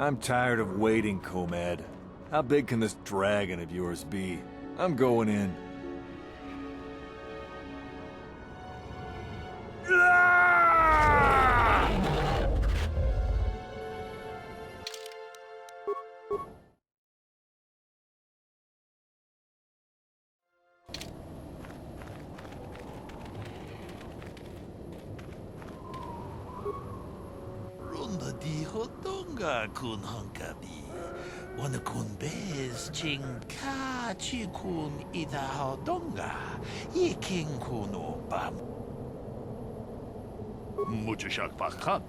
I'm tired of waiting, Comed. How big can this dragon of yours be? I'm going in. Runda di hotonga kun hankabi. Wana kun bez ching ka chi kun ida hodonga. Ye king kuno bam. Muchashak pakat.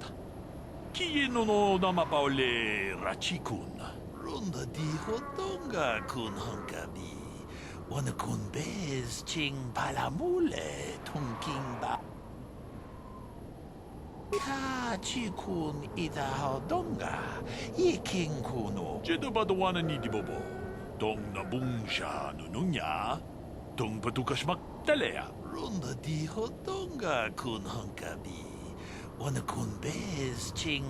Kieno no dama paule rachikun. Runda di hotonga kun hankabi. Wana kun bez ching palamule tungking ba. Ka chi kun ida hodonga. Ye king kuno. Jedo badawana ni dibobo. Dong na bungsha nununya. Dong patukashmak talea. Runda di hotonga kun hankabi. Wana kun bez ching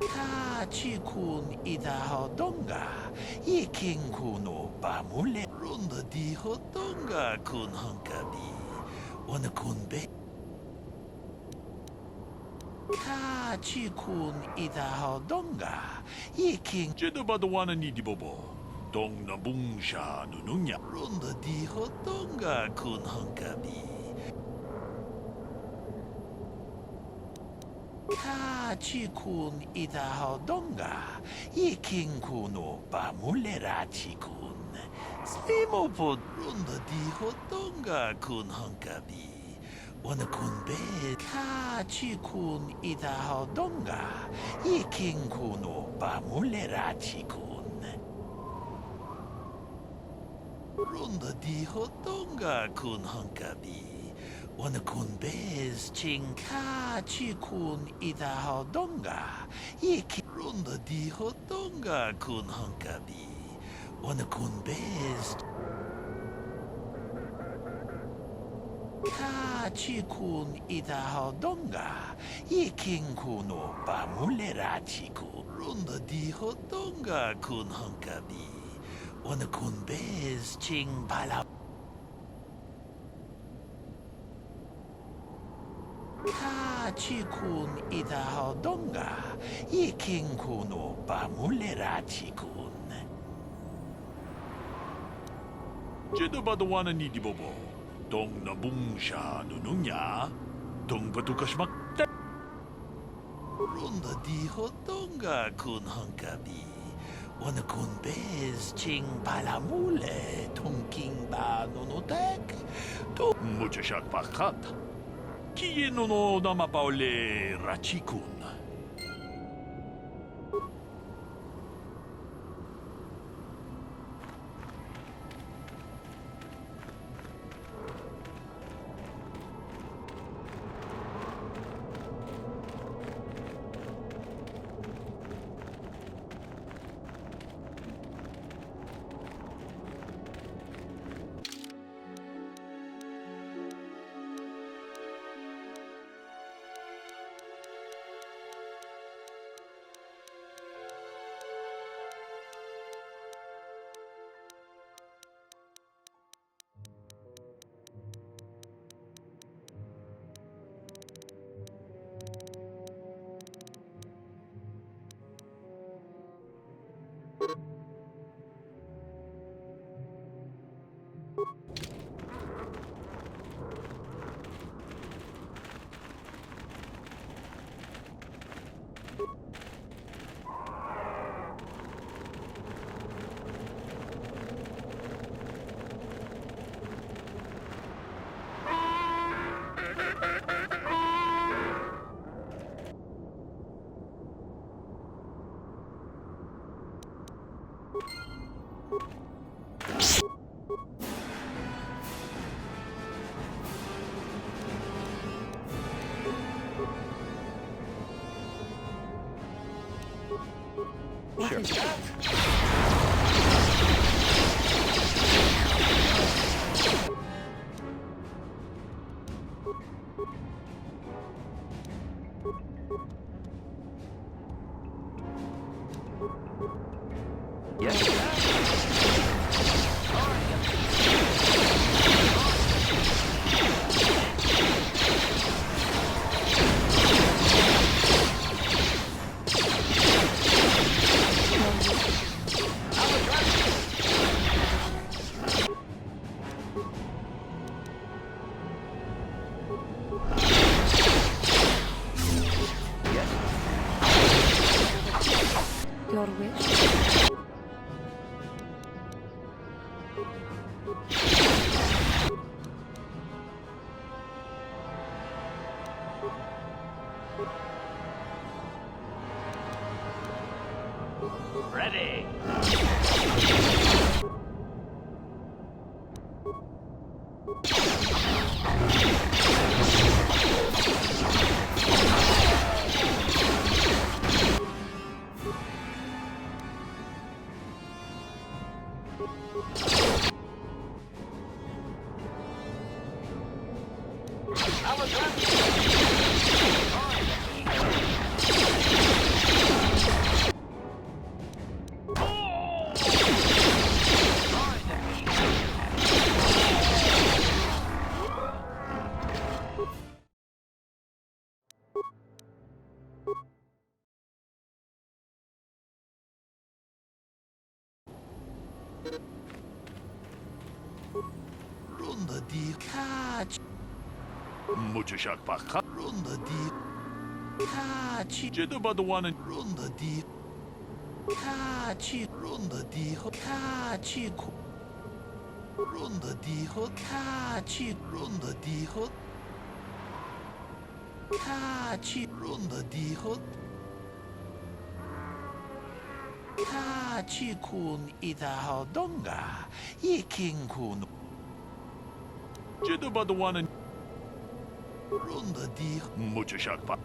Ka chi kun ida hodonga. Ye king kuno bamule. Runda di hodonga kun hankabi. Wana kun be. Ka chi kun ida hodonga. Ye king. Jedo badawana ni dibobo. Dong na bungsha nununya. Runda di hodonga kun hankabi. Ka chi kun ida hodonga. Ye king kuno bamulera chi kun. Slimo pod runda di hodonga kun hankabi. Wana kun be. Ka chi kun ida hodonga. Ye king kuno bamulera chi kun. Runda di hodonga kun hankabi. Wana kun bez ching ka chi kun ida hodonga. Ye king. Runda di hodonga kun hankabi. Wana kun bez. Ka chi kun ida hodonga. Ye king kuno bamulera chi kun. Runda di hodonga kun hankabi. Wana kun bez ching pala. Ka chi kun ida hodonga. Ye king kuno bamulera chi kun. Jedo badawana ni dibobo. Dong na bungsha nununya. Dong patukashmak talea. Runda di hodonga kun hankabi. Wana kun bez ching palamule tungking ba nonotek. To Muchashak pakat. Kieno no dama paule rachikun. Sure. Your wish? Ready. Ronde die kaç. Muchashak Paka. Ronde die kaç. Jedabadawanan. Ronde die kaç. Ronde die kaç. Ronde die kaç. Ronde die kaç. Ronde die kaç kun ita donga. Iking kun. Jedabadawanan. Ronde die Muchashak Paka.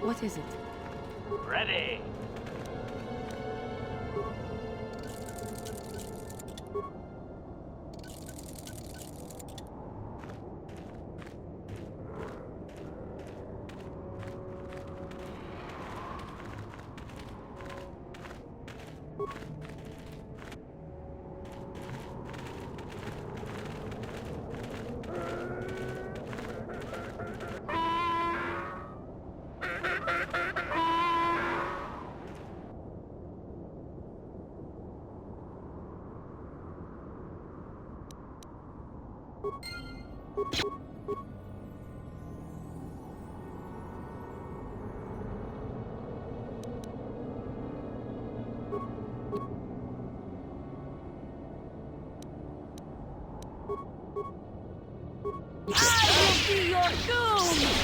What is it? ready. I will be your doom!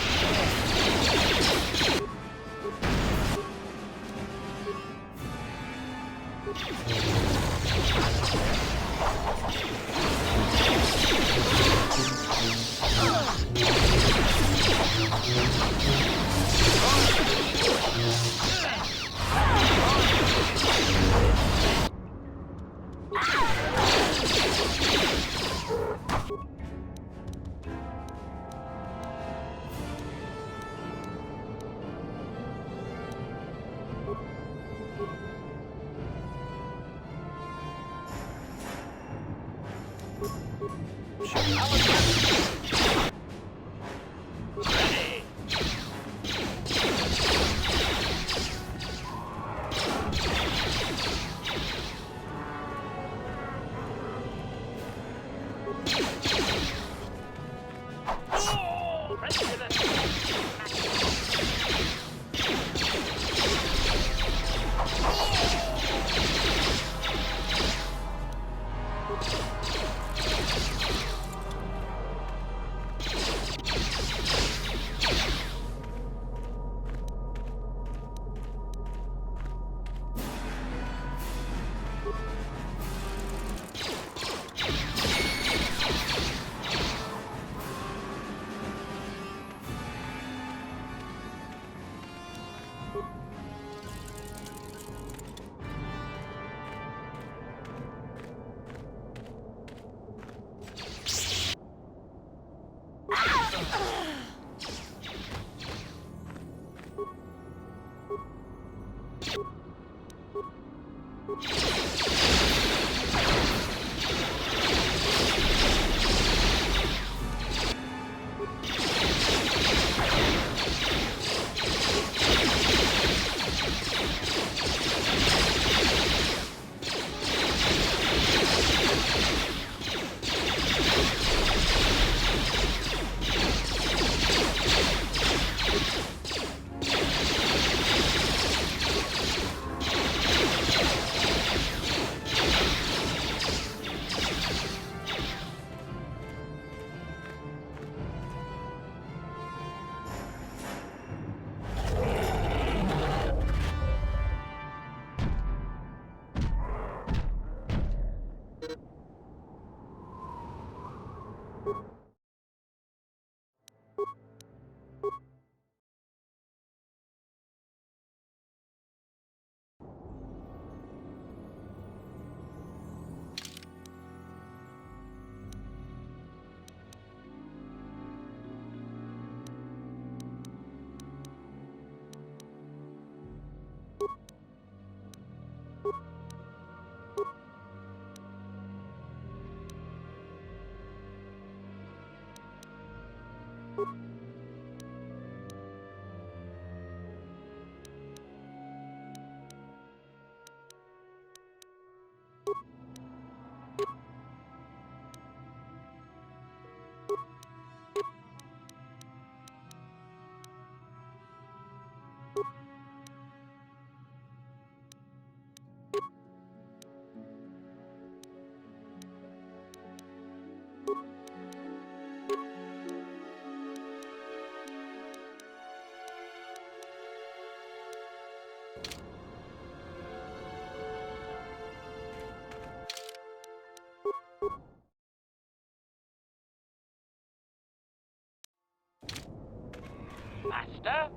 Master?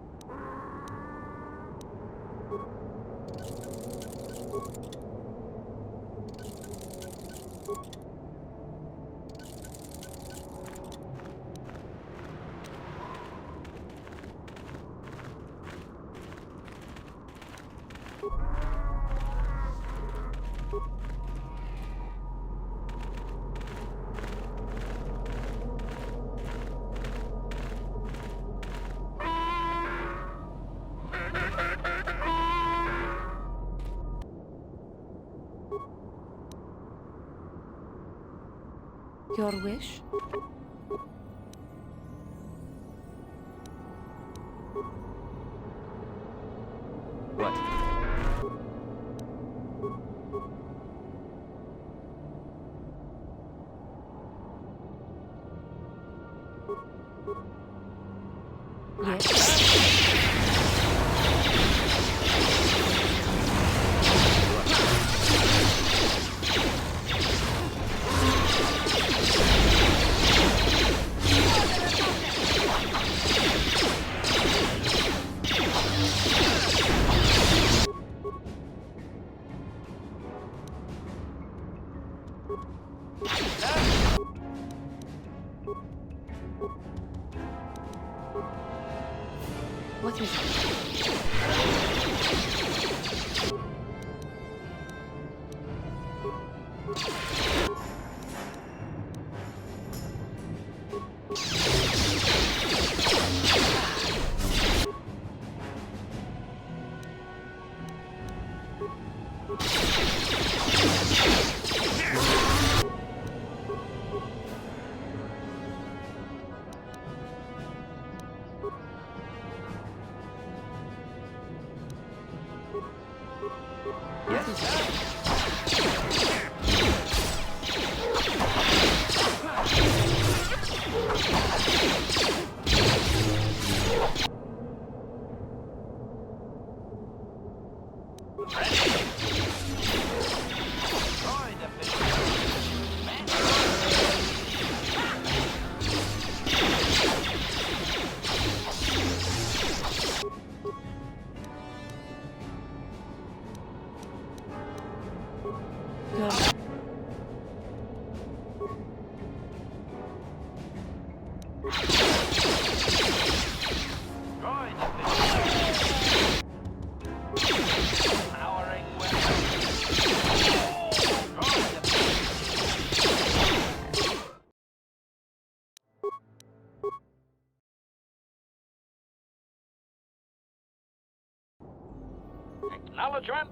Your wish? What? Yes. What is it? Your Acknowledgement.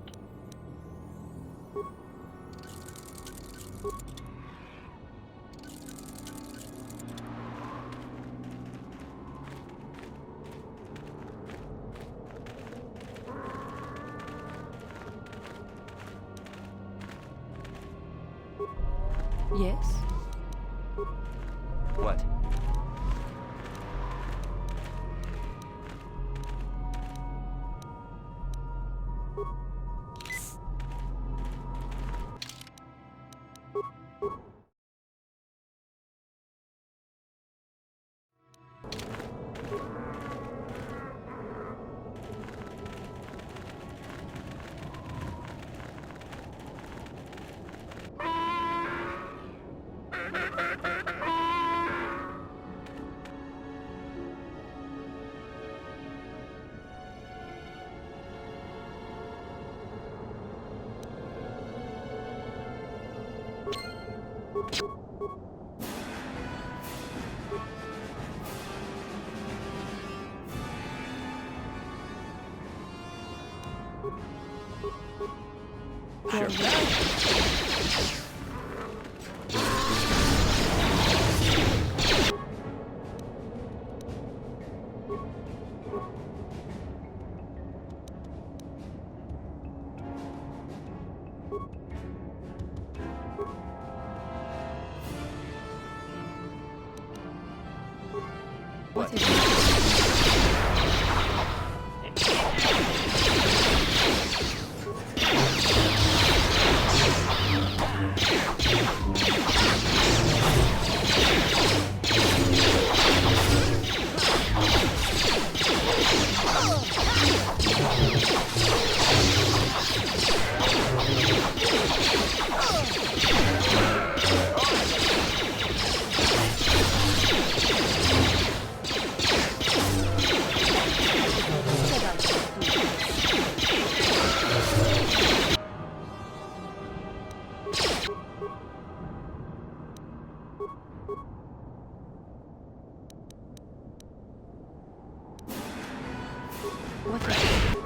Yes? What? Your wish. What is it? What is it?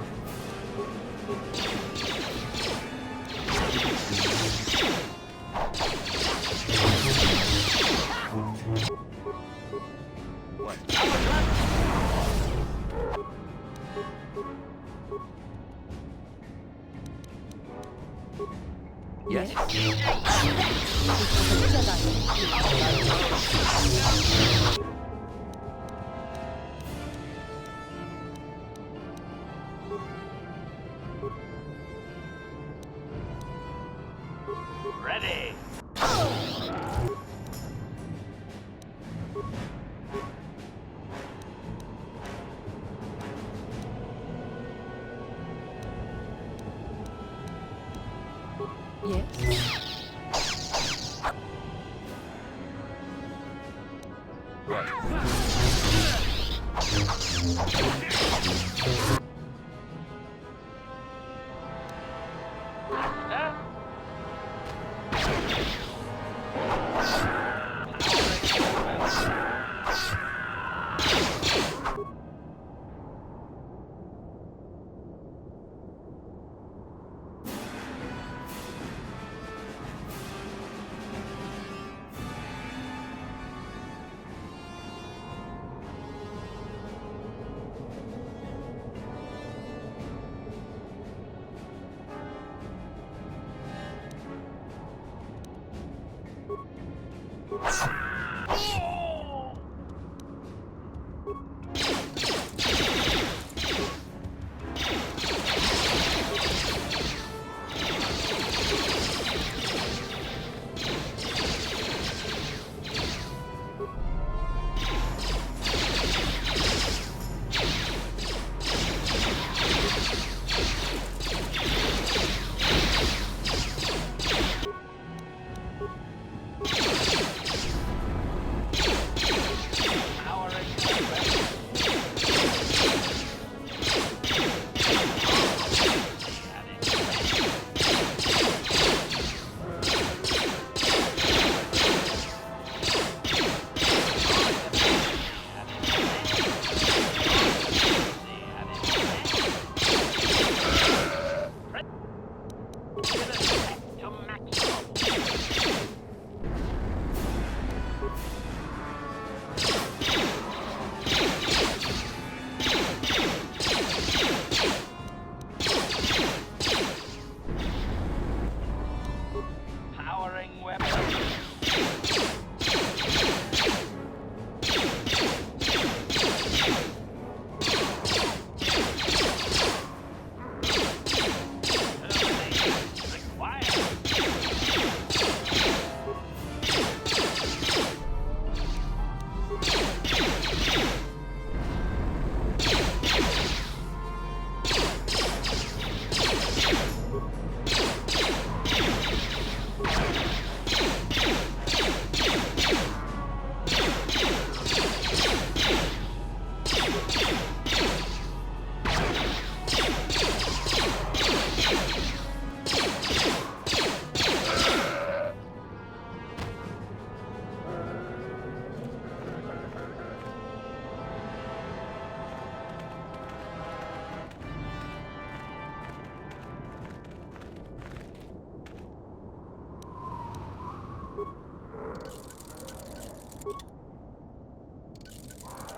Yes. Ready. Yes? set to maximum. Powering weapon.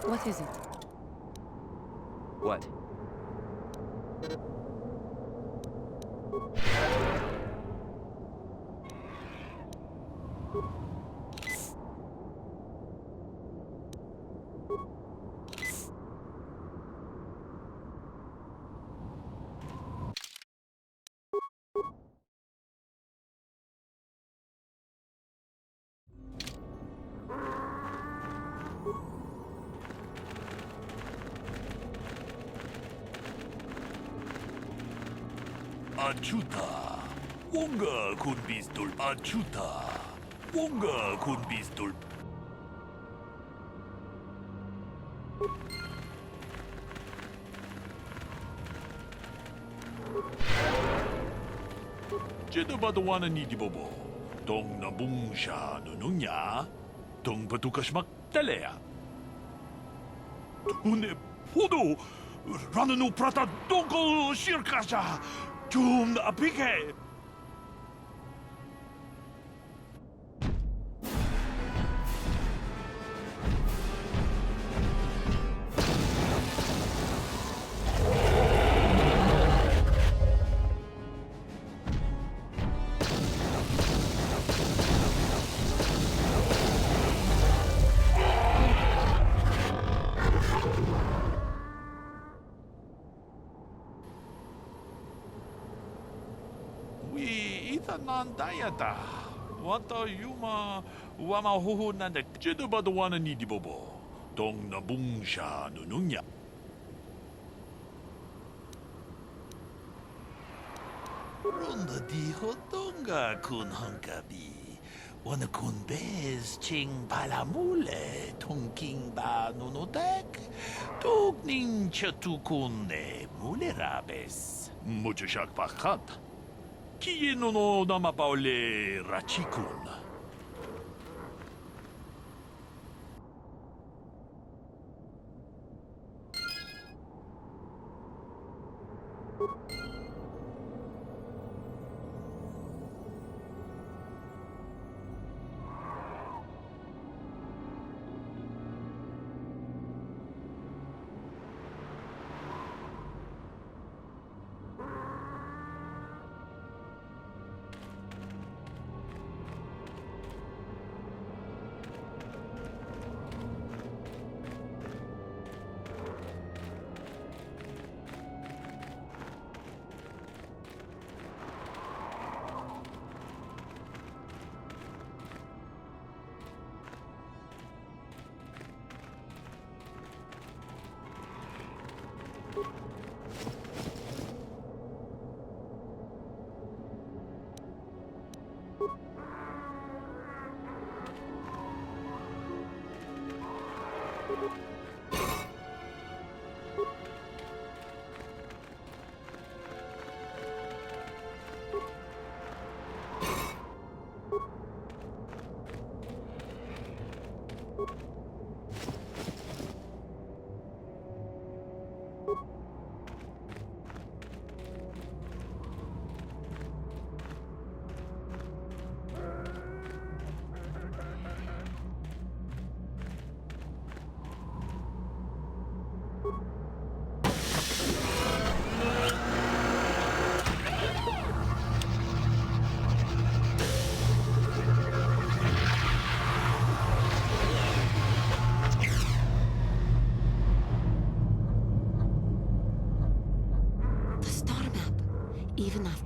What is it? What? Achuta. Wonga kun pistol. Achuta. Wonga kun pistol. Jedabadawana ni dibobo. Dong nabung siya nunungnya. Dong batukasmak talea. Tune podo. Ranano prata dongko shirkasha. Tum apike. Nandayata. Wata yuma wama huhu nanda. Jedabadawana ni dibobo. Dong nabung siya nunungnya. Ronda di hodonga kun hankabi. Wana kun bez ching palamule tongking ba nunotek. Togning chatukune mulerabes. Mucho shak pakat. Kiye no namapaole rachikun.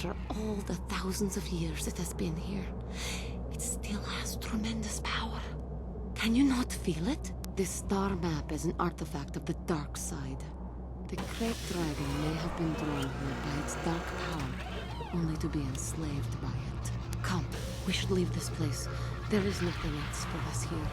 After all the thousands of years it has been here, it still has tremendous power. Can you not feel it? This star map is an artifact of the dark side. The Great Dragon may have been drawn here by its dark power, only to be enslaved by it. Come, we should leave this place. There is nothing else for us here.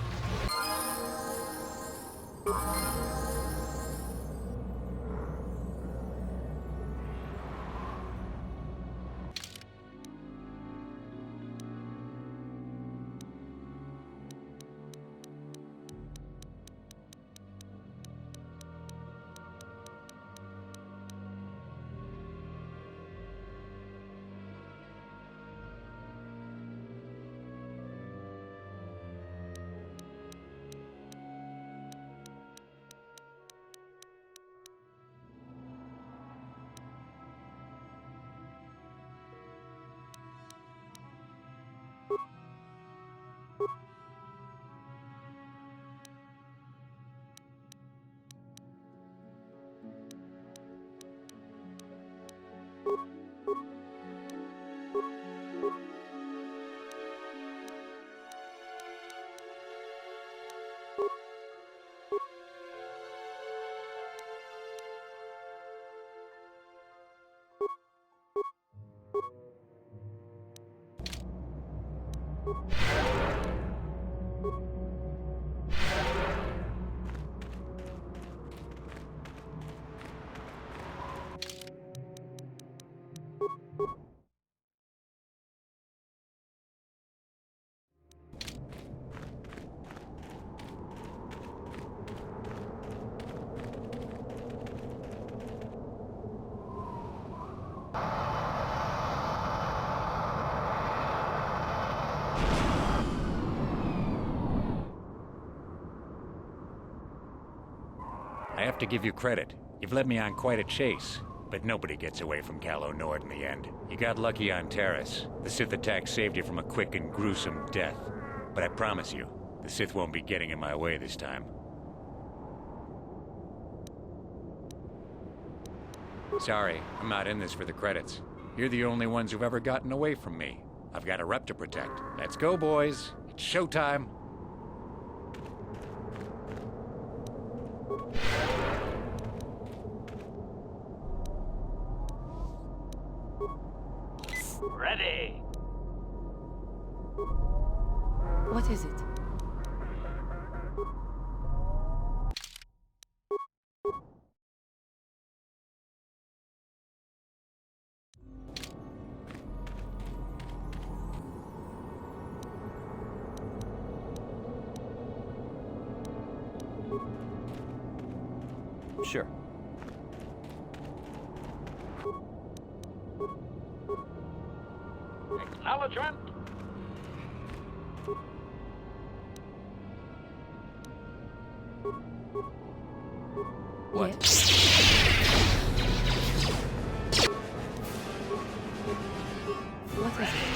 I have to give you credit. You've led me on quite a chase. But nobody gets away from Calo Nord in the end. You got lucky on Terrace. The Sith attack saved you from a quick and gruesome death. But I promise you, the Sith won't be getting in my way this time. Sorry, I'm not in this for the credits. You're the only ones who've ever gotten away from me. I've got a rep to protect. Let's go, boys. It's showtime. Ready. What is it? Sure. Acknowledgement. What? Yes. What is it?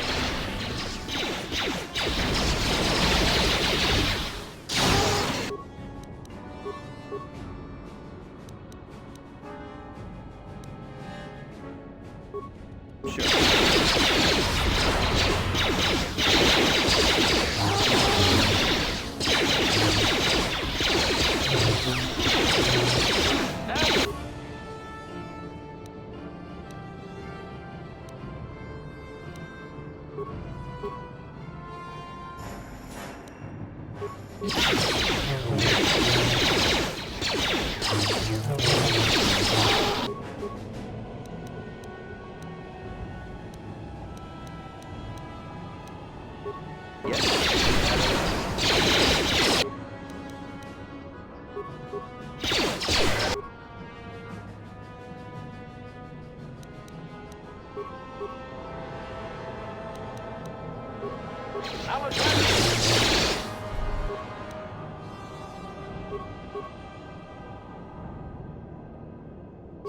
Sure.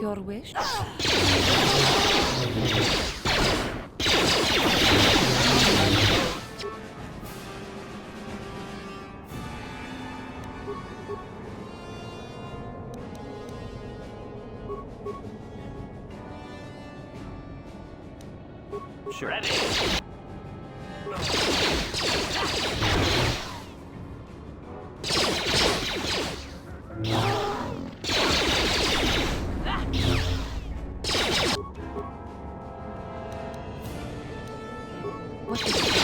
Your wish? Sure. Ready. What is it?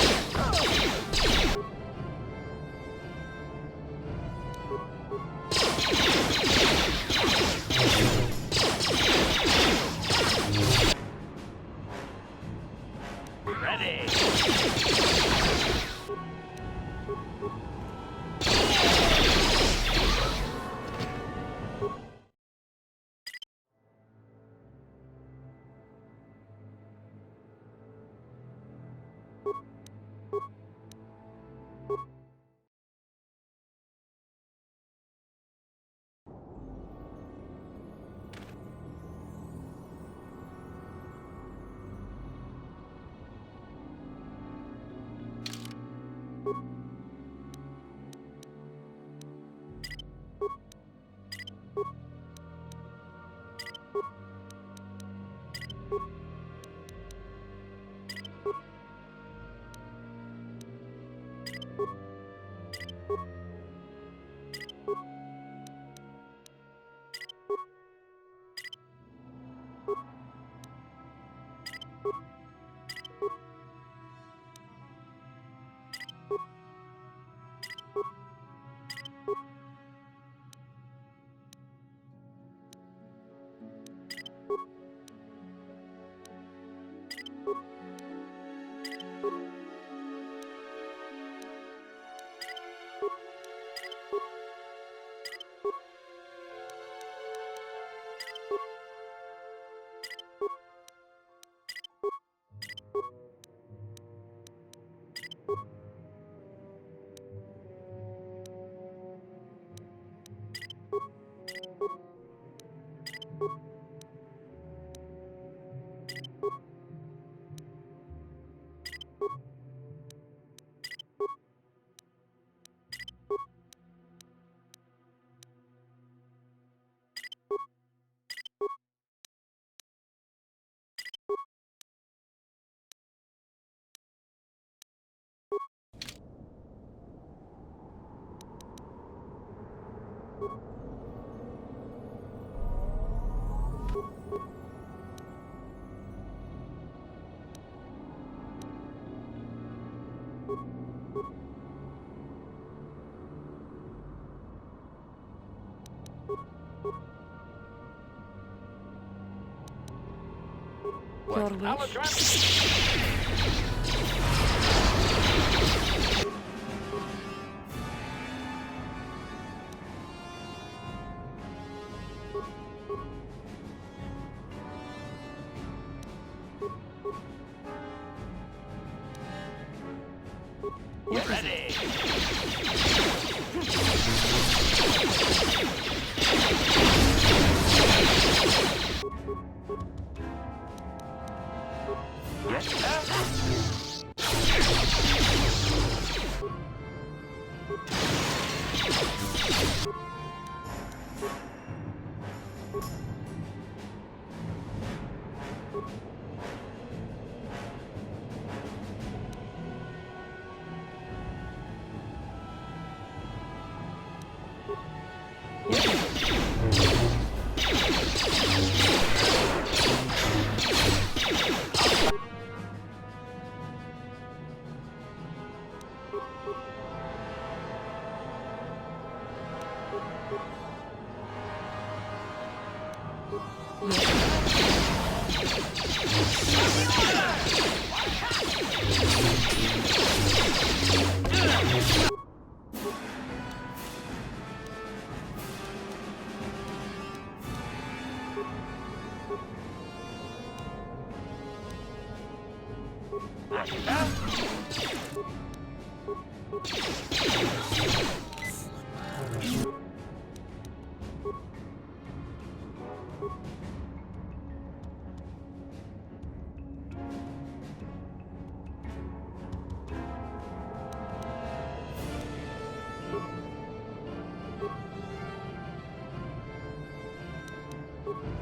Ready. Your wish.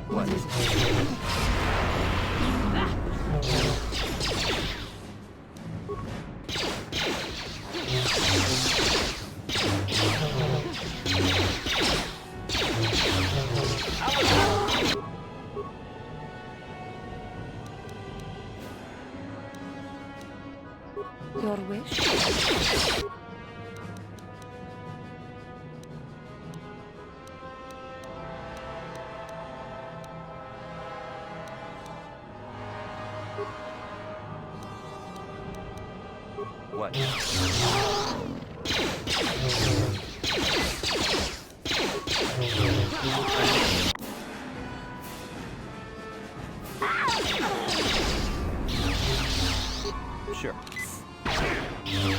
What is it? What is it? Your wish? What? Sure. Ready.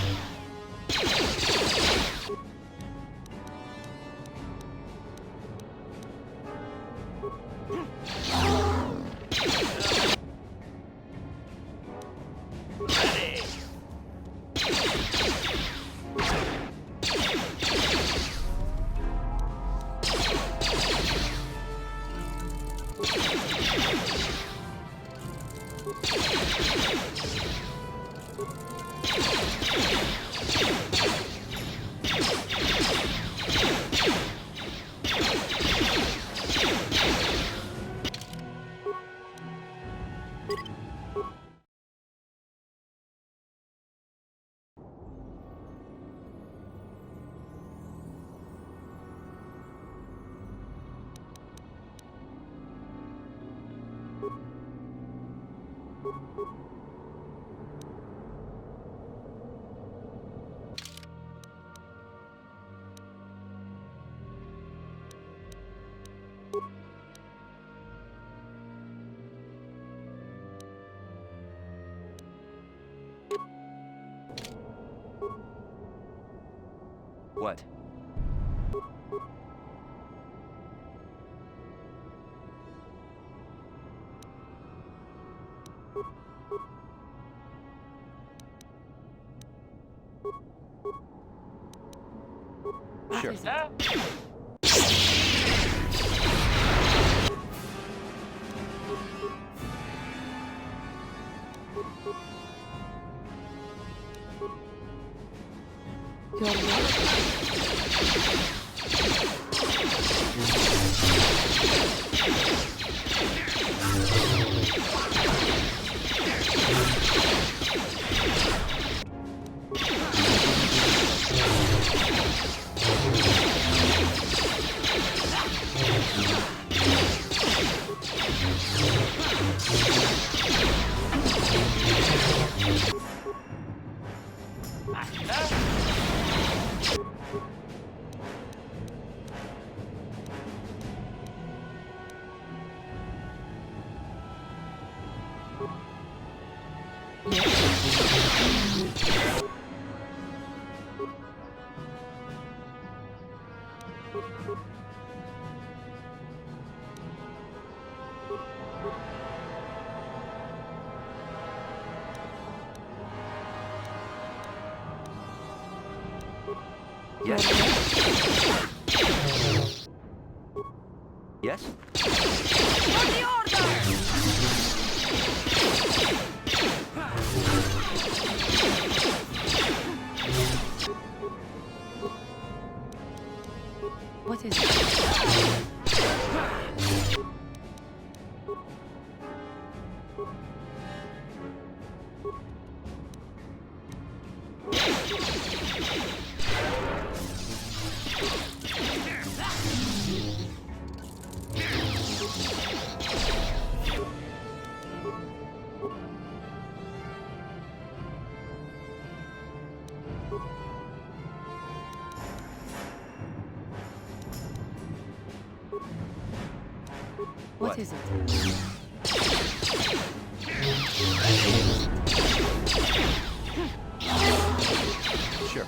What? Sure. Huh? Your wish? Yes. Yes? What is it? What is it? Sure.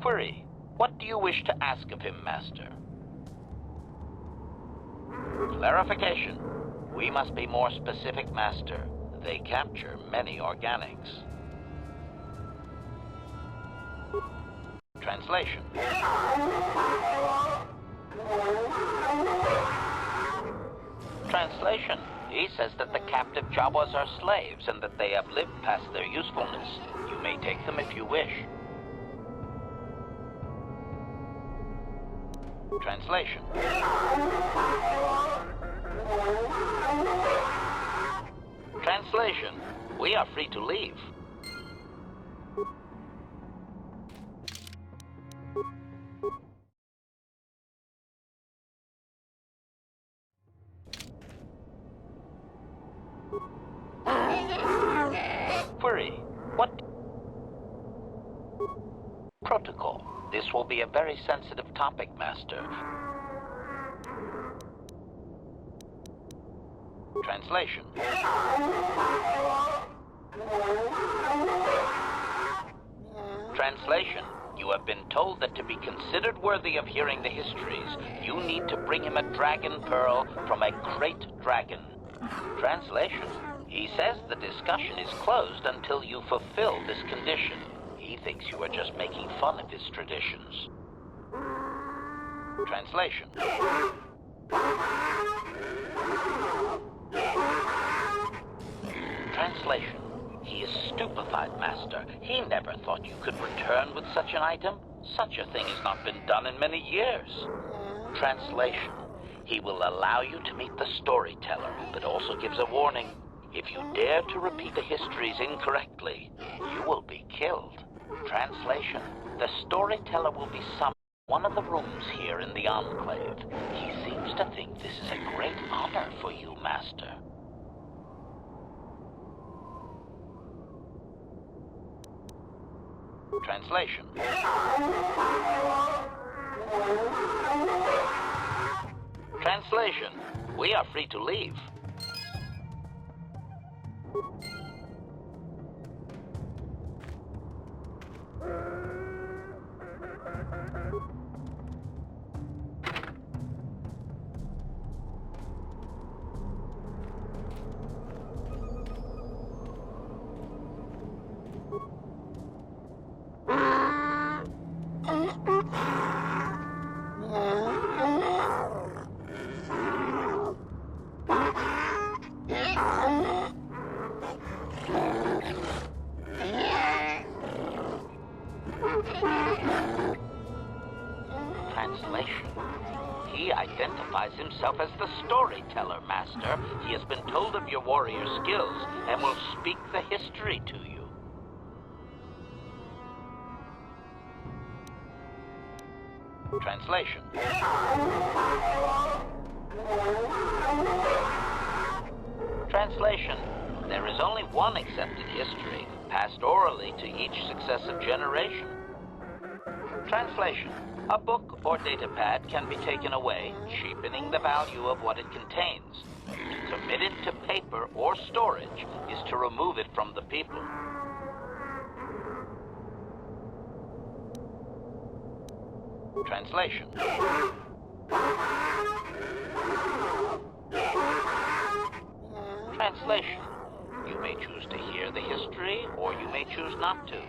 Query. What do you wish to ask of him, Master? Clarification. We must be more specific, Master. They capture many organics. Translation. Translation. He says that the captive Jawas are slaves and that they have lived past their usefulness. You may take them if you wish. Translation. Translation. We are free to leave. Query. What? Protocol. This will be a very sensitive topic, Master. Translation. Translation. You have been told that to be considered worthy of hearing the histories, you need to bring him a dragon pearl from a great dragon. Translation. He says the discussion is closed until you fulfill this condition. He thinks you are just making fun of his traditions. Translation. Translation. He is stupefied, Master. He never thought you could return with such an item. Such a thing has not been done in many years. Translation. He will allow you to meet the storyteller, but also gives a warning. If you dare to repeat the histories incorrectly, you will be killed. Translation. The storyteller will be summoned in one of the rooms here in the Enclave. He seems to think this is a great honor for you, Master. Translation. Translation. We are free to leave. translation. He identifies himself as the storyteller, Master. He has been told of your warrior skills and will speak the history to you. Translation. Translation. There is only one accepted history, passed orally to each successive generation. Translation. A book or datapad can be taken away, cheapening the value of what it contains. To commit it to paper or storage is to remove it from the people. Translation. Translation. You may choose to hear the history, or you may choose not to.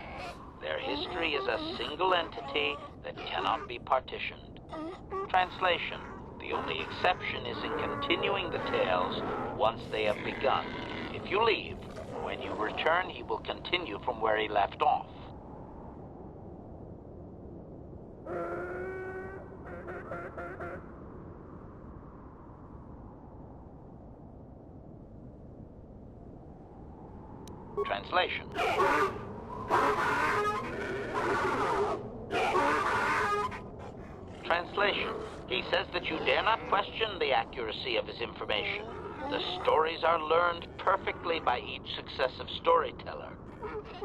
Their history is a single entity that cannot be partitioned. Translation. The only exception is in continuing the tales once they have begun. If you leave, when you return, he will continue from where he left off. Translation. Translation. He says that you dare not question the accuracy of his information. The stories are learned perfectly by each successive storyteller.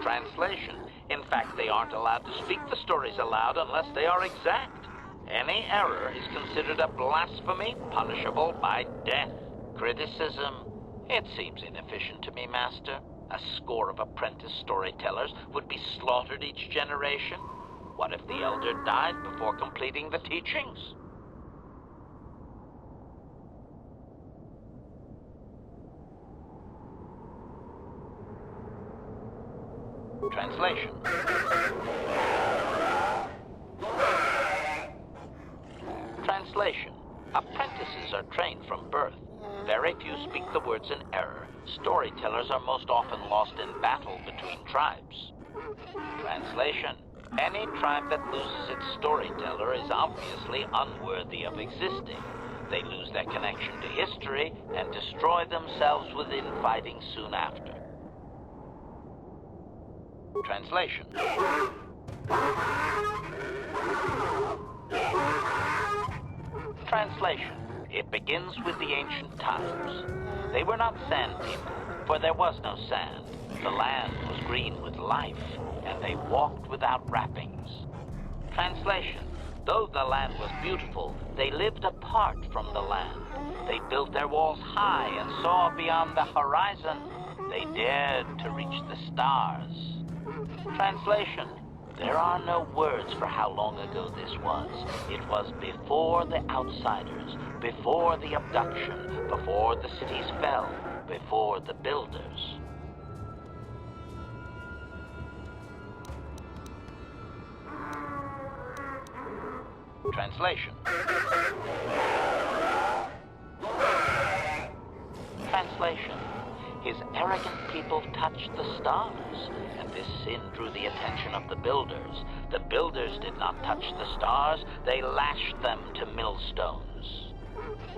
Translation. In fact, they aren't allowed to speak the stories aloud unless they are exact. Any error is considered a blasphemy punishable by death. Criticism. It seems inefficient to me, Master. A score of apprentice storytellers would be slaughtered each generation. What if the elder died before completing the teachings? Translation. Translation. Apprentices are trained from birth. Very few speak the words in error. Storytellers are most often lost in battle between tribes. Translation. Any tribe that loses its storyteller is obviously unworthy of existing. They lose their connection to history and destroy themselves with infighting soon after. Translation. Translation. It begins with the ancient times. They were not sand people, for there was no sand. The land was green with life, and they walked without wrappings. Translation. Though the land was beautiful, they lived apart from the land. They built their walls high and saw beyond the horizon. They dared to reach the stars. Translation. There are no words for how long ago this was. It was before the outsiders, before the abduction, before the cities fell, before the builders. Translation. Translation. His arrogant people touched the stars, and this sin drew the attention of the builders. The builders did not touch the stars, they lashed them to millstones.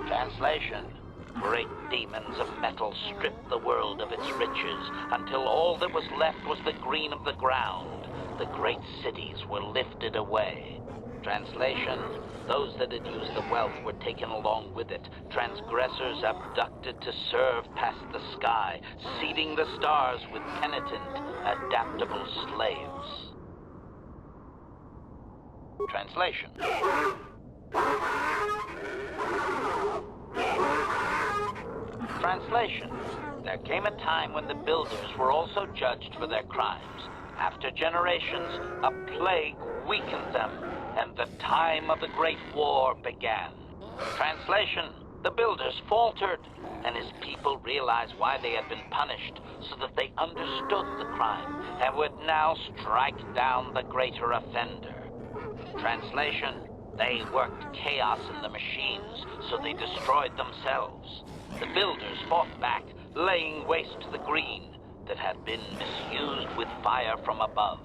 Translation. Great demons of metal stripped the world of its riches until all that was left was the green of the ground. The great cities were lifted away. Translation. Those that had used the wealth were taken along with it. Transgressors abducted to serve past the sky, seeding the stars with penitent, adaptable slaves. Translation. Translation. There came a time when the builders were also judged for their crimes. After generations, a plague weakened them, and the time of the Great War began. Translation. The builders faltered, and his people realized why they had been punished, so that they understood the crime, and would now strike down the greater offender. Translation. They worked chaos in the machines, so they destroyed themselves. The builders fought back, laying waste to the green that had been misused with fire from above.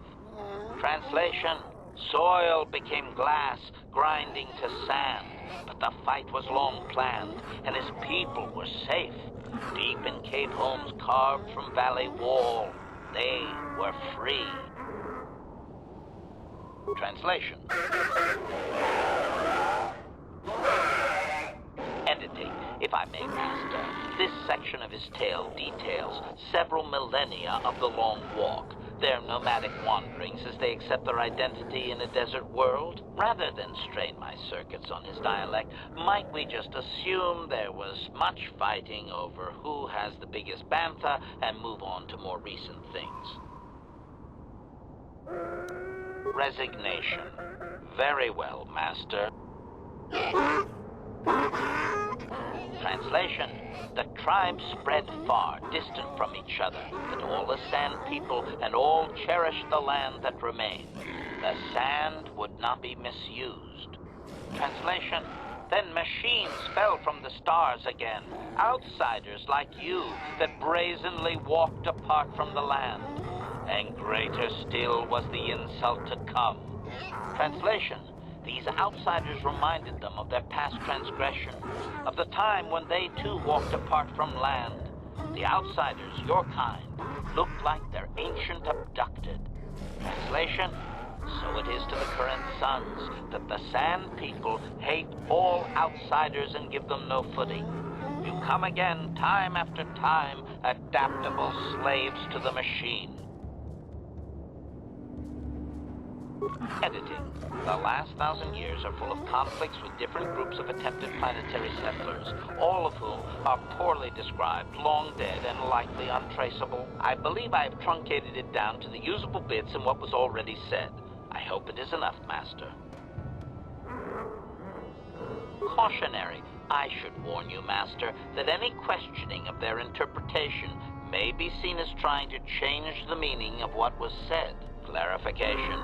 Translation. Soil became glass, grinding to sand. But the fight was long planned, and his people were safe. Deep in cave homes carved from valley wall, they were free. Translation. Editing, if I may, Master. This section of his tale details several millennia of the Long Walk, their nomadic wanderings as they accept their identity in a desert world. Rather than strain my circuits on his dialect, might we just assume there was much fighting over who has the biggest bantha and move on to more recent things? Resignation. Very well, Master. Translation. The tribes spread far, distant from each other, but all the sand people and all cherished the land that remained. The sand would not be misused. Translation. Then machines fell from the stars again, outsiders like you that brazenly walked apart from the land. And greater still was the insult to come. Translation. These outsiders reminded them of their past transgression, of the time when they too walked apart from land. The outsiders, your kind, looked like their ancient abducted. Translation. So it is to the current sons that the Sand People hate all outsiders and give them no footing. You come again, time after time, adaptable slaves to the machine. Editing. The last 1,000 years are full of conflicts with different groups of attempted planetary settlers, all of whom are poorly described, long dead, and likely untraceable. I believe I have truncated it down to the usable bits in what was already said. I hope it is enough, Master. Cautionary. I should warn you, Master, that any questioning of their interpretation may be seen as trying to change the meaning of what was said. Clarification.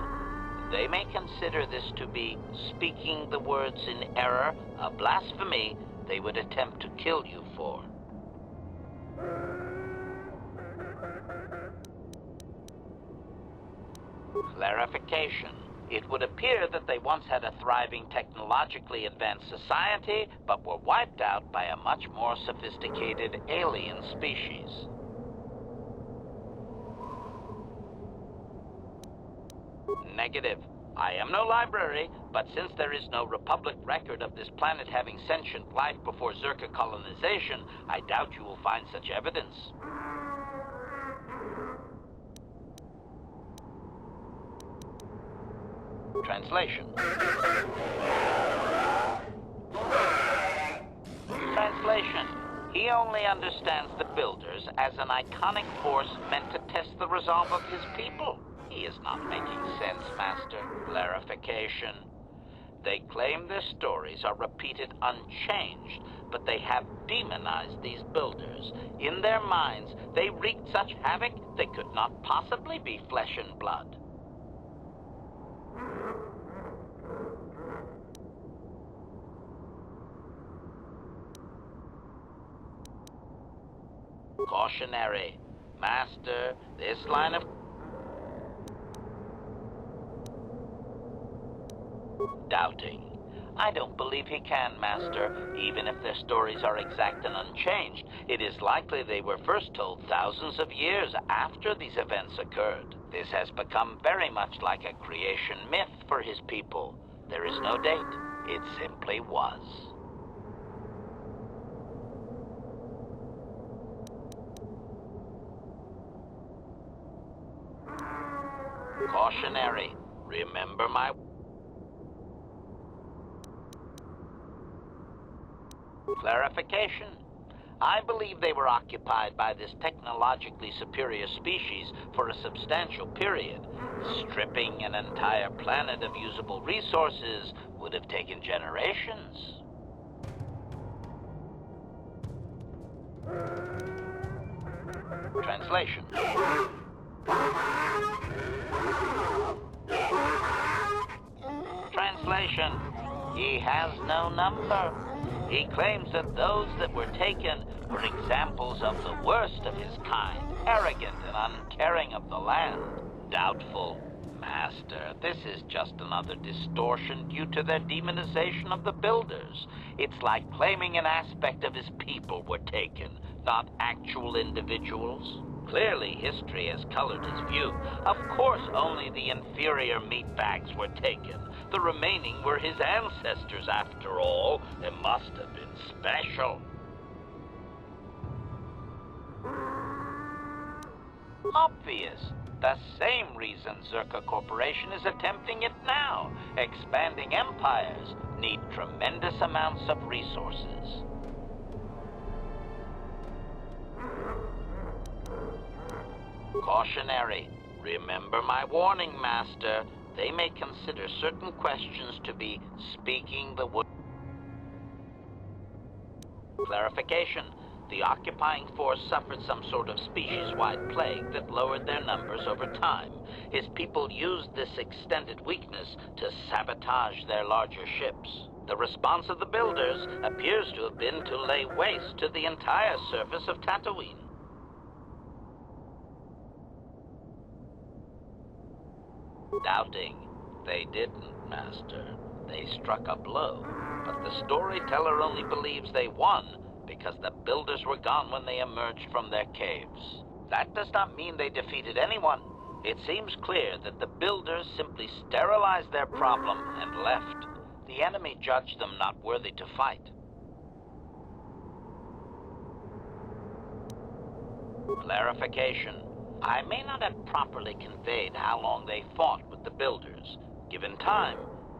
They may consider this to be speaking the words in error, a blasphemy they would attempt to kill you for. Clarification. It would appear that they once had a thriving technologically advanced society, but were wiped out by a much more sophisticated alien species. Negative. I am no library, but since there is no Republic record of this planet having sentient life before Zerka colonization, I doubt you will find such evidence. Translation. Translation. He only understands the Builders as an iconic force meant to test the resolve of his people. He is not making sense, Master. Clarification. They claim their stories are repeated unchanged, but they have demonized these Builders. In their minds, they wreaked such havoc they could not possibly be flesh and blood. Cautionary. Master, this line of doubting. I don't believe he can, Master, even if their stories are exact and unchanged. It is likely they were first told thousands of years after these events occurred. This has become very much like a creation myth for his people. There is no date. It simply was. Cautionary. Remember my... Clarification. I believe they were occupied by this technologically superior species for a substantial period. Stripping an entire planet of usable resources would have taken generations. Translation. Translation. He has no number. He claims that those that were taken were examples of the worst of his kind, arrogant and uncaring of the land. Doubtful, Master. This is just another distortion due to their demonization of the builders. It's like claiming an aspect of his people were taken, not actual individuals. Clearly, history has colored his view. Of course, only the inferior meatbags were taken. The remaining were his ancestors, after all. It must have been special. Obvious. The same reason Zerka Corporation is attempting it now. Expanding empires need tremendous amounts of resources. Cautionary. Remember my warning, Master. They may consider certain questions to be speaking the word. Clarification. The occupying force suffered some sort of species-wide plague that lowered their numbers over time. His people used this extended weakness to sabotage their larger ships. The response of the builders appears to have been to lay waste to the entire surface of Tatooine. Doubting. They didn't, Master. They struck a blow. But the storyteller only believes they won because the builders were gone when they emerged from their caves. That does not mean they defeated anyone. It seems clear that the builders simply sterilized their problem and left. The enemy judged them not worthy to fight. Clarification. I may not have properly conveyed how long they fought with the builders. Given time,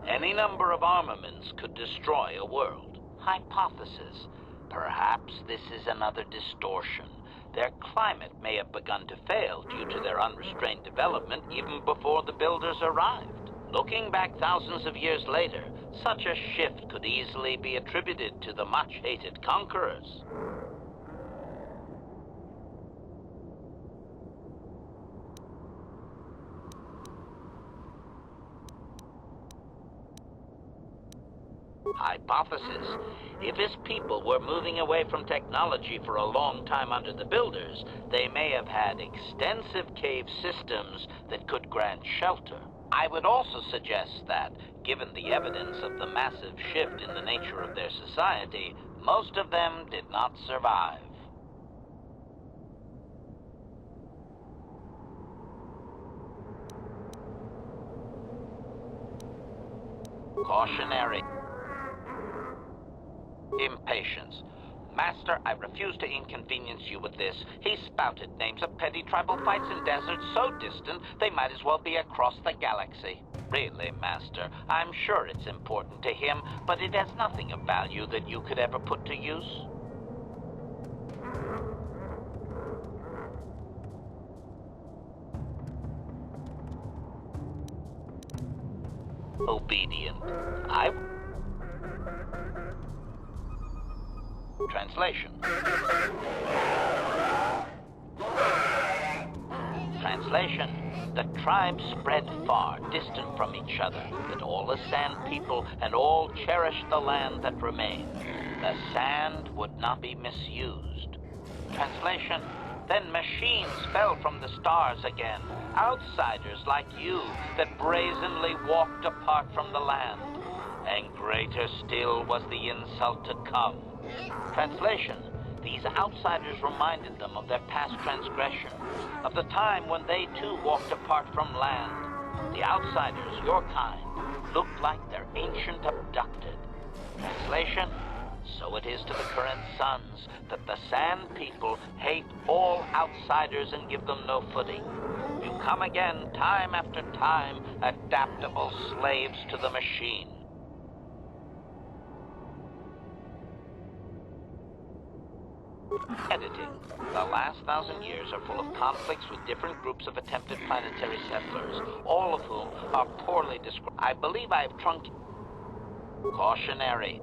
any number of armaments could destroy a world. Hypothesis. Perhaps this is another distortion. Their climate may have begun to fail due to their unrestrained development even before the builders arrived. Looking back thousands of years later, such a shift could easily be attributed to the much-hated conquerors. Hypothesis. If his people were moving away from technology for a long time under the builders, they may have had extensive cave systems that could grant shelter. I would also suggest that, given the evidence of the massive shift in the nature of their society, most of them did not survive. Cautionary. Impatience. Master, I refuse to inconvenience you with this. He spouted names of petty tribal fights in deserts so distant they might as well be across the galaxy. Really, Master, I'm sure it's important to him, but it has nothing of value that you could ever put to use. Obedient. Translation. Translation. The tribes spread far, distant from each other, but all as sand people and all cherished the land that remained. The sand would not be misused. Translation. Then machines fell from the stars again, outsiders like you that brazenly walked apart from the land. And greater still was the insult to come. Translation. These outsiders reminded them of their past transgression, of the time when they too walked apart from land. The outsiders, your kind, looked like their ancient abducted. Translation. So it is to the current sons that the Sand People hate all outsiders and give them no footing. You come again, time after time, adaptable slaves to the machine. Editing. The last 1,000 years are full of conflicts with different groups of attempted planetary settlers, all of whom are poorly described. I believe I have truncated. Cautionary.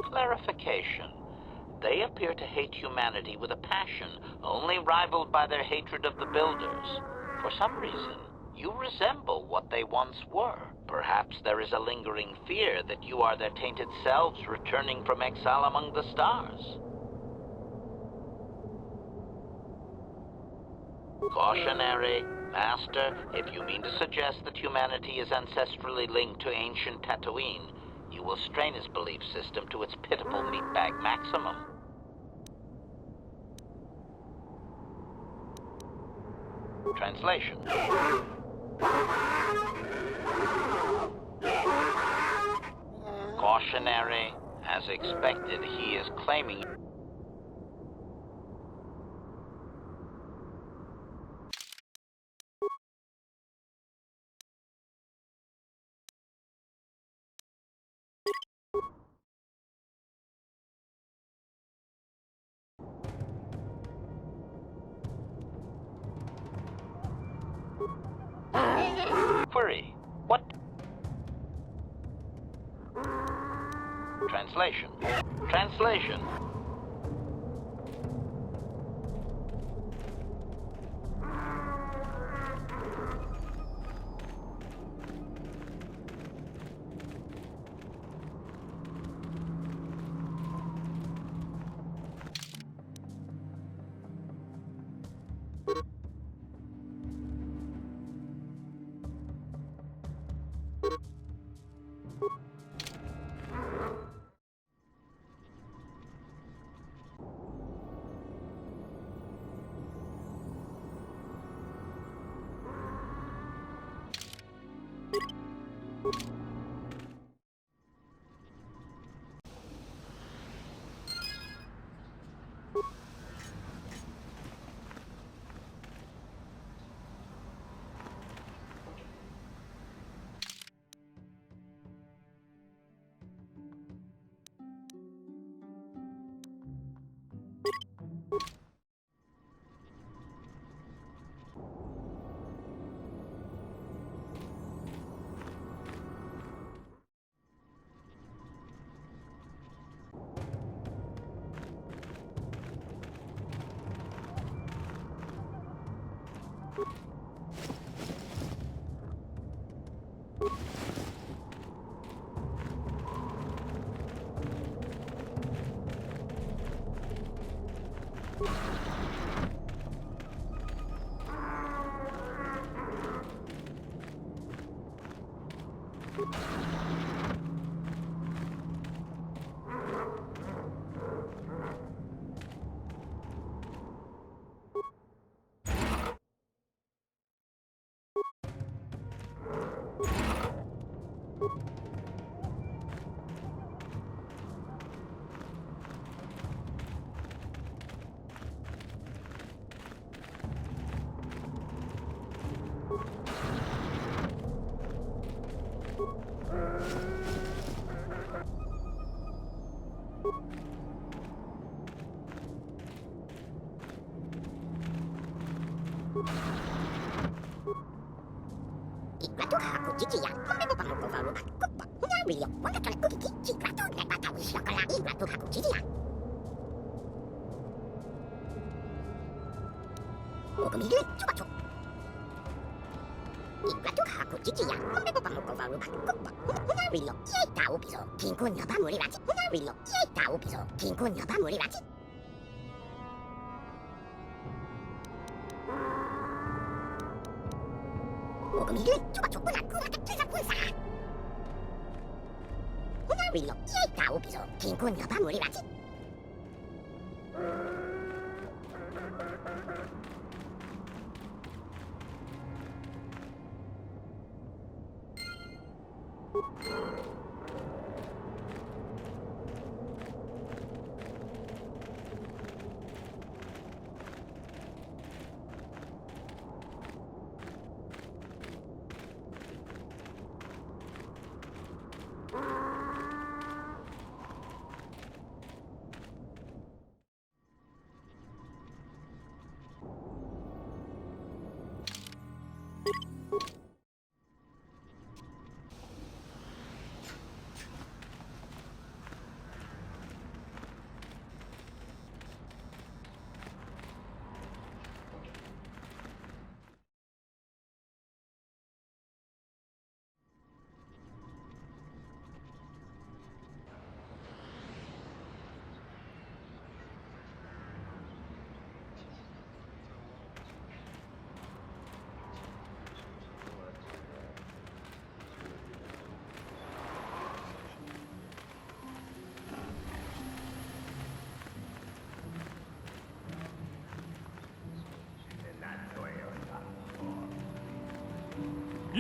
Clarification. They appear to hate humanity with a passion only rivaled by their hatred of the builders. For some reason, you resemble what they once were. Perhaps there is a lingering fear that you are their tainted selves returning from exile among the stars. Cautionary. Master, if you mean to suggest that humanity is ancestrally linked to ancient Tatooine, you will strain his belief system to its pitiful meatbag maximum. Translation. Cautionary. As expected, he is claiming... Query. What? Translation. Translation.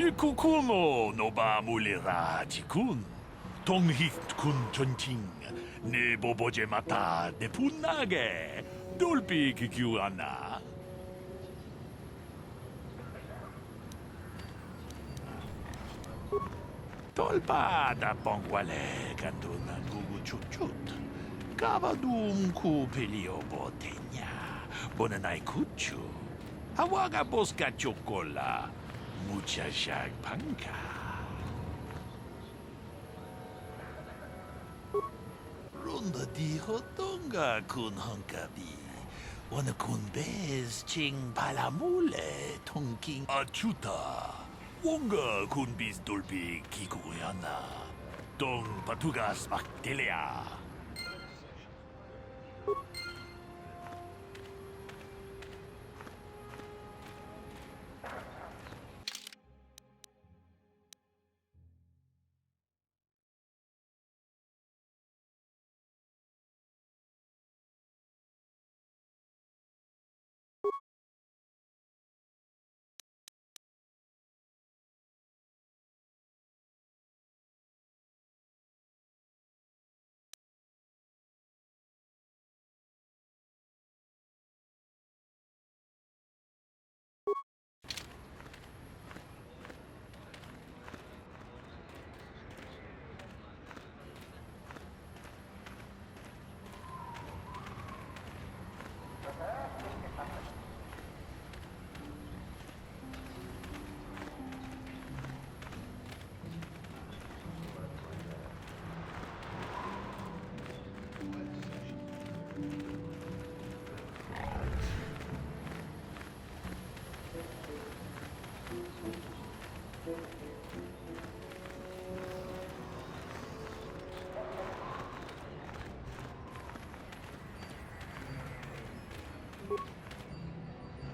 이쿠쿠노 노바물레라 지군. 동히군 전팅 내 보보제 마타 내 분나게 돌비 기규하나. Tolpada pongwale kanduna gugu chut. Kavadum ku pelio botenya. Bonanai kuchu. Hawaga boska chokola. Mucha shag panka. Ronda di hotonga kun honkabi. Wana kun bez ching palamule tongking 아추타 원가 군비스 돌비 기구야나 동 바투가스 막델레야.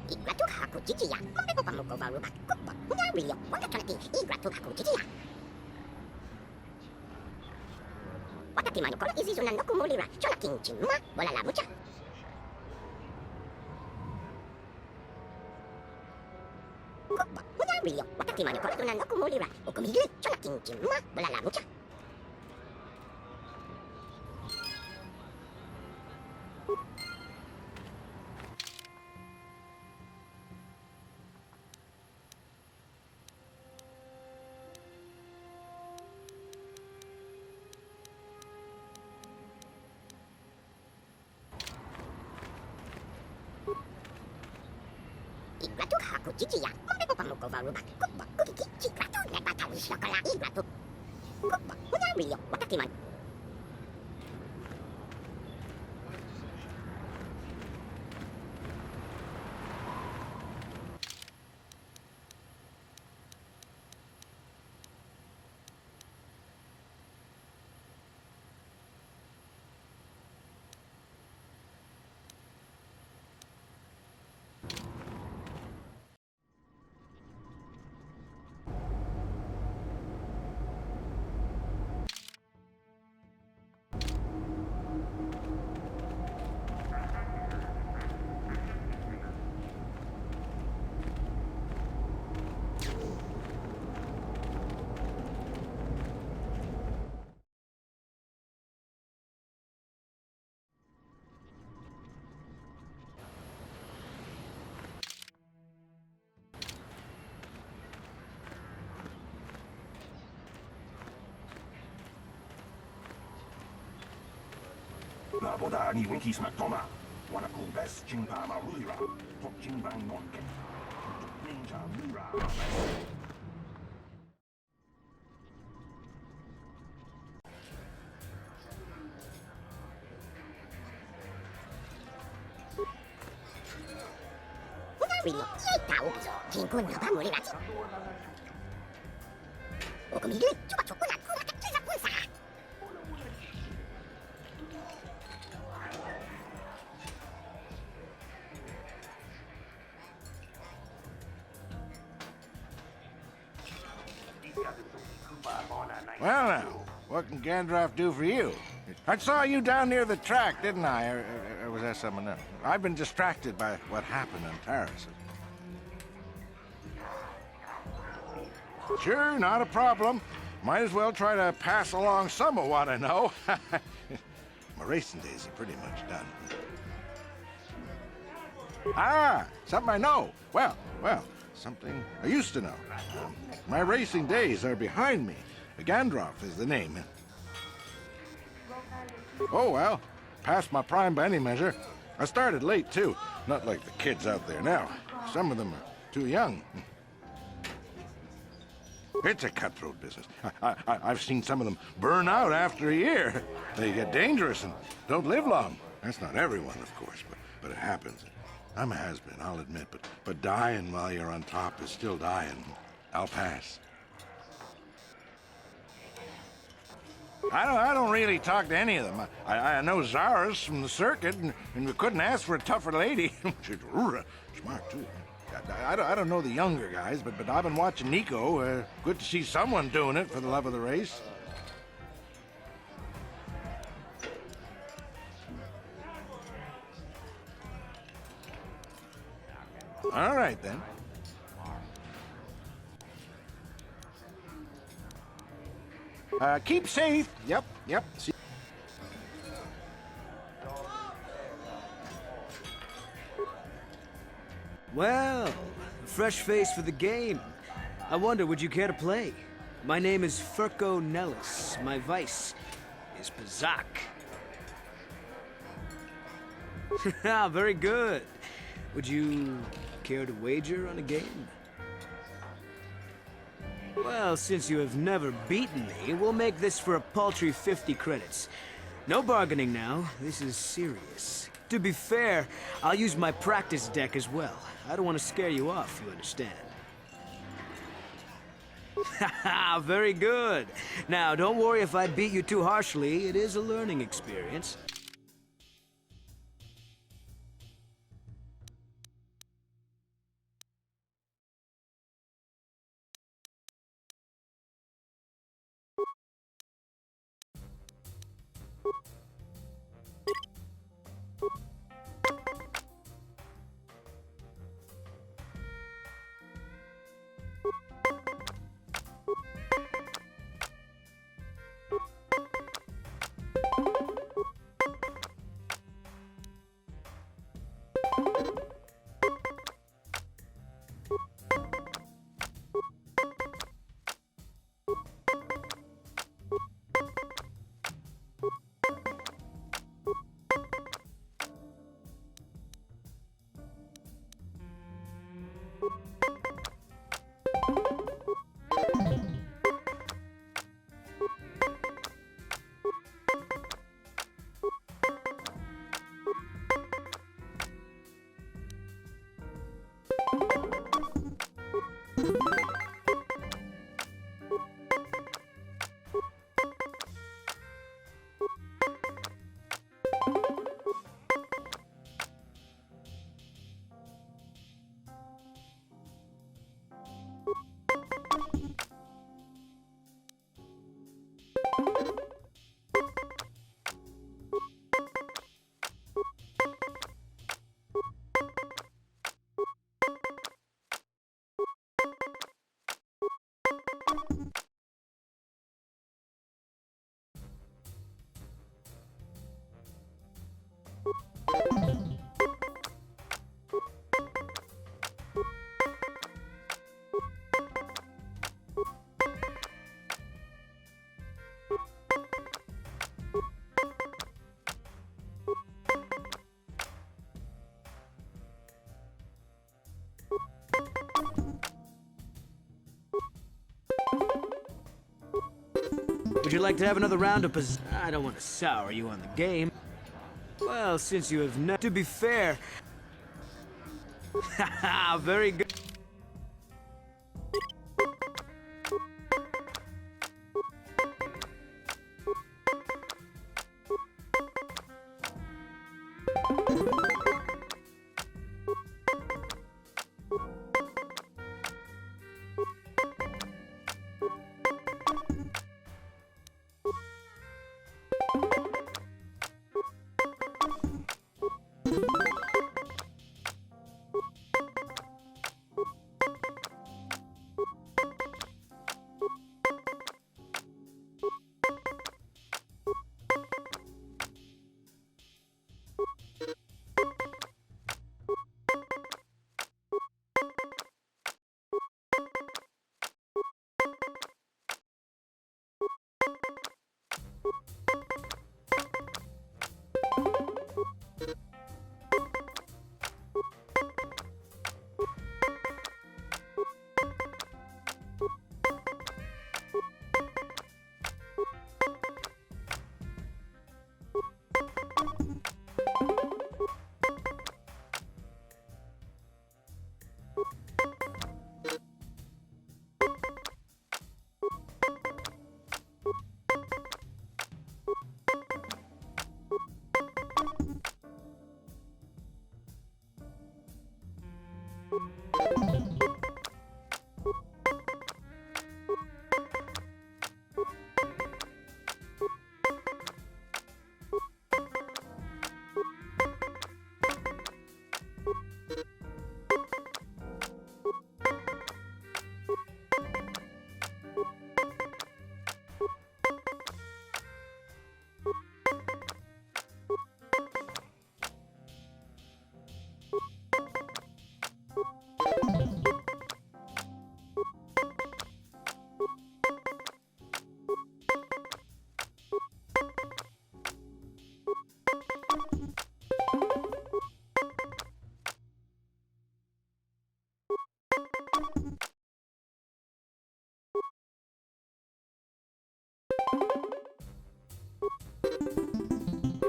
이과도 하고 지지야. 꼼배고 밥 먹고 바로 바꾸고 그냥 밀려. 뭔가 전화기 이과도 하고 지지야. 와타티 마노 코로 이지수난 놓고 몰리라. 전화기 찜마 몰라라 무자. 그냥 밀려. 와타티 마노 코로 난 놓고 몰리라. 오금이글 전화기 찜마 몰라라 무자. 이과도 하고 지지야. 꼼배고 밥 먹고 바로 바꾸고 그게 이과도 내가 다 우시러걸라 이과도 그냥 밀려. 와타티만 나보다 니 웨키스마 토마 와나쿠 베스 징파마 루이라 톡 징방 논게 닌자 미라 그냥 밀려. 이다오 긴군 너가 몰리라지. 오금이글 쪼가 좋구나. 구라가 찔사 군사. Well now, what can Gandalf do for you? I saw you down near the track, didn't I? Or was that someone else? I've been distracted by what happened on Terrace. Sure, not a problem. Might as well try to pass along some of what I know. My racing days are pretty much done. Ah, something I know. Well, something I used to know. My racing days are behind me. Gandroff is the name. Oh, well, past my prime by any measure. I started late, too. Not like the kids out there now. Some of them are too young. It's a cutthroat business. I've seen some of them burn out after a year. They get dangerous and don't live long. That's not everyone, of course, but it happens. I'm a has-been, I'll admit, but dying while you're on top is still dying. I'll pass. I don't really talk to any of them. I know Zara's from the circuit, and we couldn't ask for a tougher lady. She's smart, too. I don't know the younger guys, but I've been watching Nico. Good to see someone doing it for the love of the race. All right, then. Keep safe. Yep. See Well, a fresh face for the game. I wonder, would you care to play? My name is Furco Nellis. My vice is Pazak. Very good. Would you care to wager on a game? Well, since you have never beaten me, we'll make this for a paltry 50 credits. No bargaining now. This is serious. To be fair, I'll use my practice deck as well. I don't want to scare you off, you understand. Haha, very good. Now, don't worry if I beat you too harshly. It is a learning experience. Would you like to have another round of I don't want to sour you on the game. Well, since you have to be fair... Haha, very good.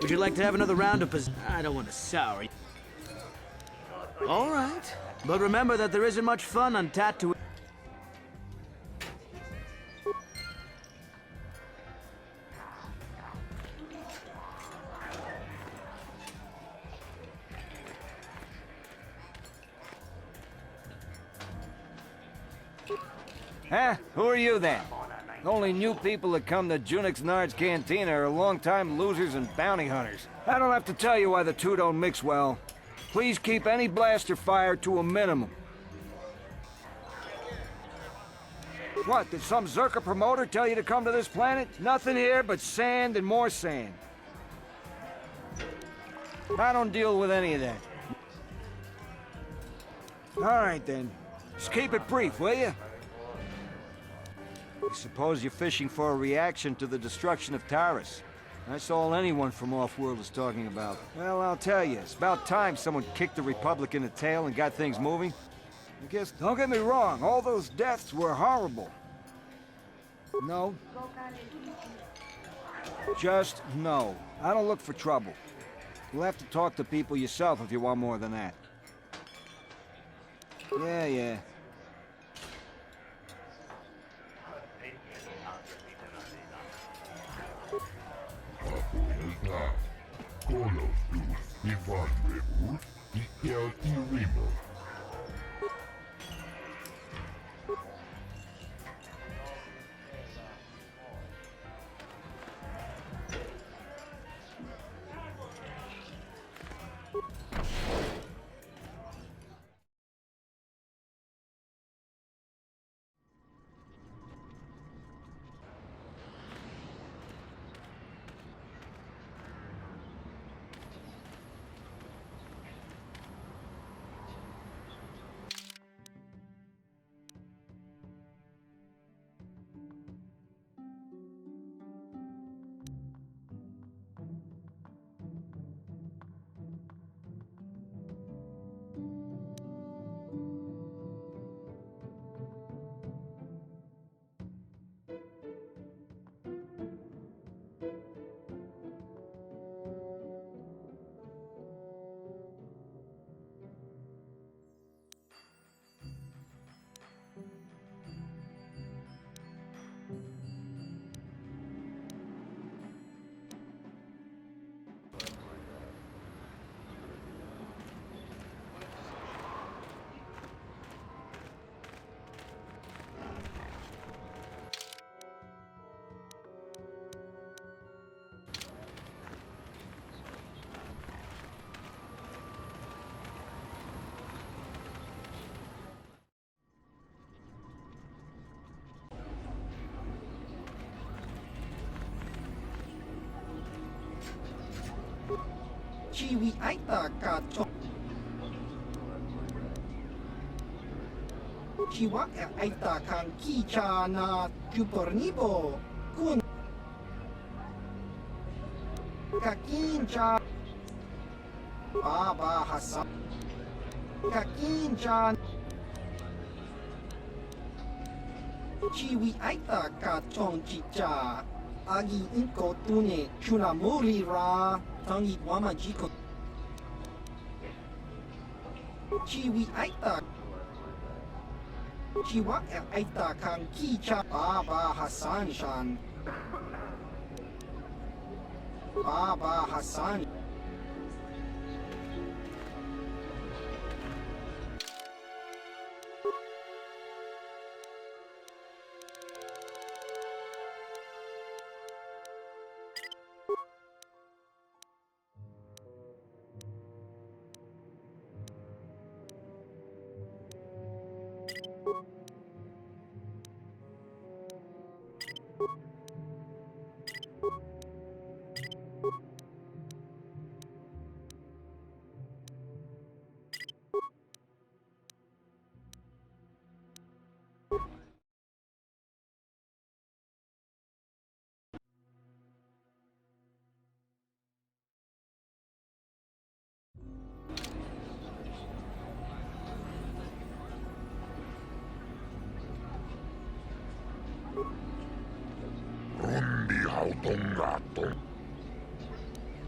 Would you like to have another round of I don't want to sour you. All right. But remember that there isn't much fun on Tatooine. Huh? Who are you then? The only new people that come to Junix Nard's Cantina are long-time losers and bounty hunters. I don't have to tell you why the two don't mix well. Please keep any blaster fire to a minimum. What, did some Zerka promoter tell you to come to this planet? Nothing here but sand and more sand. I don't deal with any of that. All right, then. Just keep it brief, will you? I suppose you're fishing for a reaction to the destruction of Taris. That's all anyone from Off-World is talking about. Well, I'll tell you, it's about time someone kicked the Republic in the tail and got things moving. I guess, don't get me wrong, all those deaths were horrible. No. Just no. I don't look for trouble. You'll have to talk to people yourself if you want more than that. Yeah. Chiwi aita kato. Chiwa aita kan kicha na kupornibo kun kakincha Baba Hasan kakincha Chiwi aita katong chicha agi inko tune chunamuri ra tangi wama jiko Chiwi aita Chiwa aita kan kicha Baba Hasan shan Baba Hasan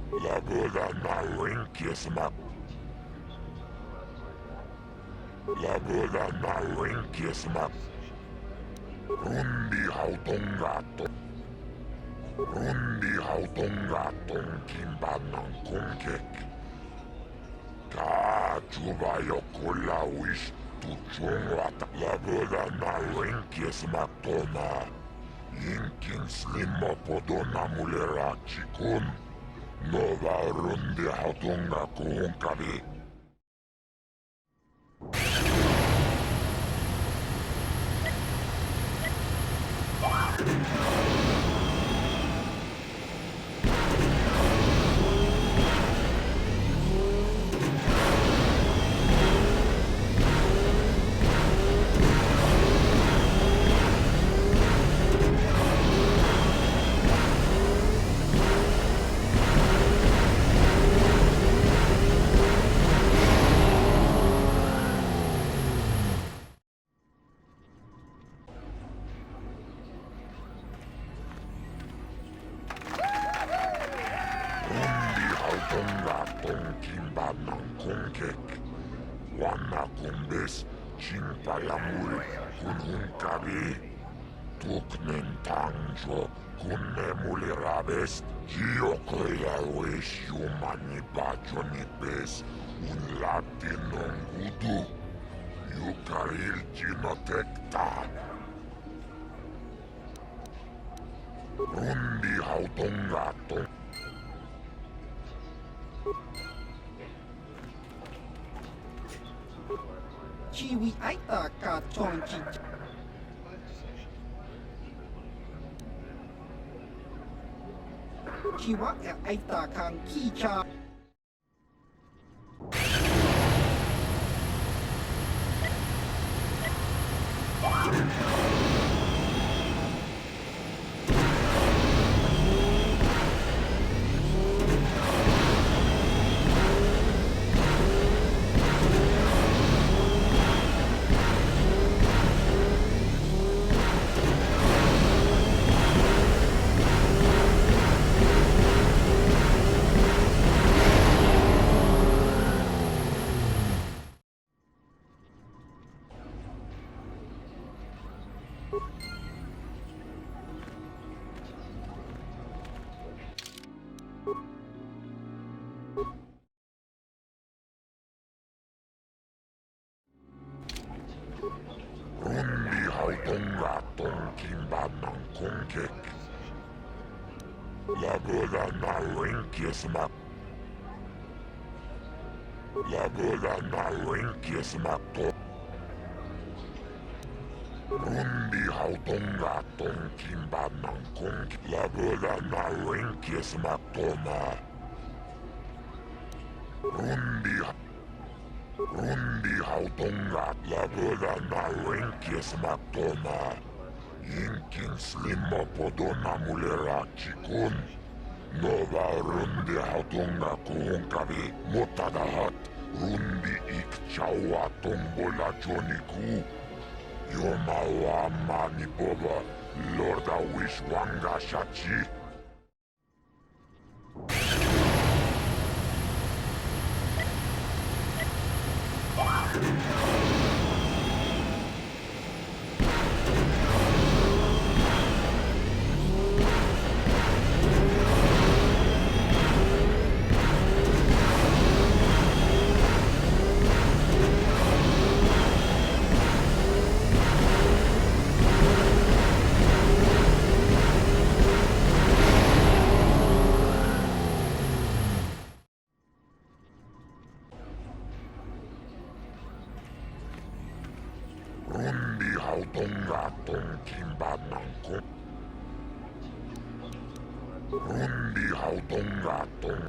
Laboda na Winkismak. Laboda na Winkismak. Rundi hautongato. Rundi hautongatong kimbanang kungkek. Ka chubayo kulawish tuchungwata. Laboda na Winkismak toma. Yinkin slimo podona mulera chikun. Nova rundi hautonga kuhunkabi. Wanakumbes Chimpayamul Kunhunkabi Tuknen Tangjo Kunnemulirabes Giokoyawish Yumani Bajonipes Un Latinong Gudu Yukaril Ginotekta Rundi Hautongato Chiwi aita ka chonchi. Chiwa aita kan kicha. Rundi hautongatong kimbanang kungkek. Laboda na Winkismak. Laboda na Winkismak to. Rundi hautongatong kimbanang kungkek. Laboda na Winkismak toma. Rundi hautongat laboda na Winkismak toma. Yinkin slimo podona mulera chikun. Nova rundi hautonga kuhunkabi motadahat. Rundi ikchawa tombola joniku. Yomawa mani boba lorda wishwanga shachi. Rundi hautongatong kimbanang kung. Rundi hautongatong.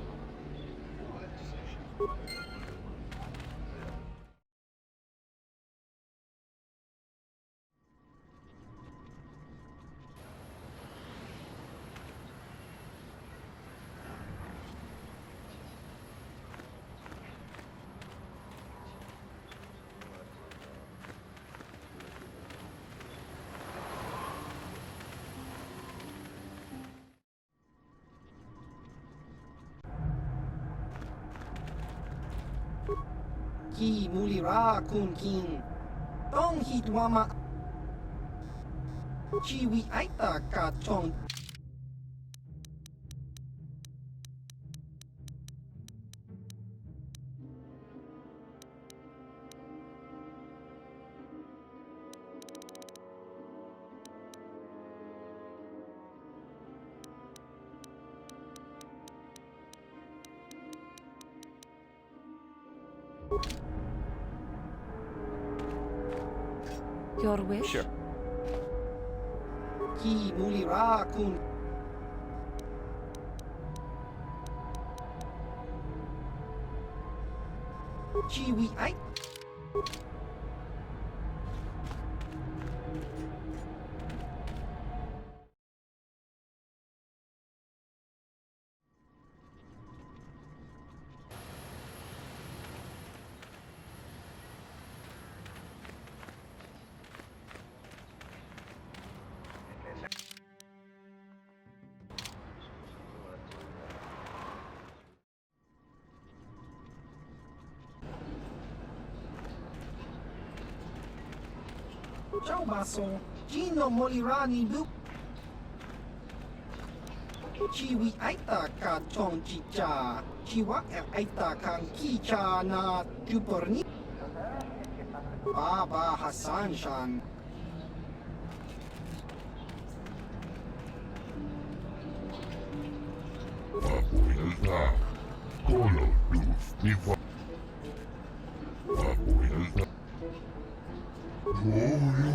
Ki mulira kun king. Tong hitwama. Chiwi aita ka chong. Your wish? Sure. Ki mulira kun. Chiwi ai. Ciao baso, Gino Molirani bu. Chiwi aita ka chong chicha, chiwa aita kang kicha na tuporni. Baba Hassan Shan. Vuelta. Color luz mi fa. Vuelta. Vuelta.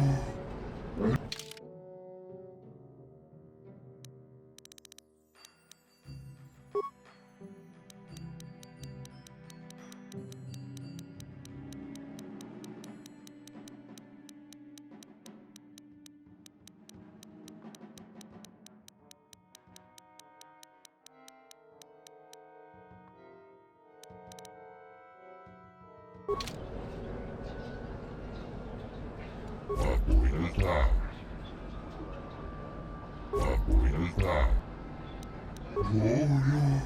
Vuelta.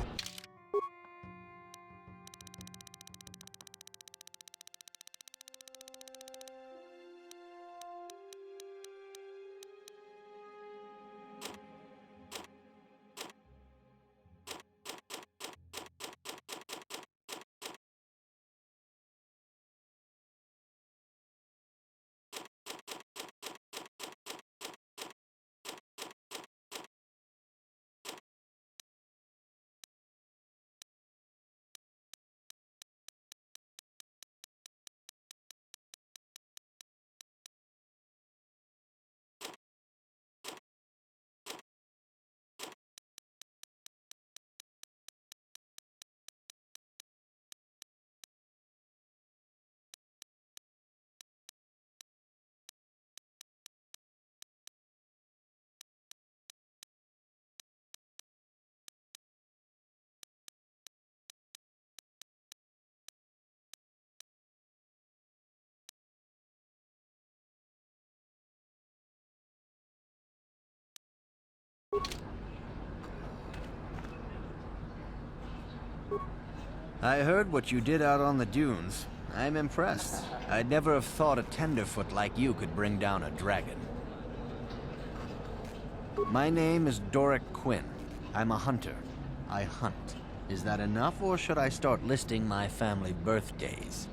I heard what you did out on the dunes. I'm impressed. I'd never have thought a tenderfoot like you could bring down a dragon. My name is Doric Quinn. I'm a hunter. I hunt. Is that enough, or should I start listing my family birthdays?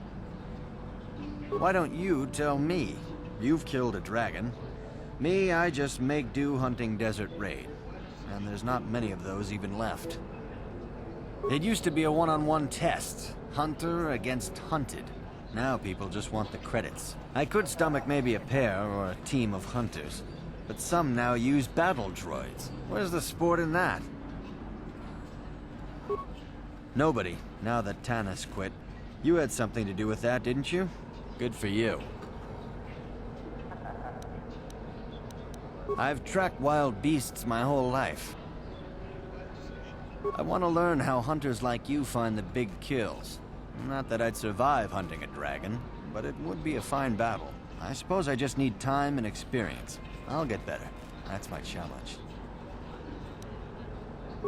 Why don't you tell me? You've killed a dragon. Me, I just make do hunting Desert Raid. And there's not many of those even left. It used to be a one-on-one test. Hunter against hunted. Now people just want the credits. I could stomach maybe a pair or a team of hunters. But some now use battle droids. Where's the sport in that? Nobody, now that Tanis quit. You had something to do with that, didn't you? Good for you. I've tracked wild beasts my whole life. I want to learn how hunters like you find the big kills. Not that I'd survive hunting a dragon, but it would be a fine battle. I suppose I just need time and experience. I'll get better. That's my challenge.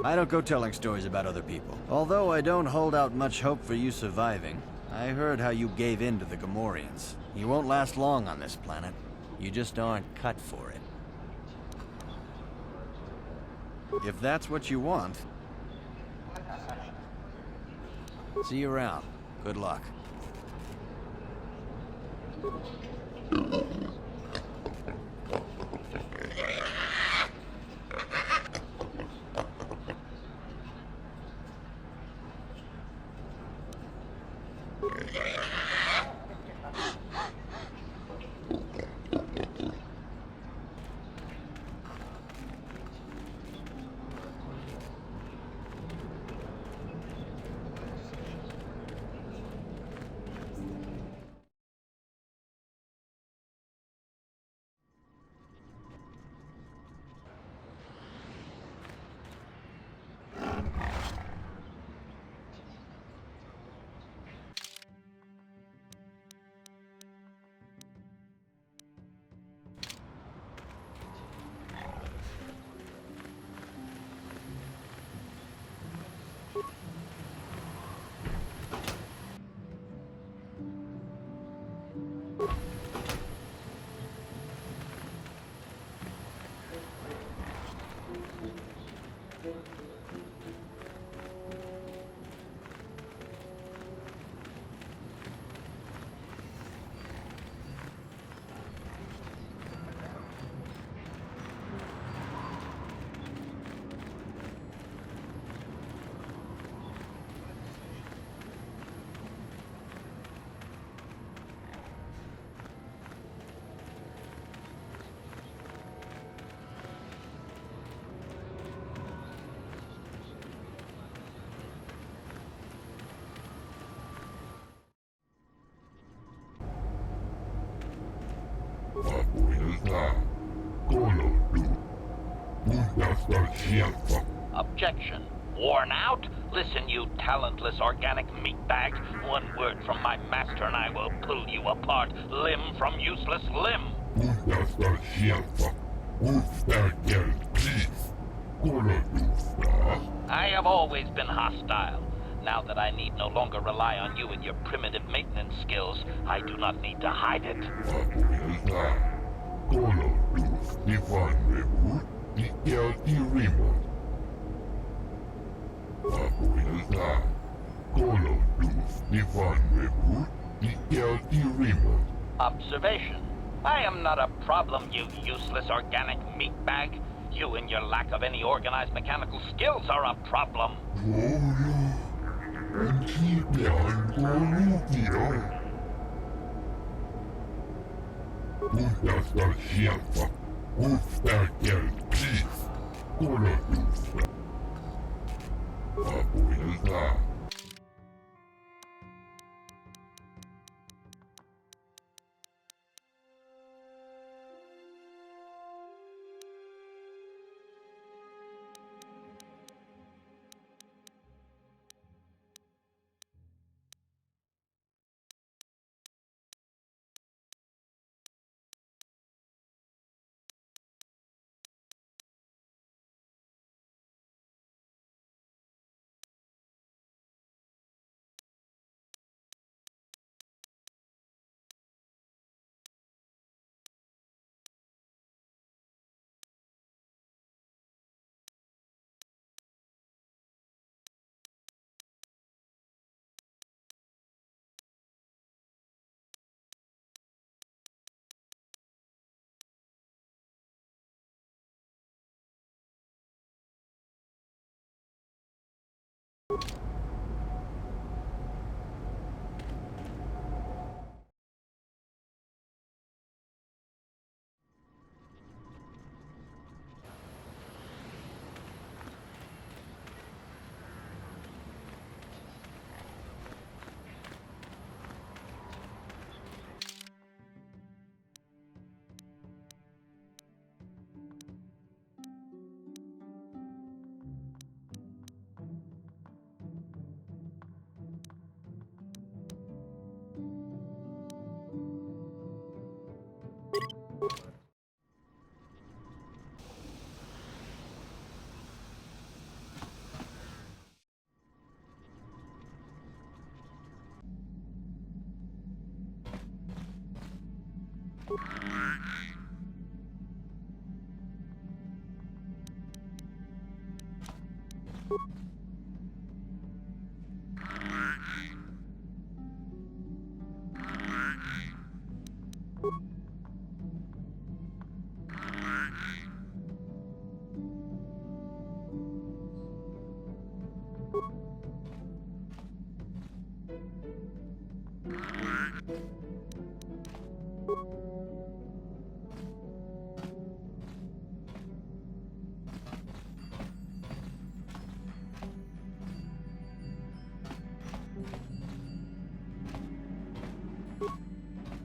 I don't go telling stories about other people. Although I don't hold out much hope for you surviving. I heard how you gave in to the Gamorreans. You won't last long on this planet. You just aren't cut for it. If that's what you want... See you around. Good luck. Objection. Worn out? Listen, you talentless organic meatbag. One word from my master and I will pull you apart, limb from useless limb. I have always been hostile. Now that I need no longer rely on you and your primitive maintenance skills, I do not need to hide it. Observation. I am not a problem, you useless organic meatbag. You and your lack of any organized mechanical skills are a problem.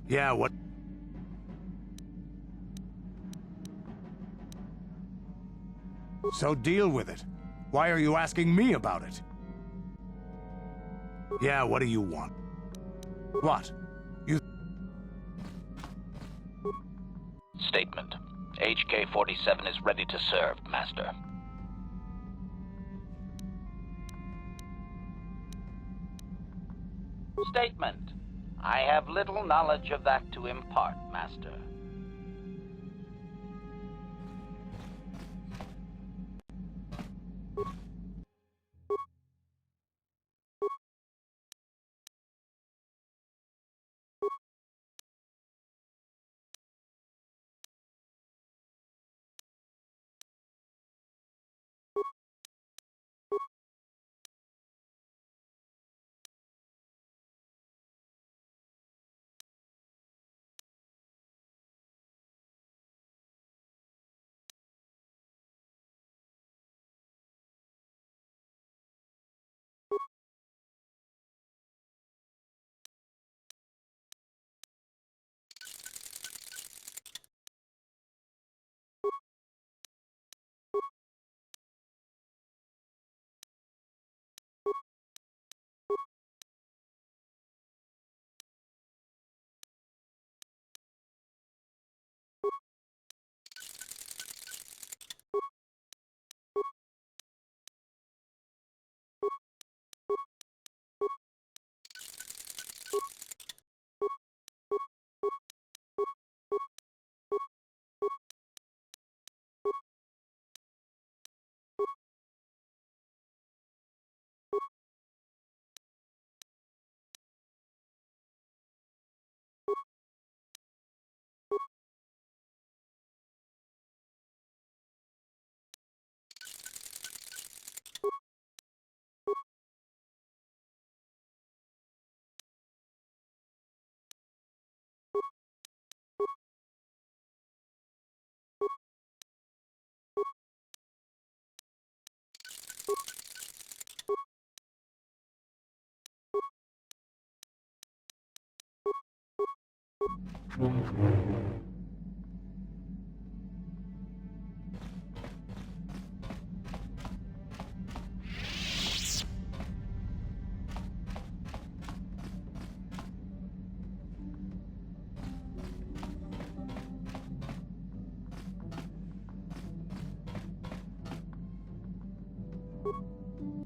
Yeah, what? So deal with it. Why are you asking me about it? Yeah, what do you want? What? You... Statement. HK-47 is ready to serve, Master. Statement. I have little knowledge of that to impart, Master.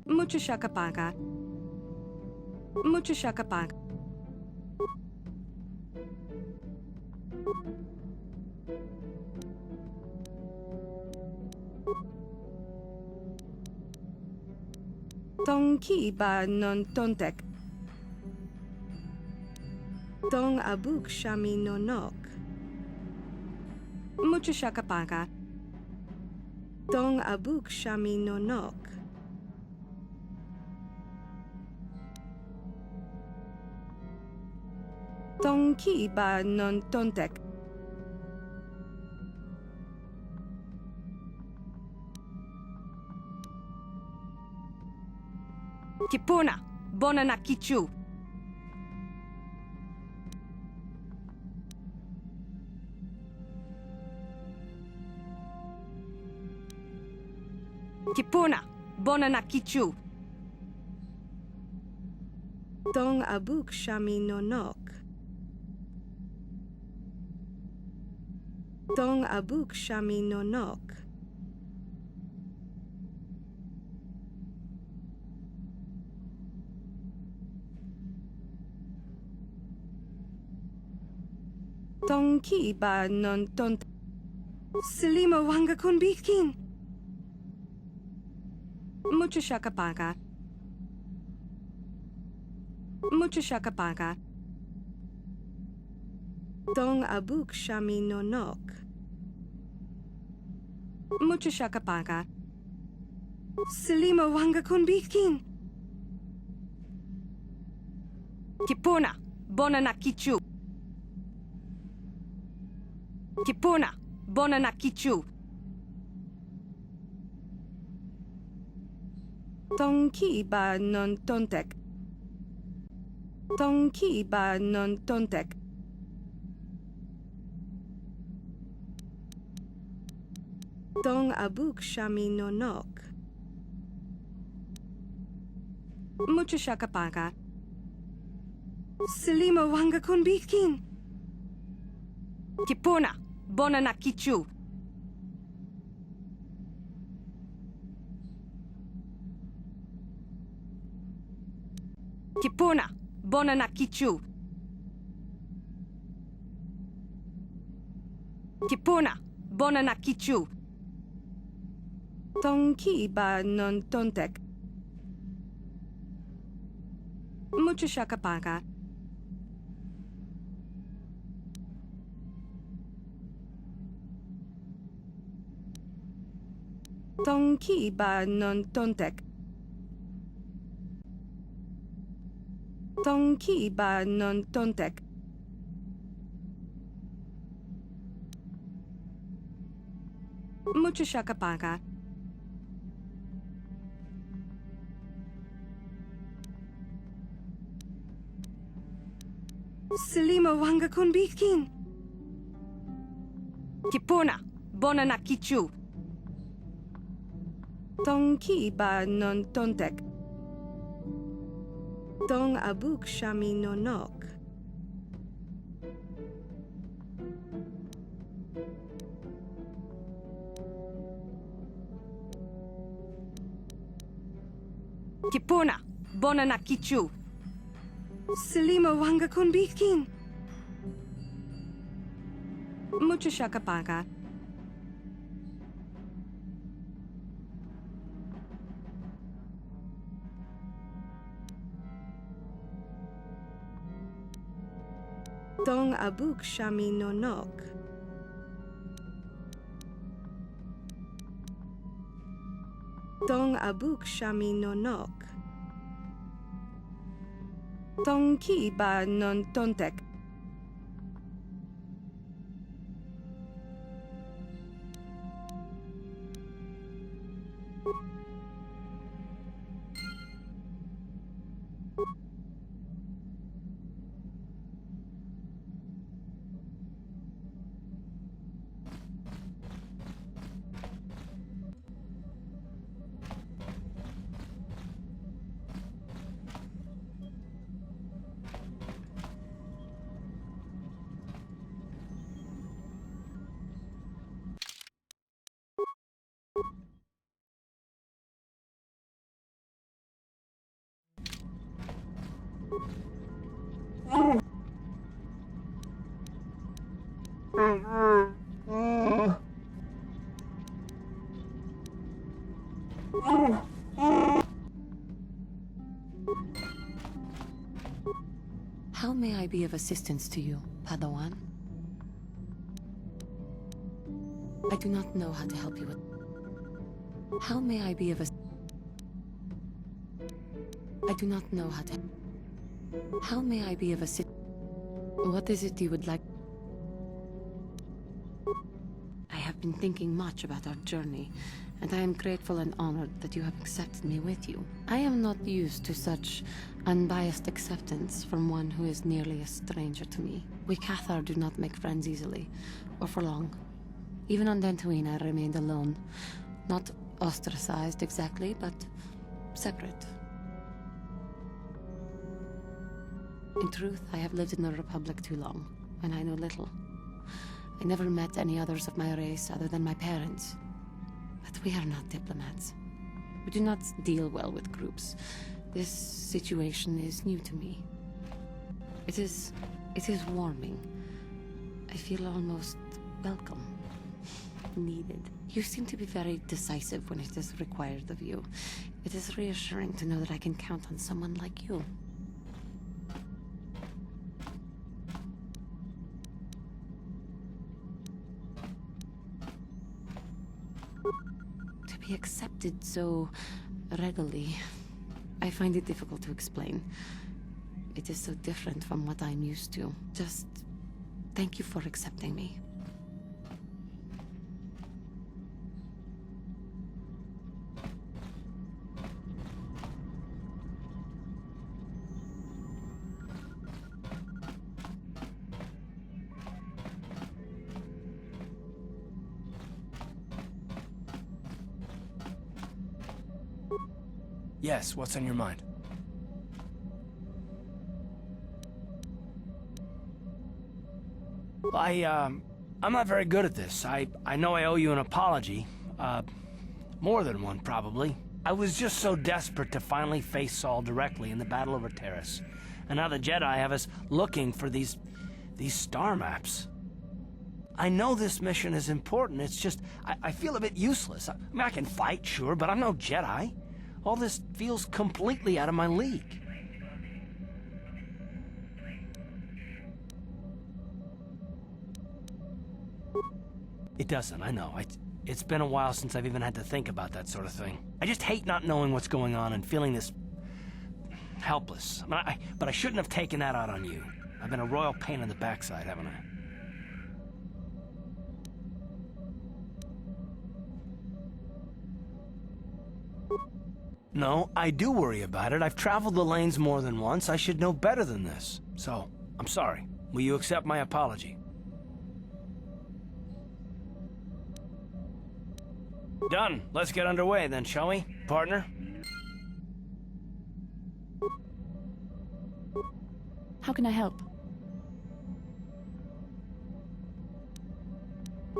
Mucho shakapaga. Mucho shakapaga. Tong ki ba non tontek. Tong abuk shami no nok. Mucho shakapaga. Tong abuk shami no nok. Tong ki ba non tontek. Kipuna, bona na kichu. Kipuna, bona na kichu. Tong abuk shami no nok. Tong abuk shami no nok. Tong ki ba non tont. Selima wanga kun bikin. Mucho shakapaka. Mucho shakapaka. Dong abuk shami no nok. Mucho shakapaka. Selima wanga kun bitkin. Kipuna, bona na kichu. Kipuna, bona na kichu. Tonki ba non tontek. Tonki ba non tontek. Dong abuk shami no nok. Mucho shakapaka. Selima wanga kun bitkin. Kipuna, bona na kichu. Kipuna, bona na kichu. Kipuna, bona na kichu. Tonki ba non tontek. Mucho shakapaka. Tonki ba non tontek. Tonki ba non tontek. Mucho shakapaka. Selima wanga kun bitkin. Kipuna, bona na kichu. Tonki ba non tontek. Dong abuk shami no nok. Kipuna, bona na kichu. Selima wanga kun bitkin. Mucho shakapaka. Dong abuk shami no nok. Dong abuk shami no nok. Tonki ba non tontek. How may I be of assistance to you, Padawan? I do not know how to help you with... How may I be of I do not know how to... How may I be of assistance? What is it you would like? I have been thinking much about our journey, and I am grateful and honored that you have accepted me with you. I am not used to such unbiased acceptance from one who is nearly a stranger to me. We KOTOR do not make friends easily, or for long. Even on Dantooine, I remained alone. Not ostracized exactly, but separate. In truth, I have lived in the Republic too long, and I know little. I never met any others of my race other than my parents. But we are not diplomats. We do not deal well with groups. This situation is new to me. It is warming. I feel almost welcome. needed. You seem to be very decisive when it is required of you. It is reassuring to know that I can count on someone like you. To be accepted so readily, I find it difficult to explain. It is so different from what I'm used to. Just thank you for accepting me. Yes, what's on your mind? I'm not very good at this. I know I owe you an apology. More than one, probably. I was just so desperate to finally face Saul directly in the battle over Terrace. And now the Jedi have us looking for these star maps. I know this mission is important, it's just, I feel a bit useless. I mean, I can fight, sure, but I'm no Jedi. All this feels completely out of my league. It doesn't, I know. It's been a while since I've even had to think about that sort of thing. I just hate not knowing what's going on and feeling this helpless. But I shouldn't have taken that out on you. I've been a royal pain in the backside, haven't I? No, I do worry about it. I've traveled the lanes more than once. I should know better than this. So, I'm sorry. Will you accept my apology? Done. Let's get underway then, shall we, partner? How can I help?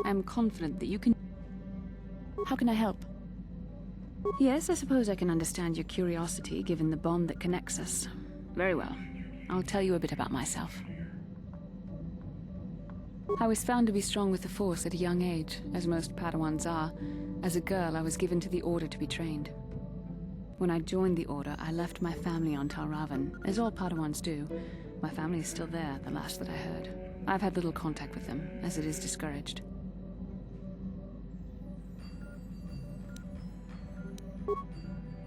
I'm confident that you can... How can I help? Yes, I suppose I can understand your curiosity, given the bond that connects us. Very well. I'll tell you a bit about myself. I was found to be strong with the Force at a young age, as most Padawans are. As a girl, I was given to the Order to be trained. When I joined the Order, I left my family on Talravan, as all Padawans do. My family is still there, the last that I heard. I've had little contact with them, as it is discouraged.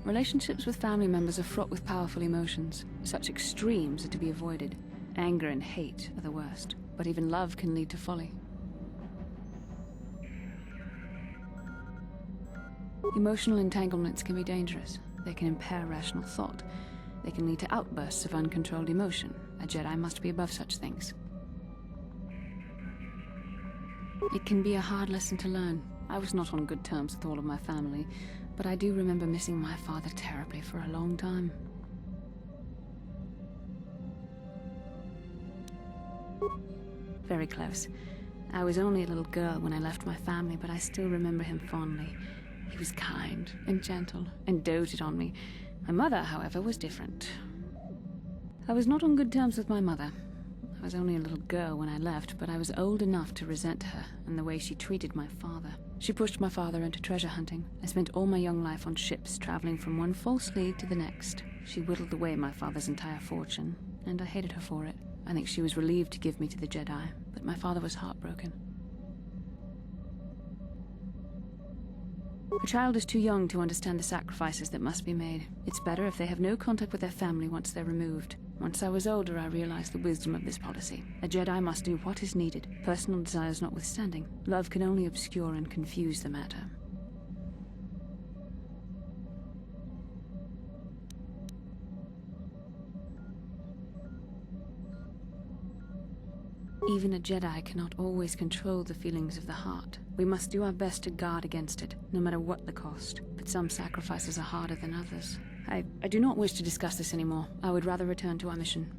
Relationships with family members are fraught with powerful emotions. Such extremes are to be avoided. Anger and hate are the worst, but even love can lead to folly. Emotional entanglements can be dangerous. They can impair rational thought. They can lead to outbursts of uncontrolled emotion. A Jedi must be above such things. It can be a hard lesson to learn. I was not on good terms with all of my family, but I do remember missing my father terribly for a long time. Very close. I was only a little girl when I left my family, but I still remember him fondly. He was kind and gentle and doted on me. My mother, however, was different. I was not on good terms with my mother. I was only a little girl when I left, but I was old enough to resent her and the way she treated my father. She pushed my father into treasure hunting. I spent all my young life on ships, traveling from one false lead to the next. She whittled away my father's entire fortune, and I hated her for it. I think she was relieved to give me to the Jedi, but my father was heartbroken. A child is too young to understand the sacrifices that must be made. It's better if they have no contact with their family once they're removed. Once I was older, I realized the wisdom of this policy. A Jedi must do what is needed, personal desires notwithstanding. Love can only obscure and confuse the matter. Even a Jedi cannot always control the feelings of the heart. We must do our best to guard against it, no matter what the cost. But some sacrifices are harder than others. I do not wish to discuss this anymore. I would rather return to our mission.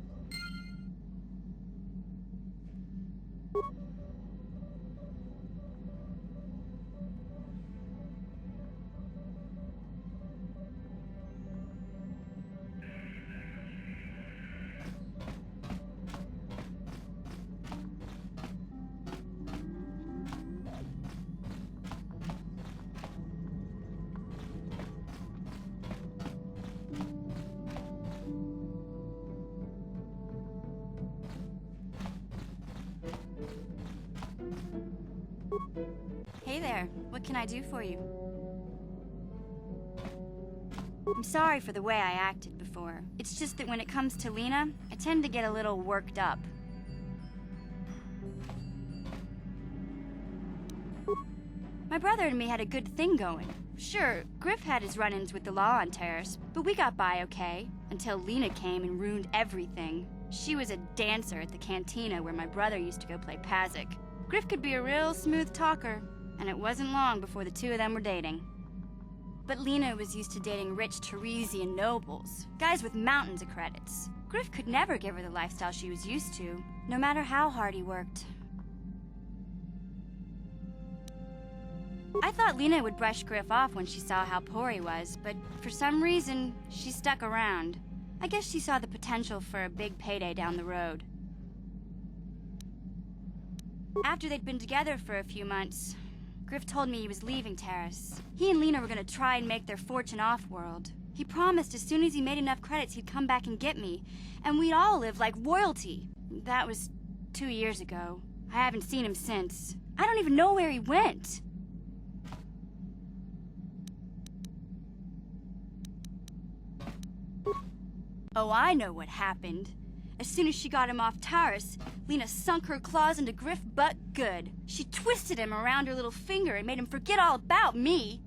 What can I do for you? I'm sorry for the way I acted before. It's just that when it comes to Lena, I tend to get a little worked up. My brother and me had a good thing going. Sure, Griff had his run-ins with the law on Terrace, but we got by okay, until Lena came and ruined everything. She was a dancer at the cantina where my brother used to go play Pazik. Griff could be a real smooth talker, and it wasn't long before the two of them were dating. But Lena was used to dating rich Teresian nobles, guys with mountains of credits. Griff could never give her the lifestyle she was used to, no matter how hard he worked. I thought Lena would brush Griff off when she saw how poor he was, but for some reason, she stuck around. I guess she saw the potential for a big payday down the road. After they'd been together for a few months, Griff told me he was leaving Terrace. He and Lena were gonna try and make their fortune off-world. He promised as soon as he made enough credits he'd come back and get me, and we'd all live like royalty. That was 2 years ago. I haven't seen him since. I don't even know where he went. Oh, I know what happened. As soon as she got him off Taurus, Lena sunk her claws into Griff butt good. She twisted him around her little finger and made him forget all about me.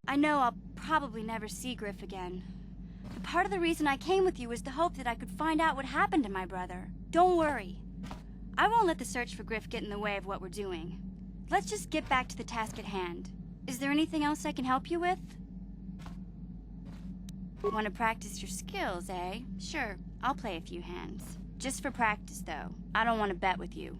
I know I'll probably never see Griff again. But part of the reason I came with you was the hope that I could find out what happened to my brother. Don't worry. I won't let the search for Griff get in the way of what we're doing. Let's just get back to the task at hand. Is there anything else I can help you with? Want to practice your skills, eh? Sure, I'll play a few hands. Just for practice, though. I don't want to bet with you.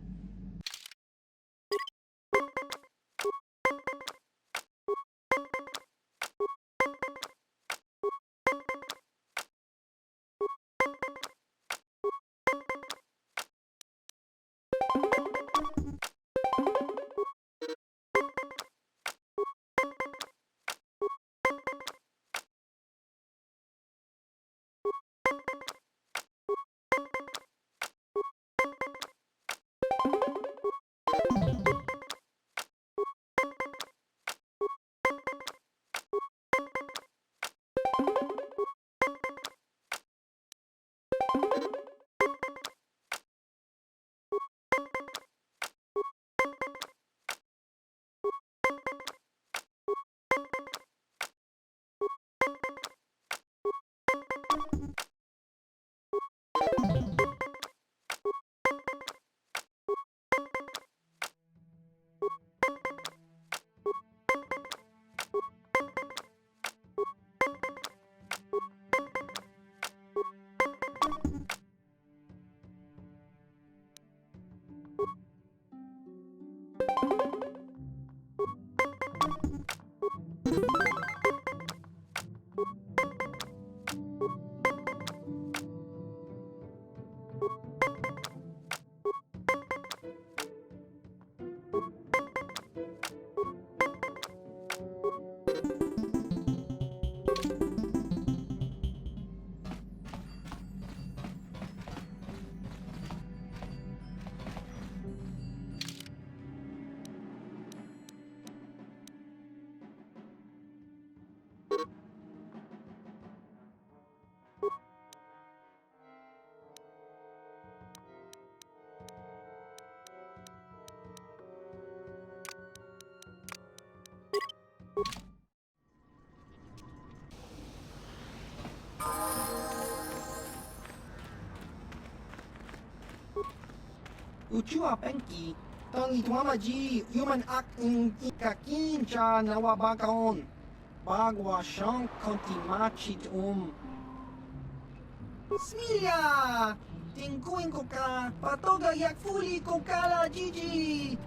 Uchua penki, tangi tuamaji, human ak in ikakin cha nawabakaon. Bagwa shank konti machit Smilia! Tingkuin ko ka, patoga yak fuli ko kala Gigi!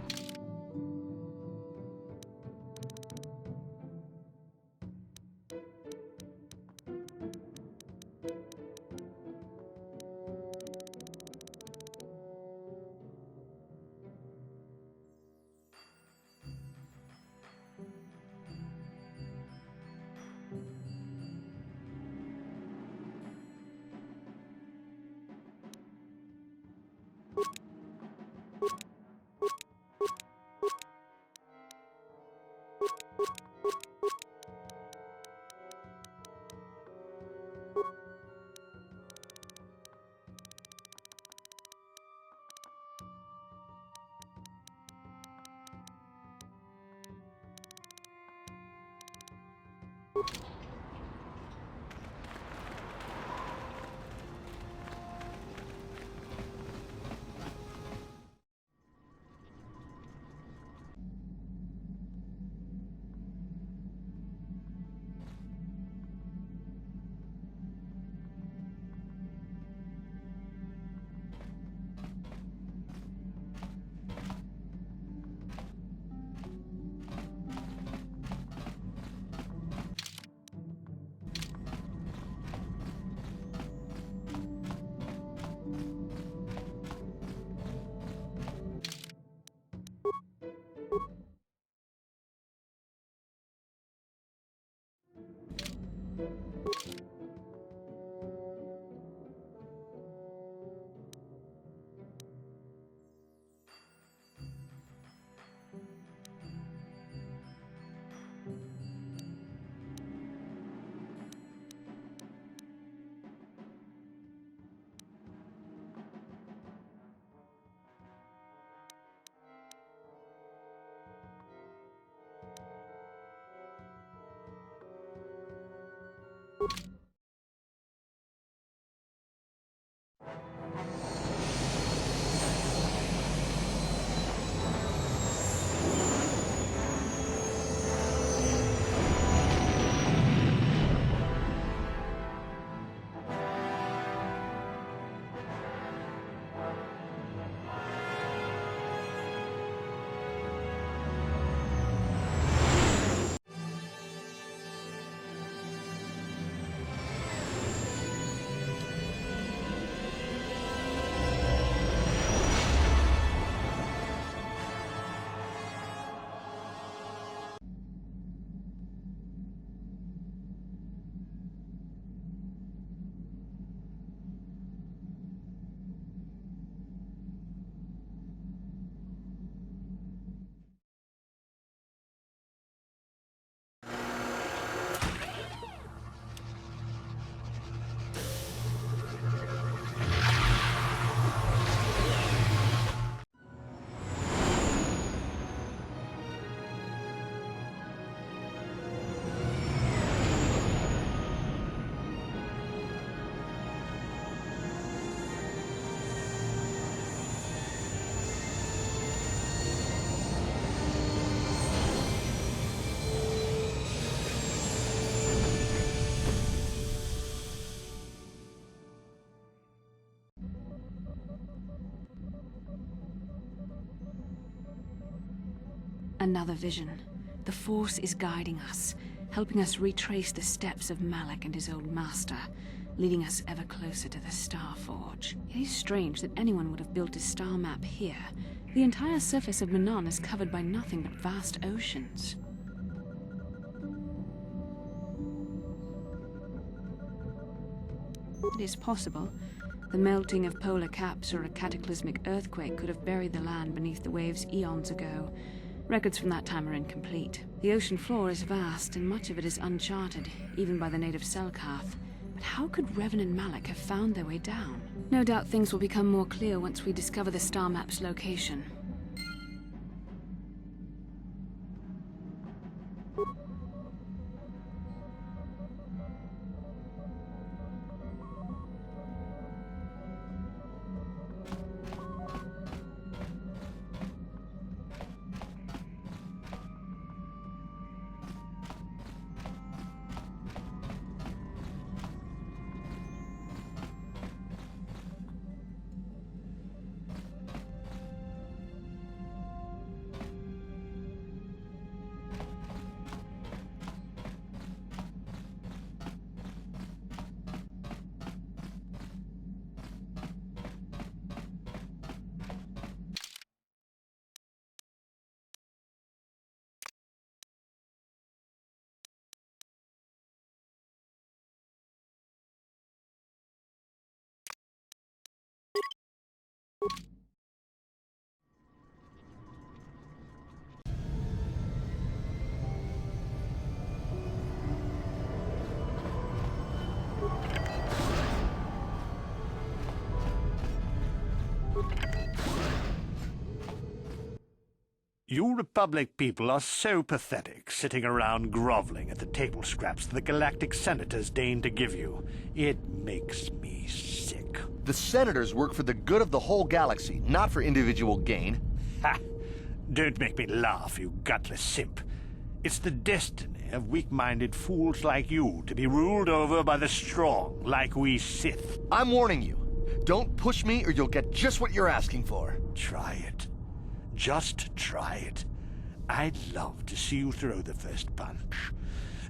Another vision. The Force is guiding us, helping us retrace the steps of Malak and his old master, leading us ever closer to the Star Forge. It is strange that anyone would have built a star map here. The entire surface of Manon is covered by nothing but vast oceans. It is possible. The melting of polar caps or a cataclysmic earthquake could have buried the land beneath the waves eons ago. Records from that time are incomplete. The ocean floor is vast, and much of it is uncharted, even by the native Selkath. But how could Revan and Malak have found their way down? No doubt things will become more clear once we discover the star map's location. You Republic people are so pathetic, sitting around groveling at the table scraps the galactic senators deign to give you. It makes me sick. The senators work for the good of the whole galaxy, not for individual gain. Ha! Don't make me laugh, you gutless simp. It's the destiny of weak-minded fools like you to be ruled over by the strong, like we Sith. I'm warning you. Don't push me or you'll get just what you're asking for. Try it. Just try it. I'd love to see you throw the first punch.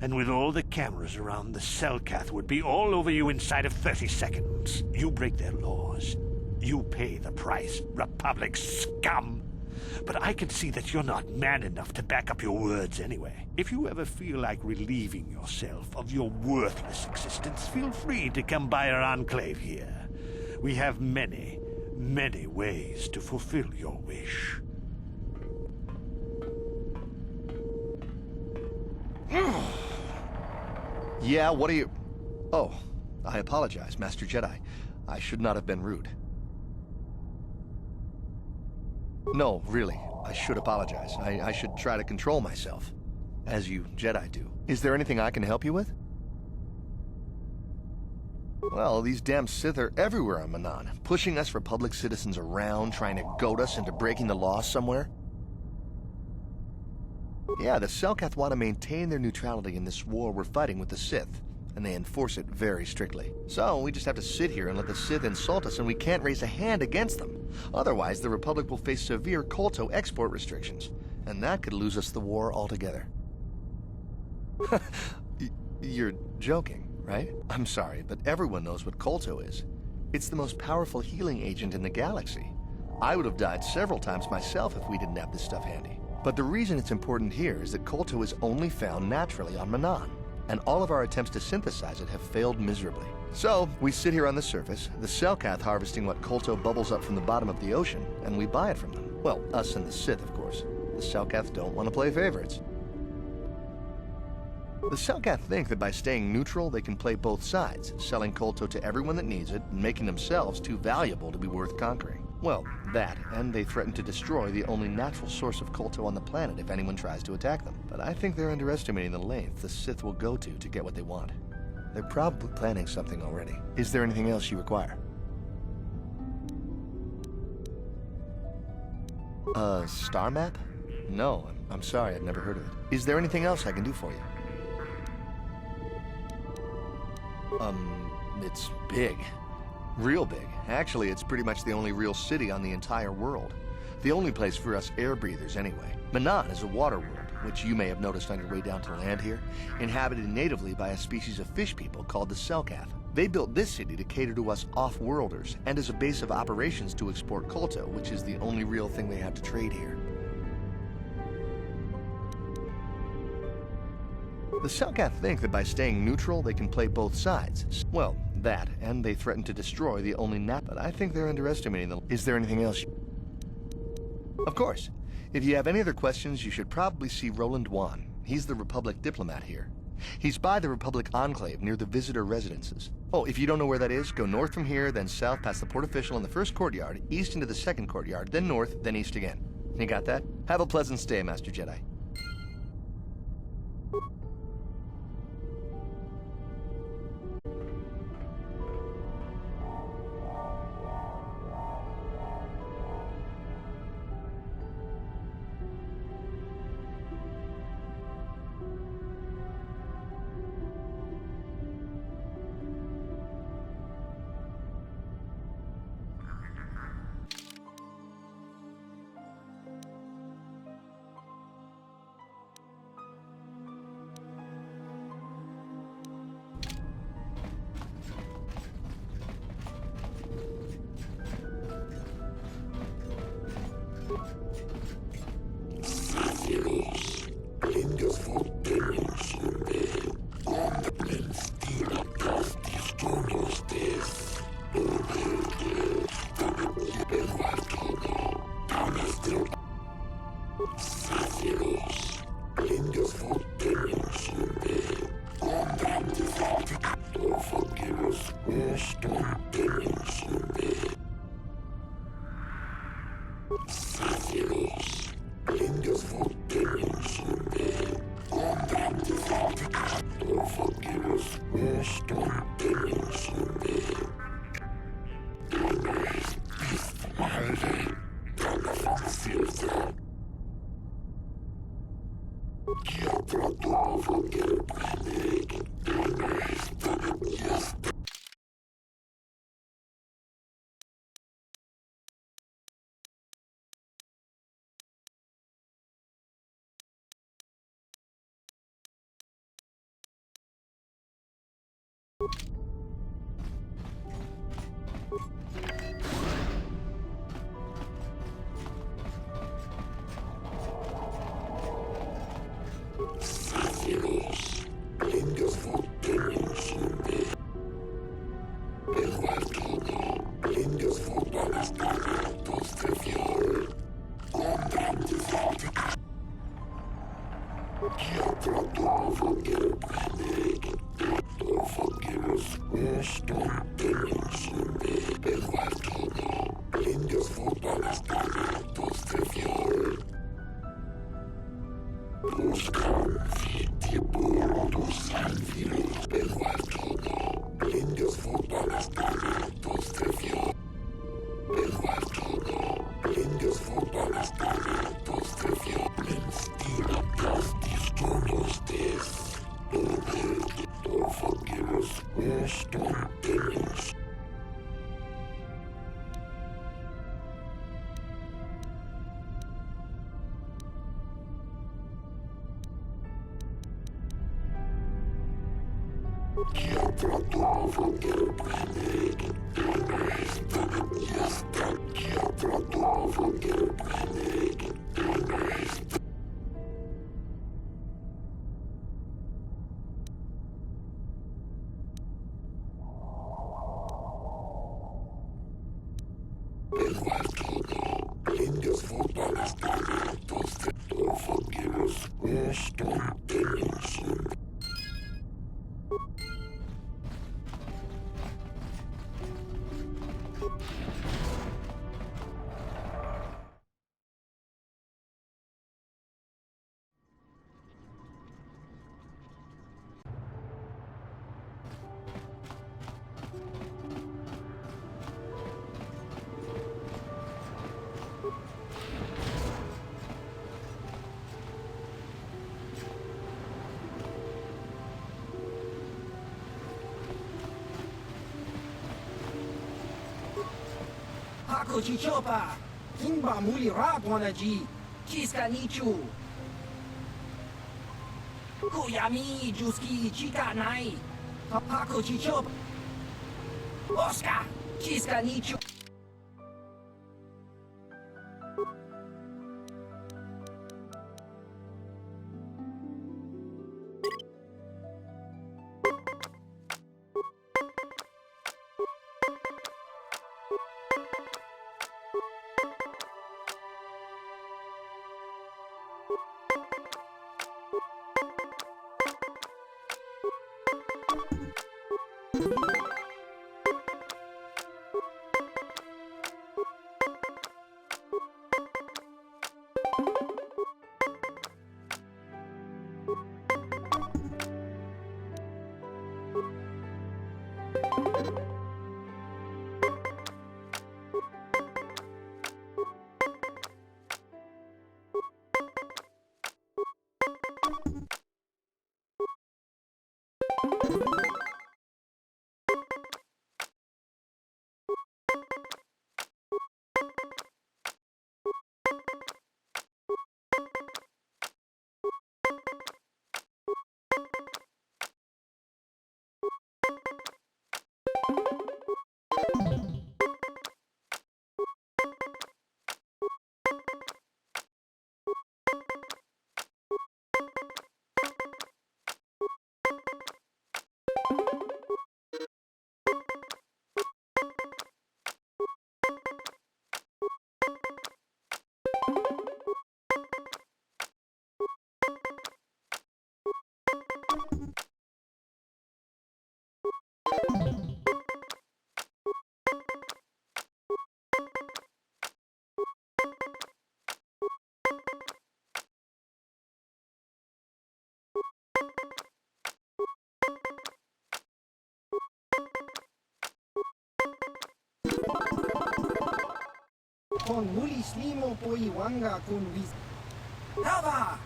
And with all the cameras around, the Selkath would be all over you inside of 30 seconds. You break their laws. You pay the price, Republic scum. But I can see that you're not man enough to back up your words anyway. If you ever feel like relieving yourself of your worthless existence, feel free to come by our enclave here. We have many, many ways to fulfill your wish. Yeah, what are you... Oh, I apologize, Master Jedi. I should not have been rude. No, really, I should apologize. I should try to control myself, as you Jedi do. Is there anything I can help you with? Well, these damn Sith are everywhere on Manan, pushing us Republic citizens around, trying to goad us into breaking the law somewhere. Yeah, the Selkath want to maintain their neutrality in this war we're fighting with the Sith, and they enforce it very strictly. So we just have to sit here and let the Sith insult us, and we can't raise a hand against them. Otherwise, the Republic will face severe Kolto export restrictions, and that could lose us the war altogether. You're joking, right? I'm sorry, but everyone knows what Kolto is. It's the most powerful healing agent in the galaxy. I would have died several times myself if we didn't have this stuff handy. But the reason it's important here is that Kolto is only found naturally on Manan, and all of our attempts to synthesize it have failed miserably. So, we sit here on the surface, the Selkath harvesting what Kolto bubbles up from the bottom of the ocean, and we buy it from them. Well, us and the Sith, of course. The Selkath don't want to play favorites. The Selkath think that by staying neutral, they can play both sides, selling Kolto to everyone that needs it, and making themselves too valuable to be worth conquering. Well, that, and they threaten to destroy the only natural source of Kolto on the planet if anyone tries to attack them. But I think they're underestimating the length the Sith will go to get what they want. They're probably planning something already. Is there anything else you require? Star map? No, I'm sorry, I've never heard of it. Is there anything else I can do for you? It's big. Real big. Actually, it's pretty much the only real city on the entire world. The only place for us air breathers, anyway. Manan is a water world, which you may have noticed on your way down to land here, inhabited natively by a species of fish people called the Selkath. They built this city to cater to us off-worlders, and as a base of operations to export Kolto, which is the only real thing they have to trade here. The Selkath think that by staying neutral, they can play both sides. Well, that, and they threaten to destroy the only but I think they're underestimating them. Is there anything else? Of course. If you have any other questions, you should probably see Roland Wan. He's the Republic diplomat here. He's by the Republic Enclave near the visitor residences. Oh, if you don't know where that is, go north from here, then south past the port official in the first courtyard, east into the second courtyard, then north, then east again. You got that? Have a pleasant stay, Master Jedi. Hakochichopa, Kimba Muli Ratwanaji, Chiska Nichu. Kuyami Juski Chika Nai, Hakochichopa. Oscar, Chiska Nichu. kon muli slimo po iwanga kun vis. Lava!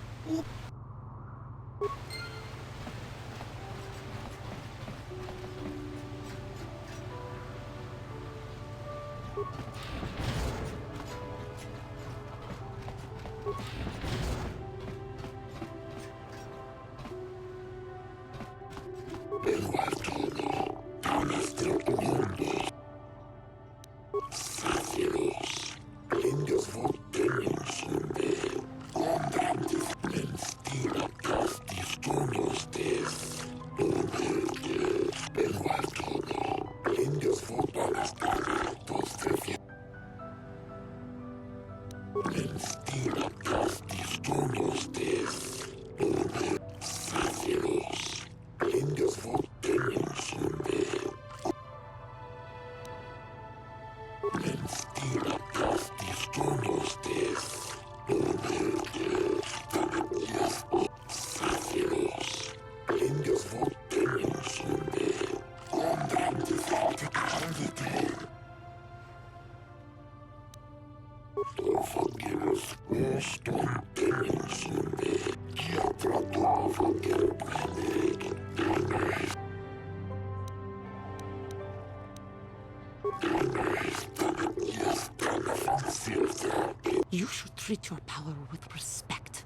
You should treat your power with respect.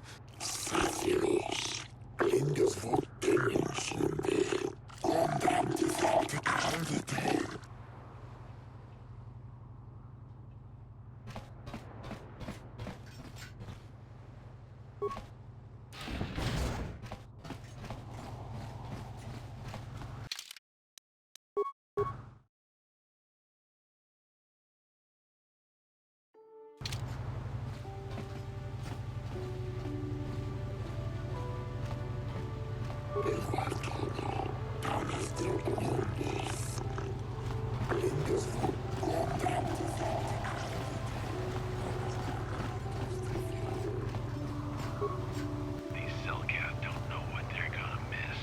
These Selkath don't know what they're gonna miss.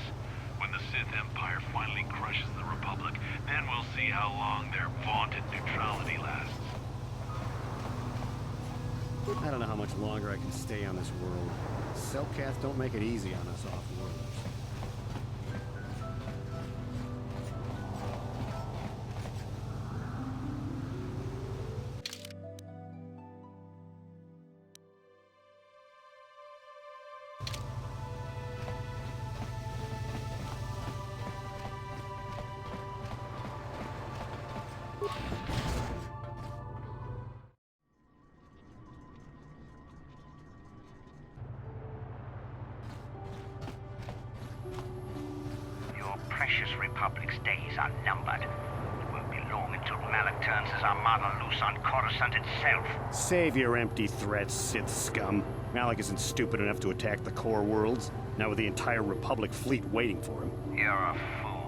When the Sith Empire finally crushes the Republic, then we'll see how long their vaunted neutrality lasts. I don't know how much longer I can stay on this world. Selkath don't make it easy on us off-worlders. Your precious Republic's days are numbered. It won't be long until Malak turns his armada loose on Coruscant itself. Save your empty threats, Sith scum. Malak isn't stupid enough to attack the core worlds, not with the entire Republic fleet waiting for him. You're a fool.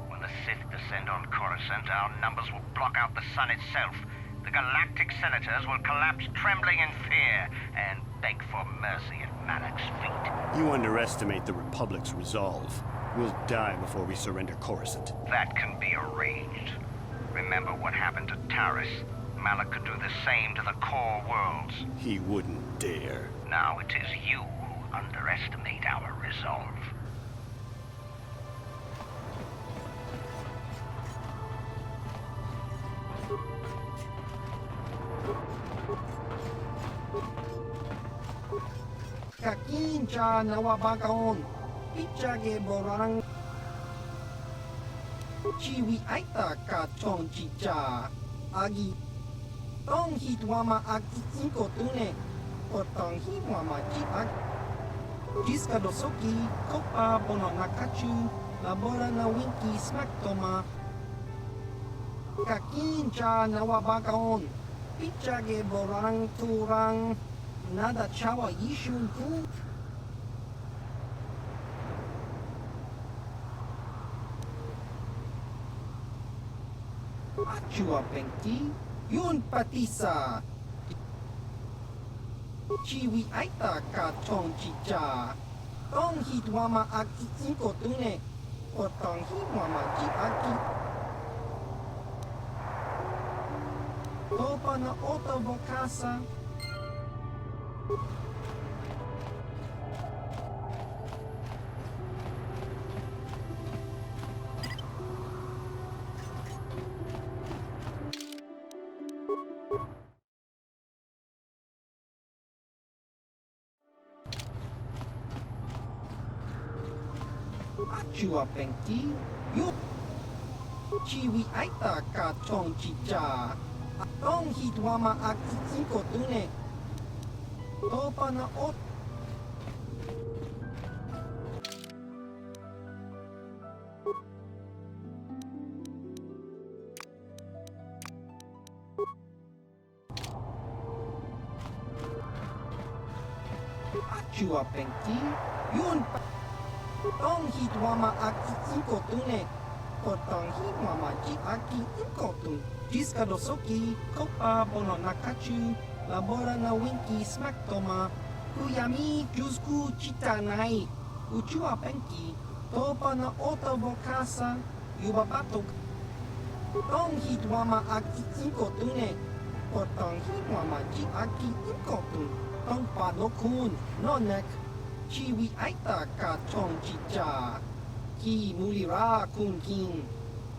When the Sith descend on Coruscant, our numbers will block out the sun itself. The galactic senators will collapse trembling in fear and beg for mercy at Malak's feet. You underestimate the Republic's resolve. We'll die before we surrender Coruscant. That can be arranged. Remember what happened to Taris. Malak could do the same to the core worlds. He wouldn't dare. Now it is you who underestimate our resolve. Kakincha nawabakaon. Pichage borang. Chiwi aita ka chong chicha. Agi. Tong hitwama aki inko tune. Otong hitwama chiak. Jiska dosoki. Kopa bono nakachu. Labora na winki smaktoma. Kakincha nawabakaon. Pichage borang turang. Nada chawa yishun tu. Achua pengti, yun patisa. Chiwi aita ka tong chicha. Tong hitwama aki inko tune. O tong hitwama chi aki. Topa na oto bokasa. Chua pengki, yu chiwi aita ka chong chicha. Tong hitwama aki cinco tune. Topa na ot. Chua pengki, yun pa. Tong hitwama aki cinco tune. Potong hitwama ji aki cinco tune. Jiska dosoki, kopa bono nakachu, labora na winki smack toma, kuyami jusku chitanai, uchua penki, topa na oto bokasa, yubabatok. Tong hitwama aki cinco tune. Potong hitwama ji aki cinco tune. Tong panokun, nonek. Chiwi aita ka chong chicha. Ki mulira kun king.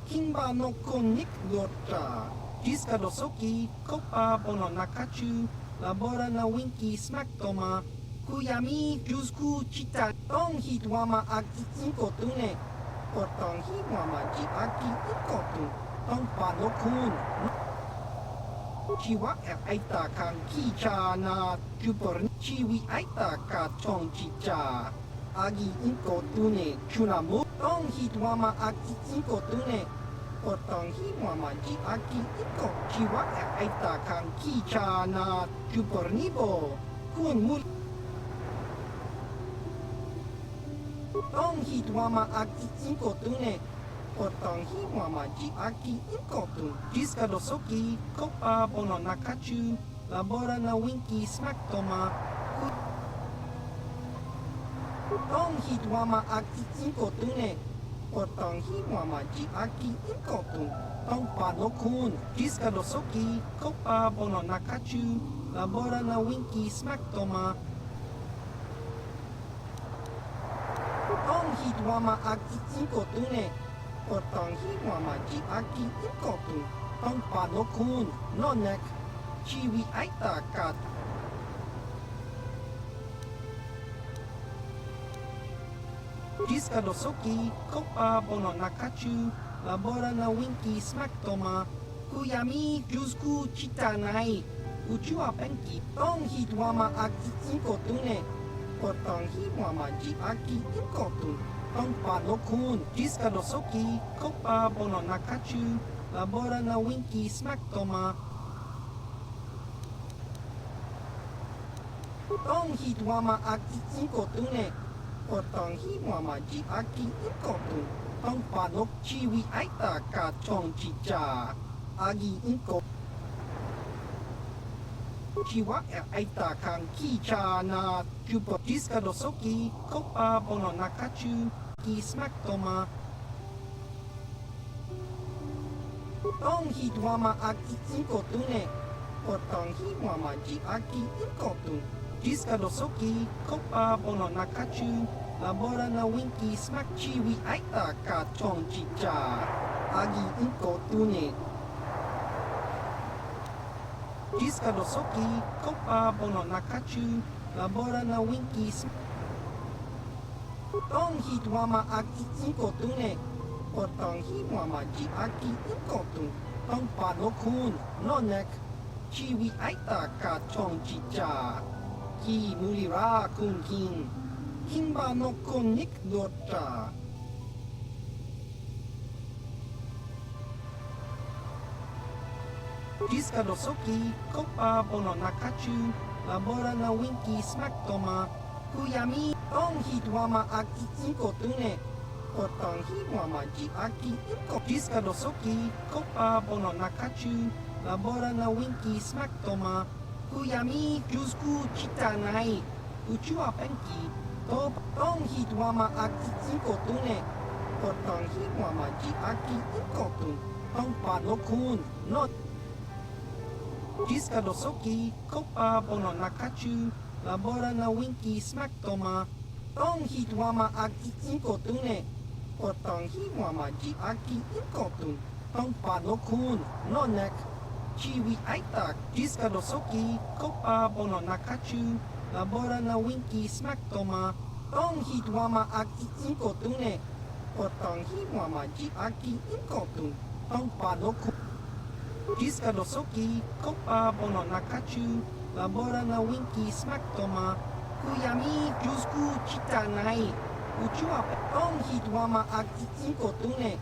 Kimba no konik yota. Jiska dosoki, kopa bono nakachu. Labora na winki smack toma. Kuyami jusku chita. Tong hitwama aki cinco tune. Potong hitwama ji aki cinco tune. Tong panokun. Chiwa aita kan kicha na jupor chiwi aita ka chong chicha. Agi inko tune chunamu. Tong hitwama aki inko tune. Potong hitwama ji aki inko. Chiwa aita kan kicha na jupor nibo. Kun mul. Tong hitwama aki inko tune. Potong hitwama ji aki inko tune. Jiska dosoki, kopa bono nakachu. Labora na winki smack toma. Tong hitwama aki cinco tune. Potong hitwama ji aki cinco tune. Tong panokun. Jiska dosoki, kopa bono nakachu. Labora na winki smack toma. Tong hitwama aki cinco tune. Potong hitwama ji aki cinco tune. Tong panokun. Nonek. Chiwi aita ka. Jiska dosoki, kopa bono nakachu, labora na winki smack toma, kuyami jusku chitanai, uchua penki, tong hitwama aki cinco tune, potong hitwama ji aki cinco tune, tong panokun, jiska dosoki, kopa bono nakachu, labora na winki smack toma, tong hitwama aki cinco tune. Potong hitwama ji aki inko tune. Tong panok chiwi aita ka chong chicha. Agi inko. Chiwa aita kan kicha na jupo jiska dosoki. Kopa bono nakachu. Ki smack toma. Tong hitwama aki inko tune. Potong hitwama ji aki inko tune. Jiska dosoki, kopa bono nakachu, labora na winki smack chiwi aita ka chong chicha. Agi inko tune. Jiska dosoki, kopa bono nakachu, labora na winki smack. Tong hitwama aki inko tune. Potong hitwama ji aki inko tune. Tong panokun, nonek. Chiwi aita ka chong chicha. Ki mulira kun king. Kimba no konik dota. Jiska dosoki, kopa bono nakachu, labora na winki smack toma, kuyami, tong hitwama aki cinco tune, potong hitwama ji aki inko. Jiska dosoki, kopa bono nakachu, labora na winki smack toma, kuyami jusku chitanai, uchua penki, tong hitwama aki cinco tune, potong hitwama ji aki inko tune, tong panokun, not. Jiskadosoki, Kopa Bono Nakachu, Labora na Winky Smack Toma, Tong Hitwama Aki Inkotune, Potong Hiwama Ji Aki Inkotun, Tong Panokun, Nonek, Chiwi Aitak, Jiskadosoki, Kopa Bono Nakachu, Labora na Winky Smack Toma, Tong Hitwama Aki Inkotune, Potong Hiwama Ji Aki Inkotun, Tong Panokun. Jiskadosoki, Kopa Bono Nakachu, Labora na Winky Smack Toma, Kuyami Jusku Chitanai, Uchua Tong Hitwama Aki Inkotune,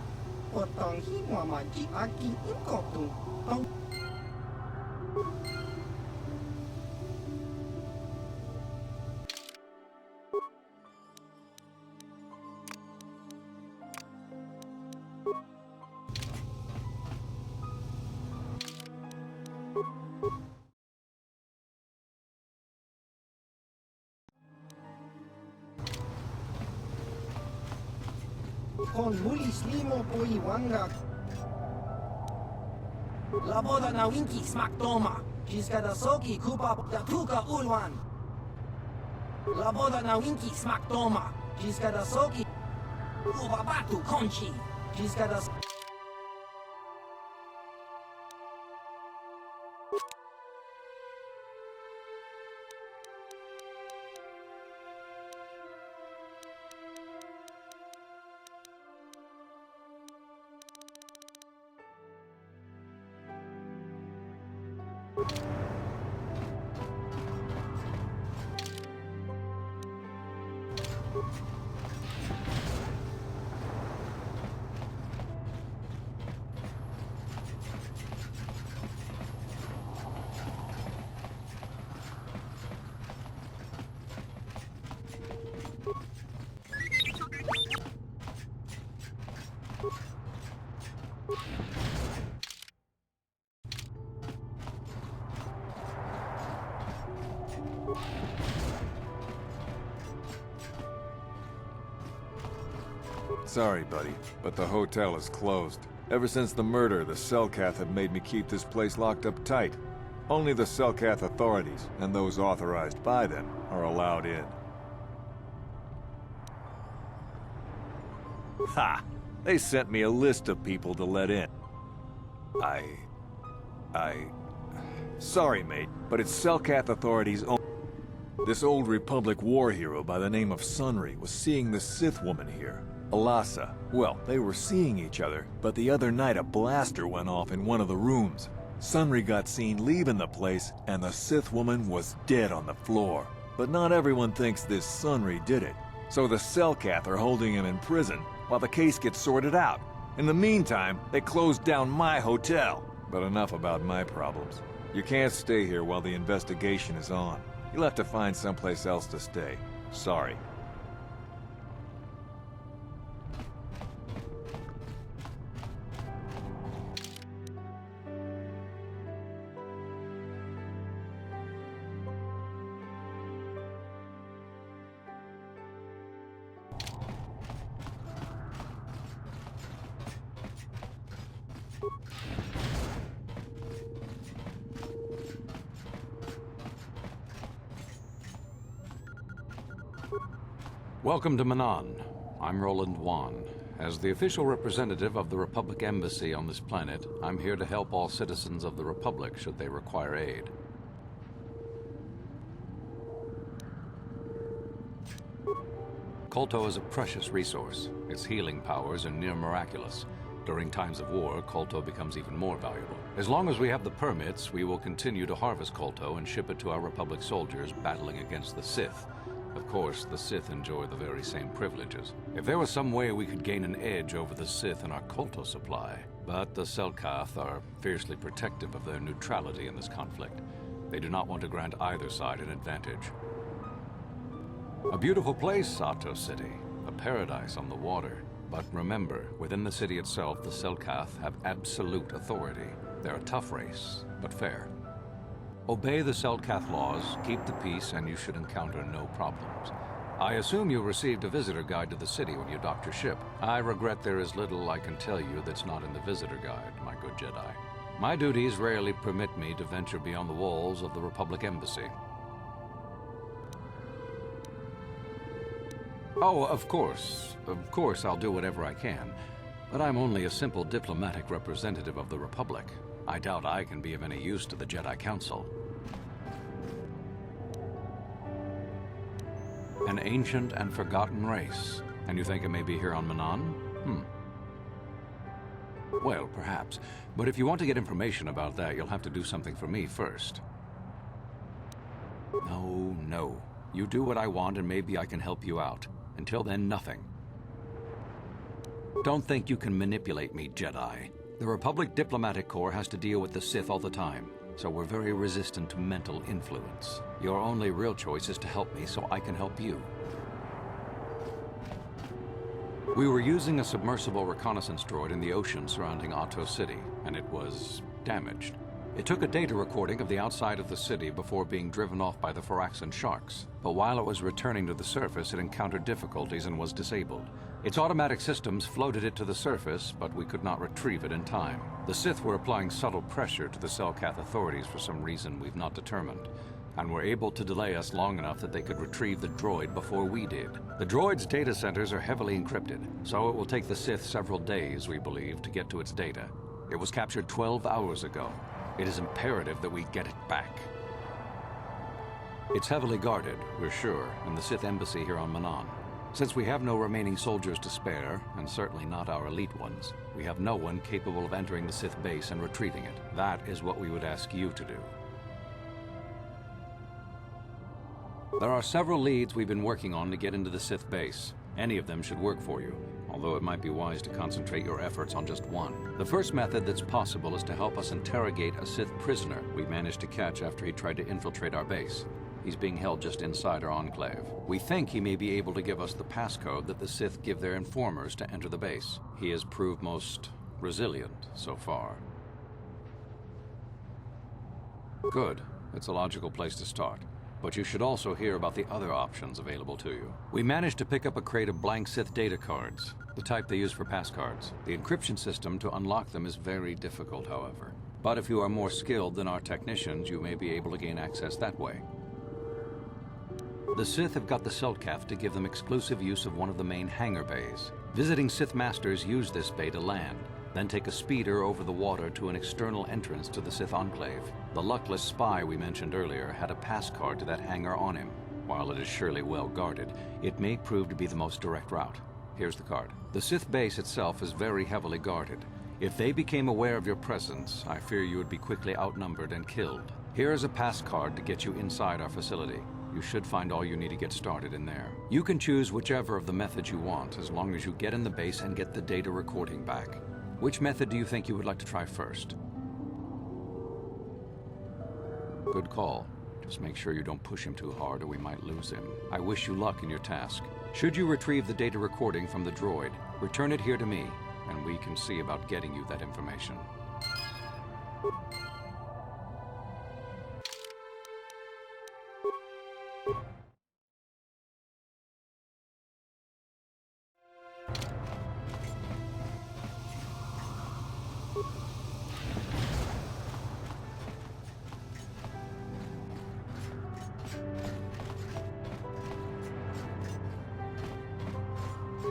Potong Hiwama Ji Aki Inkotun, Tong. Con mulis limo po iwanga. Laboda na Winky Smack Toma, Jiskadasoki Kupa Datuka Ulwan. Laboda na Winky Smack Toma, Jiskadasoki Ubabatu Konchi, Jiskadas. Sorry, buddy, but the hotel is closed. Ever since the murder, the Selkath have made me keep this place locked up tight. Only the Selkath authorities, and those authorized by them, are allowed in. Ha! They sent me a list of people to let in. Sorry, mate, but it's Selkath authorities only. This old Republic war hero by the name of Sunry was seeing the Sith woman here, Alasa. Well, they were seeing each other, but the other night a blaster went off in one of the rooms. Sunry got seen leaving the place, and the Sith woman was dead on the floor. But not everyone thinks this Sunry did it. So the Selkath are holding him in prison, while the case gets sorted out. In the meantime, they closed down my hotel. But enough about my problems. You can't stay here while the investigation is on. You'll have to find someplace else to stay. Sorry. Welcome to Manan. I'm Roland Wan. As the official representative of the Republic Embassy on this planet, I'm here to help all citizens of the Republic should they require aid. Kolto is a precious resource. Its healing powers are near miraculous. During times of war, Kolto becomes even more valuable. As long as we have the permits, we will continue to harvest Kolto and ship it to our Republic soldiers battling against the Sith. Of course, the Sith enjoy the very same privileges. If there was some way we could gain an edge over the Sith in our Kolto supply, but the Selkath are fiercely protective of their neutrality in this conflict. They do not want to grant either side an advantage. A beautiful place, Sato City. A paradise on the water. But remember, within the city itself, the Selkath have absolute authority. They're a tough race, but fair. Obey the Selkath laws, keep the peace, and you should encounter no problems. I assume you received a visitor guide to the city when you docked your ship. I regret there is little I can tell you that's not in the visitor guide, my good Jedi. My duties rarely permit me to venture beyond the walls of the Republic Embassy. Oh, of course. Of course I'll do whatever I can. But I'm only a simple diplomatic representative of the Republic. I doubt I can be of any use to the Jedi Council. An ancient and forgotten race. And you think it may be here on Manon? Well, perhaps. But if you want to get information about that, you'll have to do something for me first. No. You do what I want and maybe I can help you out. Until then, nothing. Don't think you can manipulate me, Jedi. The Republic Diplomatic Corps has to deal with the Sith all the time, so we're very resistant to mental influence. Your only real choice is to help me so I can help you. We were using a submersible reconnaissance droid in the ocean surrounding Otto City, and it was damaged. It took a data recording of the outside of the city before being driven off by the Phyraxan sharks, but while it was returning to the surface, it encountered difficulties and was disabled. Its automatic systems floated it to the surface, but we could not retrieve it in time. The Sith were applying subtle pressure to the Selkath authorities for some reason we've not determined, and were able to delay us long enough that they could retrieve the droid before we did. The droid's data centers are heavily encrypted, so it will take the Sith several days, we believe, to get to its data. It was captured 12 hours ago. It is imperative that we get it back. It's heavily guarded, we're sure, in the Sith embassy here on Manon. Since we have no remaining soldiers to spare, and certainly not our elite ones, we have no one capable of entering the Sith base and retrieving it. That is what we would ask you to do. There are several leads we've been working on to get into the Sith base. Any of them should work for you, although it might be wise to concentrate your efforts on just one. The first method that's possible is to help us interrogate a Sith prisoner we managed to catch after he tried to infiltrate our base. He's being held just inside our enclave. We think he may be able to give us the passcode that the Sith give their informers to enter the base. He has proved most resilient so far. Good. It's a logical place to start. But you should also hear about the other options available to you. We managed to pick up a crate of blank Sith data cards, the type they use for passcards. The encryption system to unlock them is very difficult, however. But if you are more skilled than our technicians, you may be able to gain access that way. The Sith have got the Selkath to give them exclusive use of one of the main hangar bays. Visiting Sith Masters use this bay to land, then take a speeder over the water to an external entrance to the Sith Enclave. The luckless spy we mentioned earlier had a pass card to that hangar on him. While it is surely well guarded, it may prove to be the most direct route. Here's the card. The Sith base itself is very heavily guarded. If they became aware of your presence, I fear you would be quickly outnumbered and killed. Here is a pass card to get you inside our facility. You should find all you need to get started in there. You can choose whichever of the methods you want, as long as you get in the base and get the data recording back. Which method do you think you would like to try first? Good call. Just make sure you don't push him too hard or we might lose him. I wish you luck in your task. Should you retrieve the data recording from the droid, return it here to me, and we can see about getting you that information.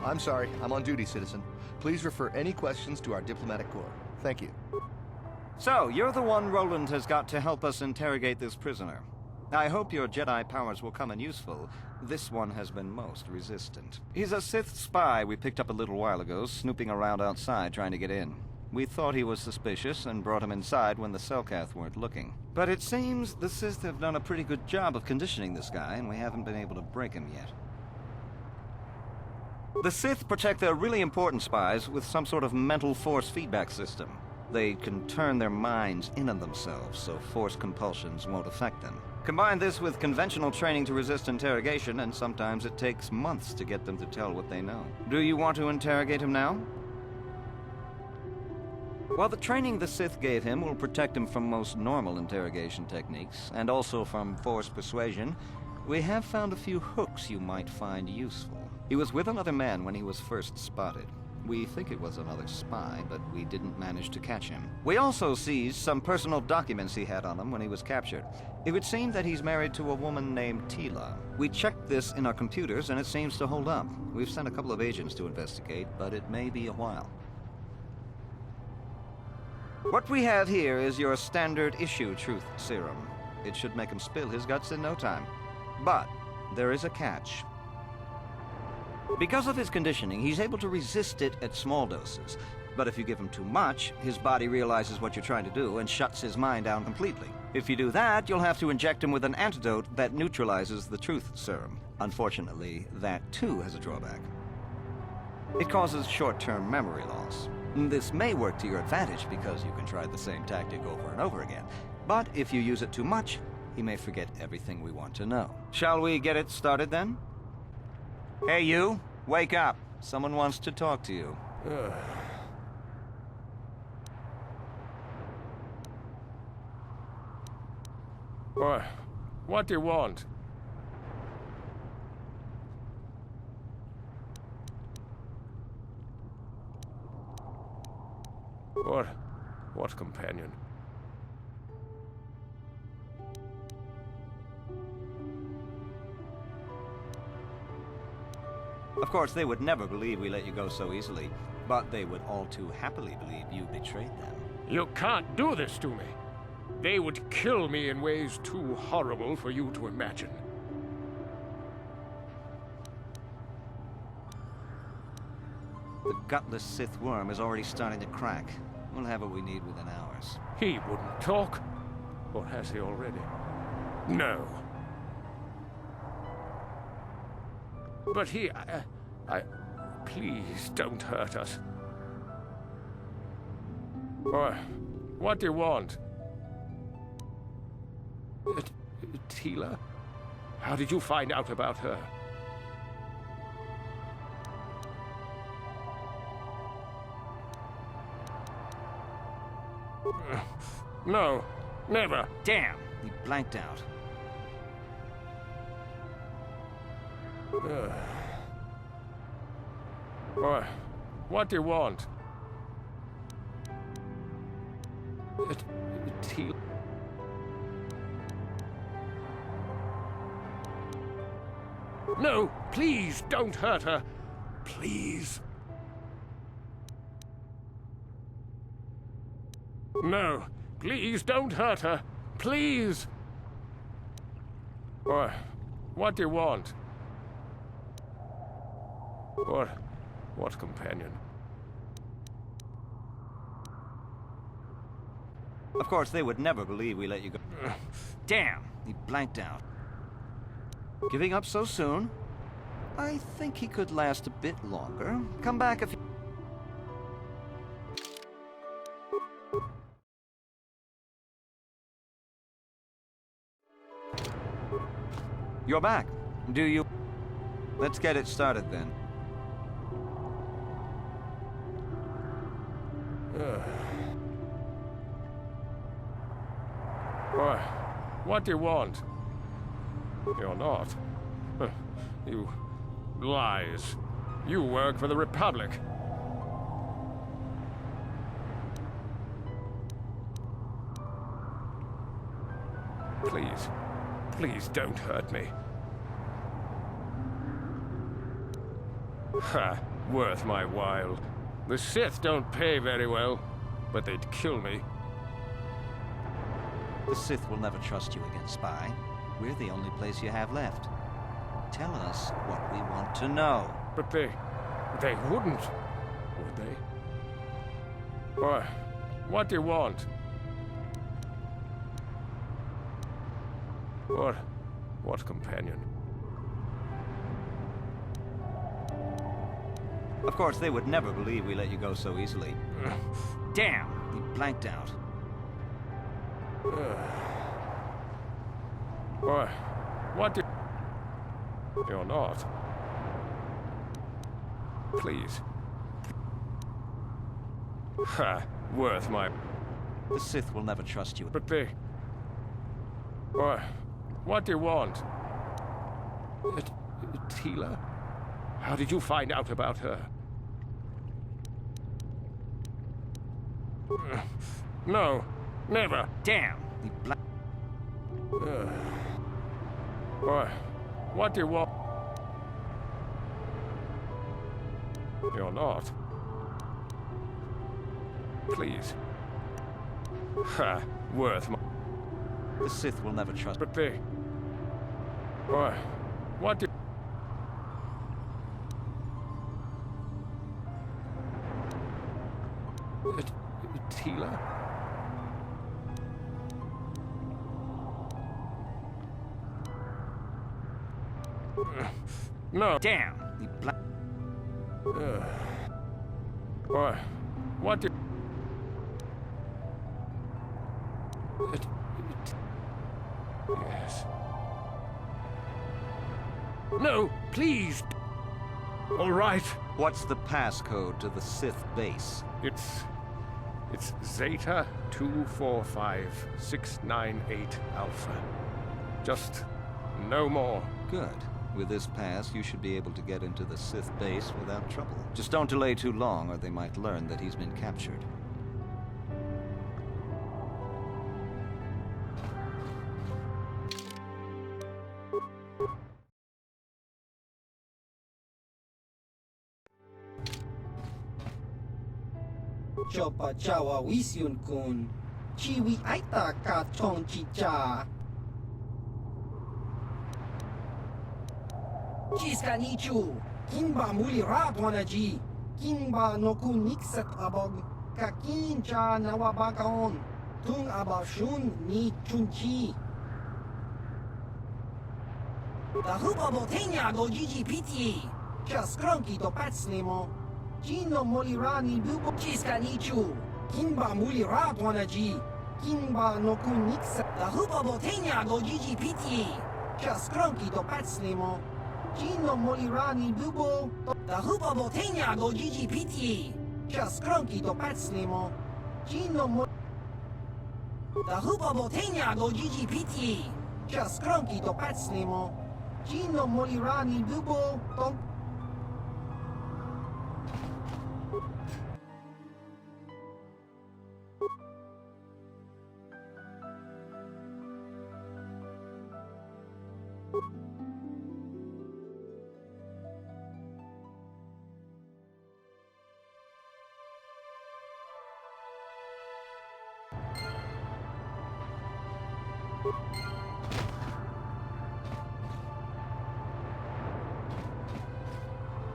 I'm sorry, I'm on duty, citizen. Please refer any questions to our diplomatic corps. Thank you. So, you're the one Roland has got to help us interrogate this prisoner. I hope your Jedi powers will come in useful. This one has been most resistant. He's a Sith spy we picked up a little while ago, snooping around outside trying to get in. We thought he was suspicious and brought him inside when the Selkath weren't looking. But it seems the Sith have done a pretty good job of conditioning this guy, and we haven't been able to break him yet. The Sith protect their really important spies with some sort of mental force feedback system. They can turn their minds in on themselves, so force compulsions won't affect them. Combine this with conventional training to resist interrogation, and sometimes it takes months to get them to tell what they know. Do you want to interrogate him now? While the training the Sith gave him will protect him from most normal interrogation techniques, and also from force persuasion, we have found a few hooks you might find useful. He was with another man when he was first spotted. We think it was another spy, but we didn't manage to catch him. We also seized some personal documents he had on him when he was captured. It would seem that he's married to a woman named Tila. We checked this in our computers, and it seems to hold up. We've sent a couple of agents to investigate, but it may be a while. What we have here is your standard issue truth serum. It should make him spill his guts in no time. But there is a catch. Because of his conditioning, he's able to resist it at small doses. But if you give him too much, his body realizes what you're trying to do and shuts his mind down completely. If you do that, you'll have to inject him with an antidote that neutralizes the truth serum. Unfortunately, that too has a drawback. It causes short-term memory loss. This may work to your advantage because you can try the same tactic over and over again. But if you use it too much, he may forget everything we want to know. Shall we get it started then? Hey you, wake up. Someone wants to talk to you. What do you want? What companion? Of course, they would never believe we let you go so easily, but they would all too happily believe you betrayed them. You can't do this to me. They would kill me in ways too horrible for you to imagine. The gutless Sith worm is already starting to crack. We'll have what we need within hours. He wouldn't talk. Or has he already? No. But please don't hurt us. What do you want? Tila? How did you find out about her? No, never. Damn, he blanked out. What do you want? Tila. No, please don't hurt her. Please. No, please don't hurt her. Please. What do you want? What companion? Of course, they would never believe we let you go. Damn, he blanked out. Giving up so soon? I think he could last a bit longer. Come back if... You're back. Do you... Let's get it started then. What do you want? You're not. You... lies. You work for the Republic. Please. Please don't hurt me. Ha! Worth my while. The Sith don't pay very well, but they'd kill me. The Sith will never trust you again, spy. We're the only place you have left. Tell us what we want to know. But they wouldn't, would they? What do you want? What companion? Of course, they would never believe we let you go so easily. Damn, he blanked out. What do... You're not. Please. Ha! Worth my... The Sith will never trust you. But they... What do you want? Tila? How did you find out about her? No, never. Damn. The black... Boy, what do you want? You're not. Please. Ha, worth my... The Sith will never trust... But they... Boy, what do... Tila? No. Damn. The black... Boy, what do... Yes. No, please. All right. What's the passcode to the Sith base? It's Zeta 245698 Alpha. Just no more. Good. With this pass, you should be able to get into the Sith base without trouble. Just don't delay too long, or they might learn that he's been captured. Chopa chawa wisyun kun. Chiwi aita ka chong chicha. Chiska nichu. Kimba muli ratwanaji. Kimba noku niksat abog. Kakin cha nawabakaon. Tung abashun ni chunchi. Dahupa botenya go jiji piti. Chaskronki to patsnemo. Gino molirani bubo chiska nichu. Kimba muli ratwanaji. Kimba noku niksat. Dahupa botenya go jiji piti. Chaskronki to patsnemo. Gino molirani bubo. Dahupa botenya go jiji piti. Chaskronki to patsnemo. Gino mo. Dahupa botenya go jiji piti. Chaskronki to patsnemo. Gino molirani bubo.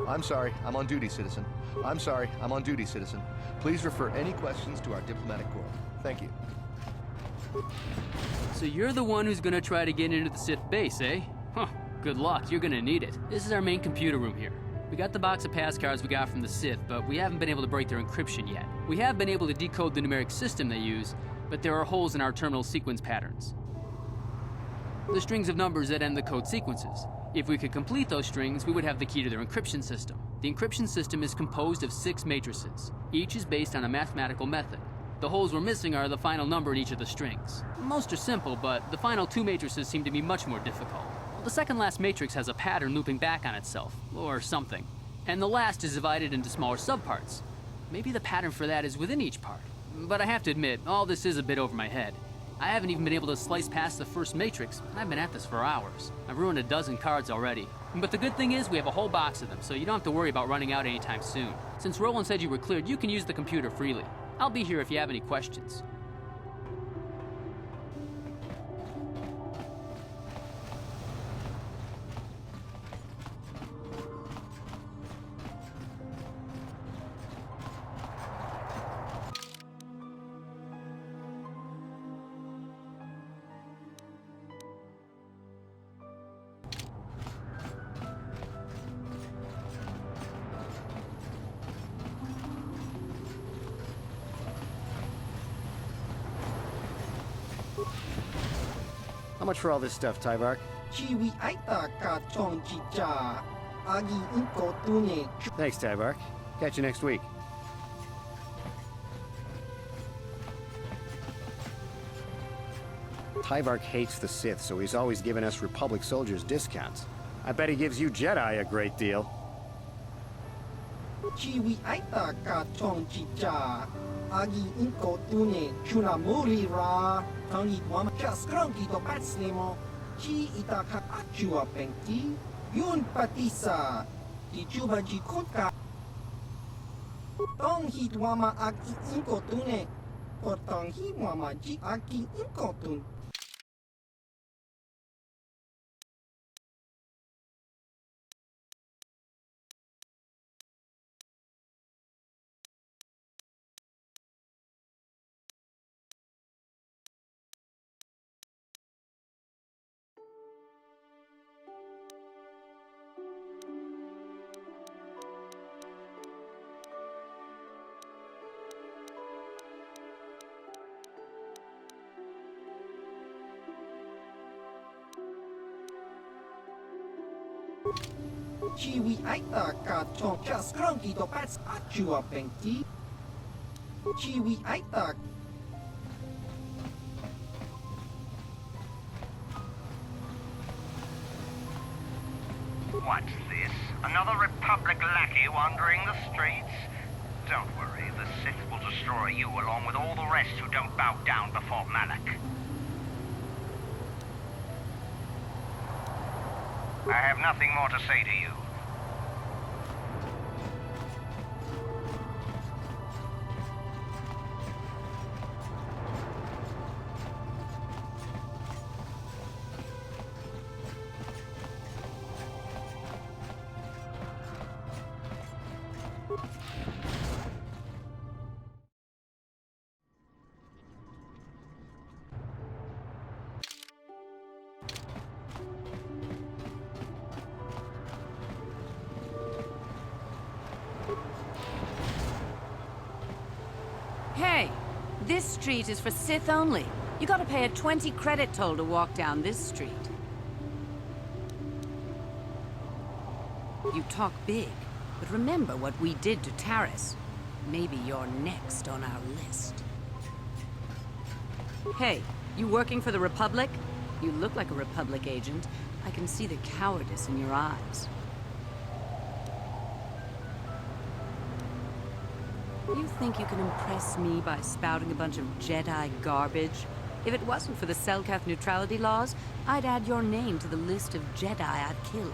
I'm sorry, I'm on duty, citizen. I'm sorry, I'm on duty, citizen. Please refer any questions to our diplomatic corps. Thank you. So you're the one who's gonna try to get into the Sith base, eh? Huh, good luck, you're gonna need it. This is our main computer room here. We got the box of pass cards we got from the Sith, but we haven't been able to break their encryption yet. We have been able to decode the numeric system they use, but there are holes in our terminal sequence patterns. The strings of numbers that end the code sequences. If we could complete those strings, we would have the key to their encryption system. The encryption system is composed of 6 matrices. Each is based on a mathematical method. The holes we're missing are the final number in each of the strings. Most are simple, but the final 2 matrices seem to be much more difficult. The second last matrix has a pattern looping back on itself, or something. And the last is divided into smaller subparts. Maybe the pattern for that is within each part. But I have to admit, all this is a bit over my head. I haven't even been able to slice past the first matrix, and I've been at this for hours. I've ruined a dozen cards already. But the good thing is we have a whole box of them, so you don't have to worry about running out anytime soon. Since Roland said you were cleared, you can use the computer freely. I'll be here if you have any questions. How much for all this stuff, Tyvark? Chiwi aita ka chong chicha. Agi unko tune. Thanks, Tyvark. Catch you next week. Tyvark hates the Sith, so he's always giving us Republic soldiers discounts. I bet he gives you Jedi a great deal. Chiwi aita ka chong chicha. agi inko tune chuna muri ra tangi wama kaskrangi do patslemo chi itaka achua pengti yun patisa di chuba ji kutka tong hit wama agi inko tune potong hi wama ji agi inko tune. Chiwi aita ka chong kaskrangi do pats achua pengti. Chiwi aita. What's this? Another Republic lackey wandering the streets? Don't worry, the Sith will destroy you along with all the rest who don't bow down before Malak. I have nothing more to say to you. Hey, this street is for Sith only. You gotta pay a 20 credit toll to walk down this street. You talk big, but remember what we did to Taris. Maybe you're next on our list. Hey, you working for the Republic? You look like a Republic agent. I can see the cowardice in your eyes. You think you can impress me by spouting a bunch of Jedi garbage? If it wasn't for the Selkath neutrality laws, I'd add your name to the list of Jedi I've killed.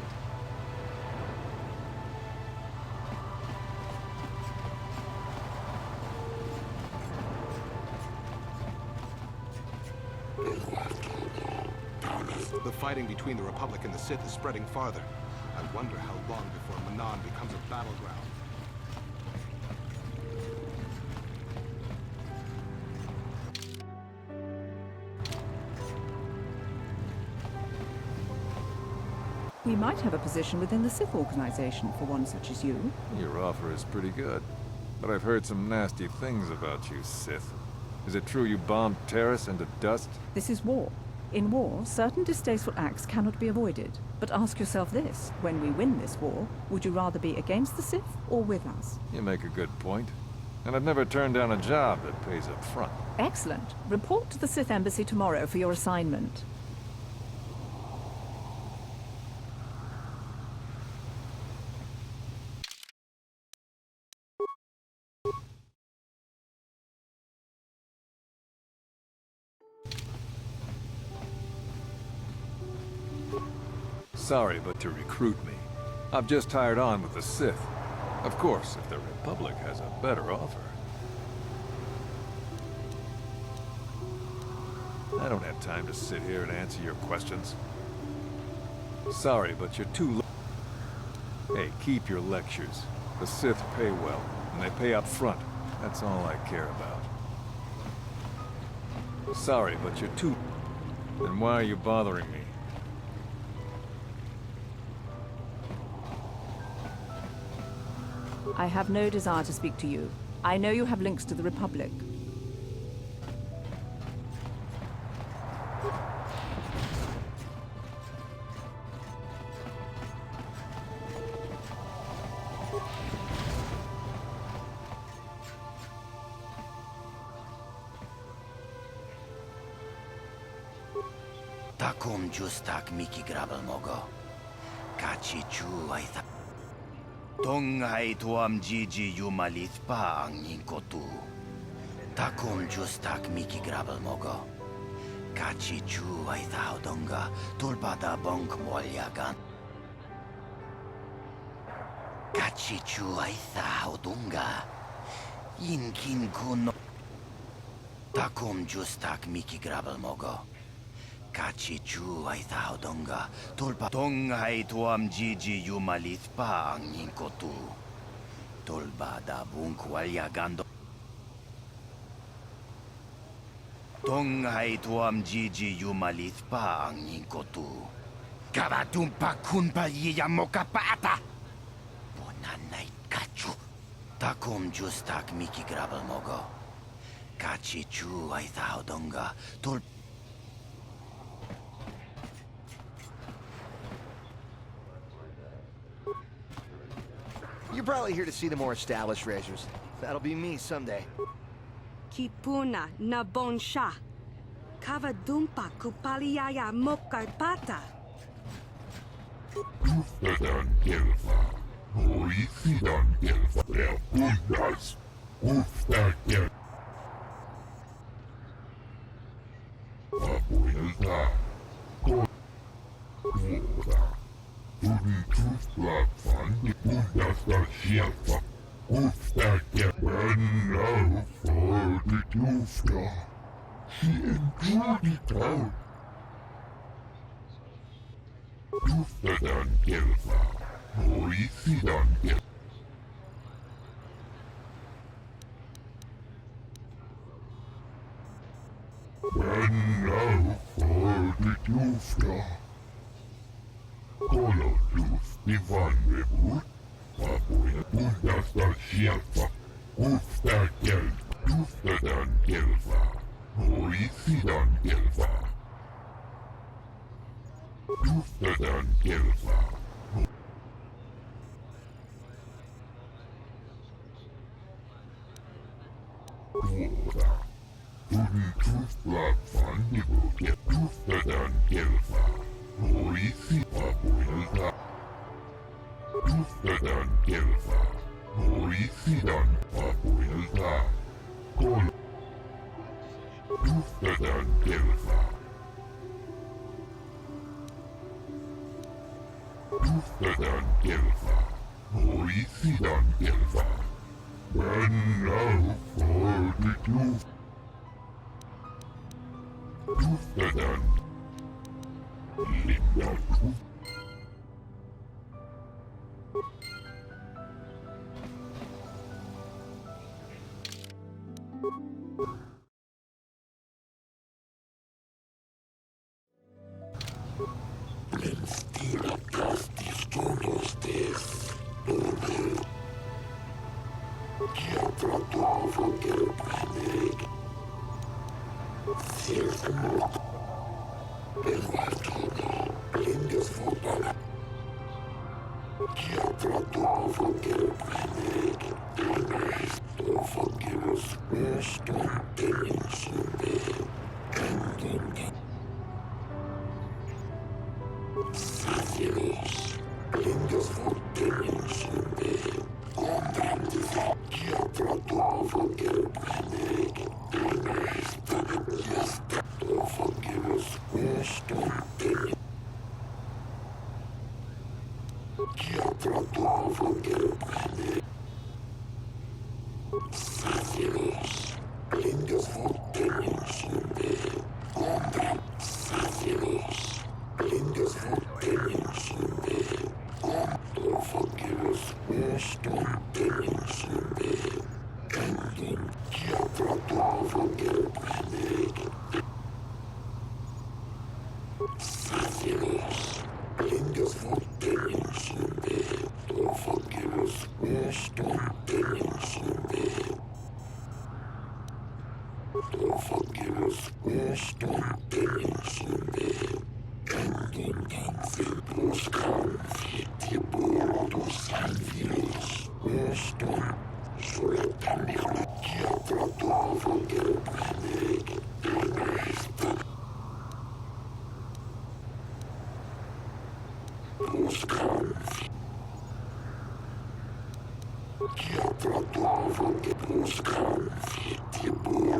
The fighting between the Republic and the Sith is spreading farther. I wonder how long before Manan becomes a battleground. We might have a position within the Sith organization for one such as you. Your offer is pretty good. But I've heard some nasty things about you, Sith. Is it true you bombed Taris into dust? This is war. In war, certain distasteful acts cannot be avoided. But ask yourself this, when we win this war, would you rather be against the Sith or with us? You make a good point. And I've never turned down a job that pays up front. Excellent. Report to the Sith Embassy tomorrow for your assignment. Sorry, but to recruit me. I've just hired on with the Sith. Of course, if the Republic has a better offer. I don't have time to sit here and answer your questions. Sorry, but you're too Hey, keep your lectures. The Sith pay well, and they pay up front. That's all I care about. Sorry, but you're too... Then why are you bothering me? I have no desire to speak to you. I know you have links to the Republic. Takum justak miki grabel mogo. Kachi chu aitha. Tongai tuam jiji yumalit pa ang ningkotu. Takum justak miki grabel mogo. Kachi chu ay donga tulpada bonk molyagan. Kachi chu ay donga. Yinkin kuno. Takum justak miki grabel mogo. Kachi chu ay donga tulpa donga ay tuam jiji yumalit pa ang yinkotu. Tulbada bonk walyagando. Tonghai tuam jiji yumalit pa ang yinkotu. Kabadumpa kunpa yiyamoka pata! Bonanay kachu. Takum justak miki grabel mogo. Kachi chu ay donga tul... You're probably here to see the more established racers. That'll be me someday. Kipuna na bonsha. Kavadumpa kupaliaya mokarpata. Uftadan gelfa. Hoisidan gelfa. Pundas. Uftadan. Abuelta. Koda. Unitus platfan de pundas da shelfa. Uftadan. When now for the Ufta. She enjoyed it out. Uftadan gelfa. Hoisidan gelfa. When now for the Ufta. Kolotus divan rebut. Abuya pundas da shelfa. Uftadan. Uftadan gelfa. Hoisidan gelfa. Uftadan gelfa. Koda. Unitus platfan de boke. Uftadan gelfa. Hoisi abuelta. Uftadan gelfa. Hoisidan abuelta. Kol. Uftadan gelfa. Uftadan gelfa. Hoisidan gelfa. And now for the Uftadan. Linda. Kia trato avon che buscan, ti buon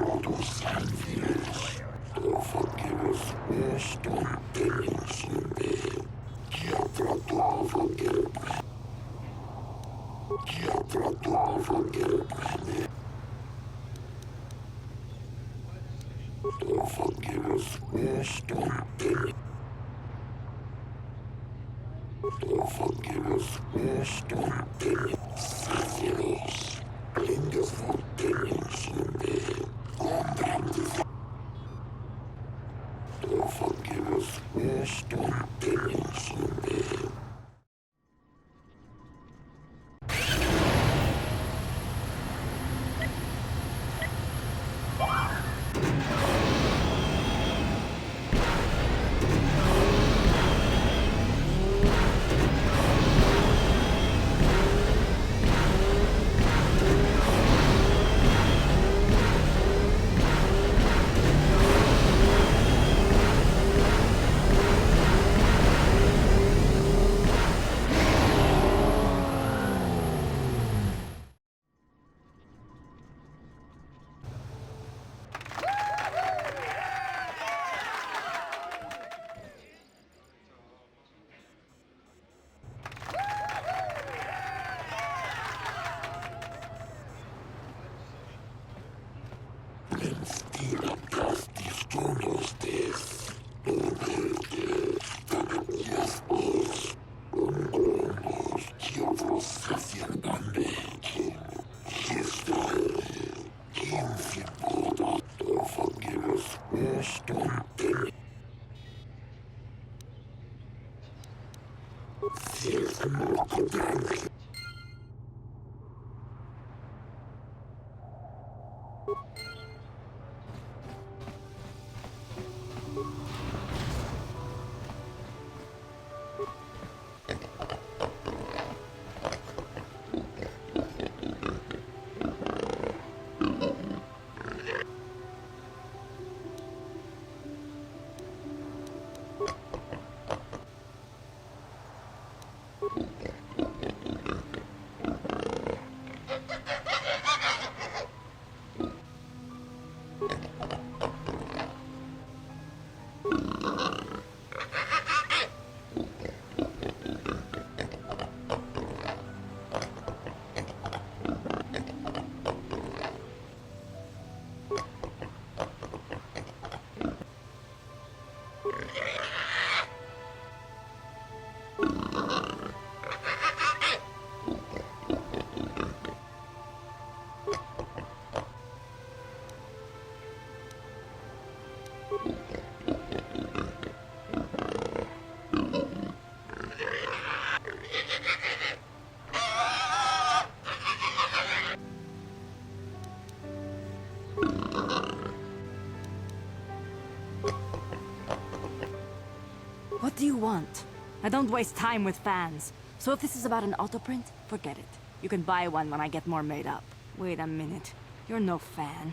What do you want? I don't waste time with fans. So if this is about an autoprint, forget it. You can buy one when I get more made up. Wait a minute. You're no fan.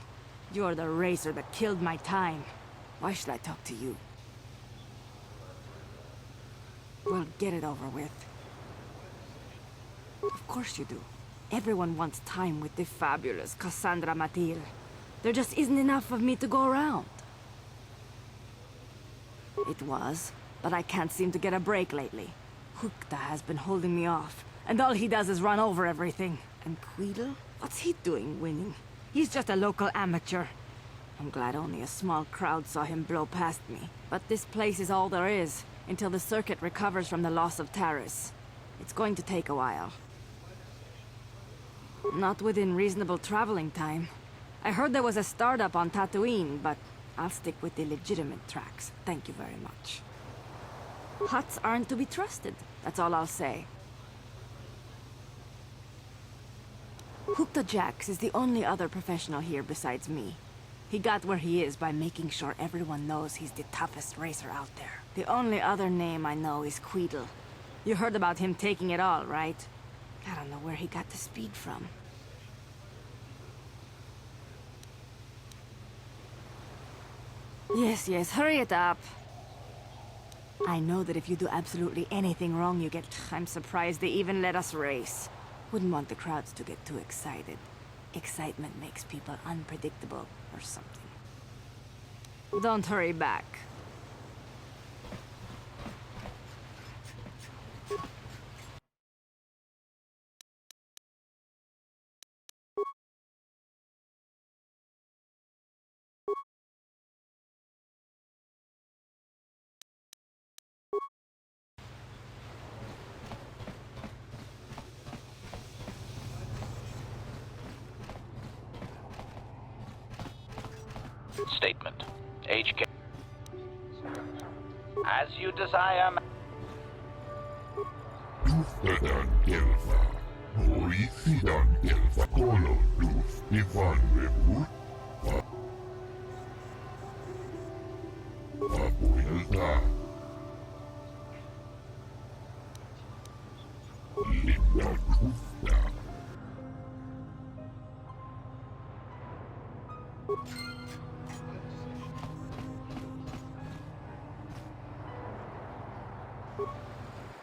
You're the racer that killed my time. Why should I talk to you? Well, get it over with. Of course you do. Everyone wants time with the fabulous Cassandra Matil. There just isn't enough of me to go around. It was, but I can't seem to get a break lately. Hukta has been holding me off, and all he does is run over everything. And Queedle? What's he doing winning? He's just a local amateur. I'm glad only a small crowd saw him blow past me. But this place is all there is, until the circuit recovers from the loss of Taris. It's going to take a while. Not within reasonable traveling time. I heard there was a startup on Tatooine, but I'll stick with the legitimate tracks. Thank you very much. Huts aren't to be trusted, that's all I'll say. Hukta Jax is the only other professional here besides me. He got where he is by making sure everyone knows he's the toughest racer out there. The only other name I know is Queedle. You heard about him taking it all, right? I don't know where he got the speed from. Yes, hurry it up. I know that if you do absolutely anything wrong, you get... I'm surprised they even let us race. Wouldn't want the crowds to get too excited. Excitement makes people unpredictable, or something. Don't hurry back. Statement. HK. As you desire, Tustetaan kelfa. Hoisidan kelfa. Kolotus Ivan Revut. Vapuilta. Linda Tusta.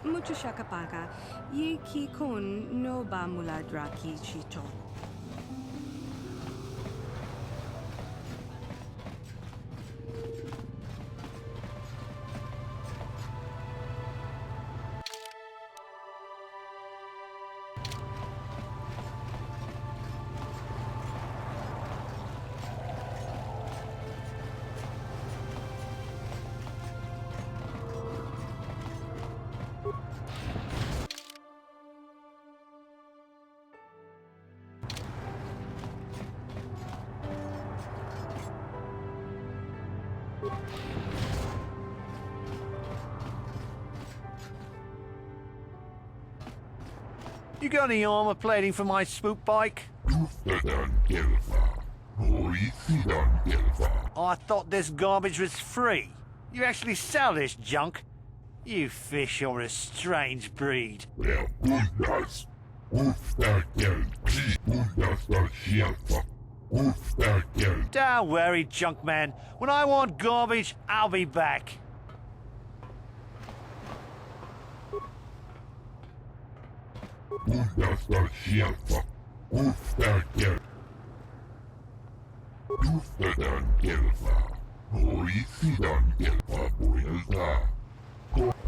Mucho shakapaka, ye ki kun no ba muladra ki chito. You got any armor plating for my spook bike? Tustetaan kelfa. Hoisidan kelfa. I thought this garbage was free. You actually sell this junk? You fish are a strange breed. Ja kundas. Uftäkel. Kundasta sieltä. Uftäkel. Don't worry, junk man. When I want garbage, I'll be back. Kundasta sieltä. Uftäkel. Tustetaan kelfa. Hoisidan kelfa puilta.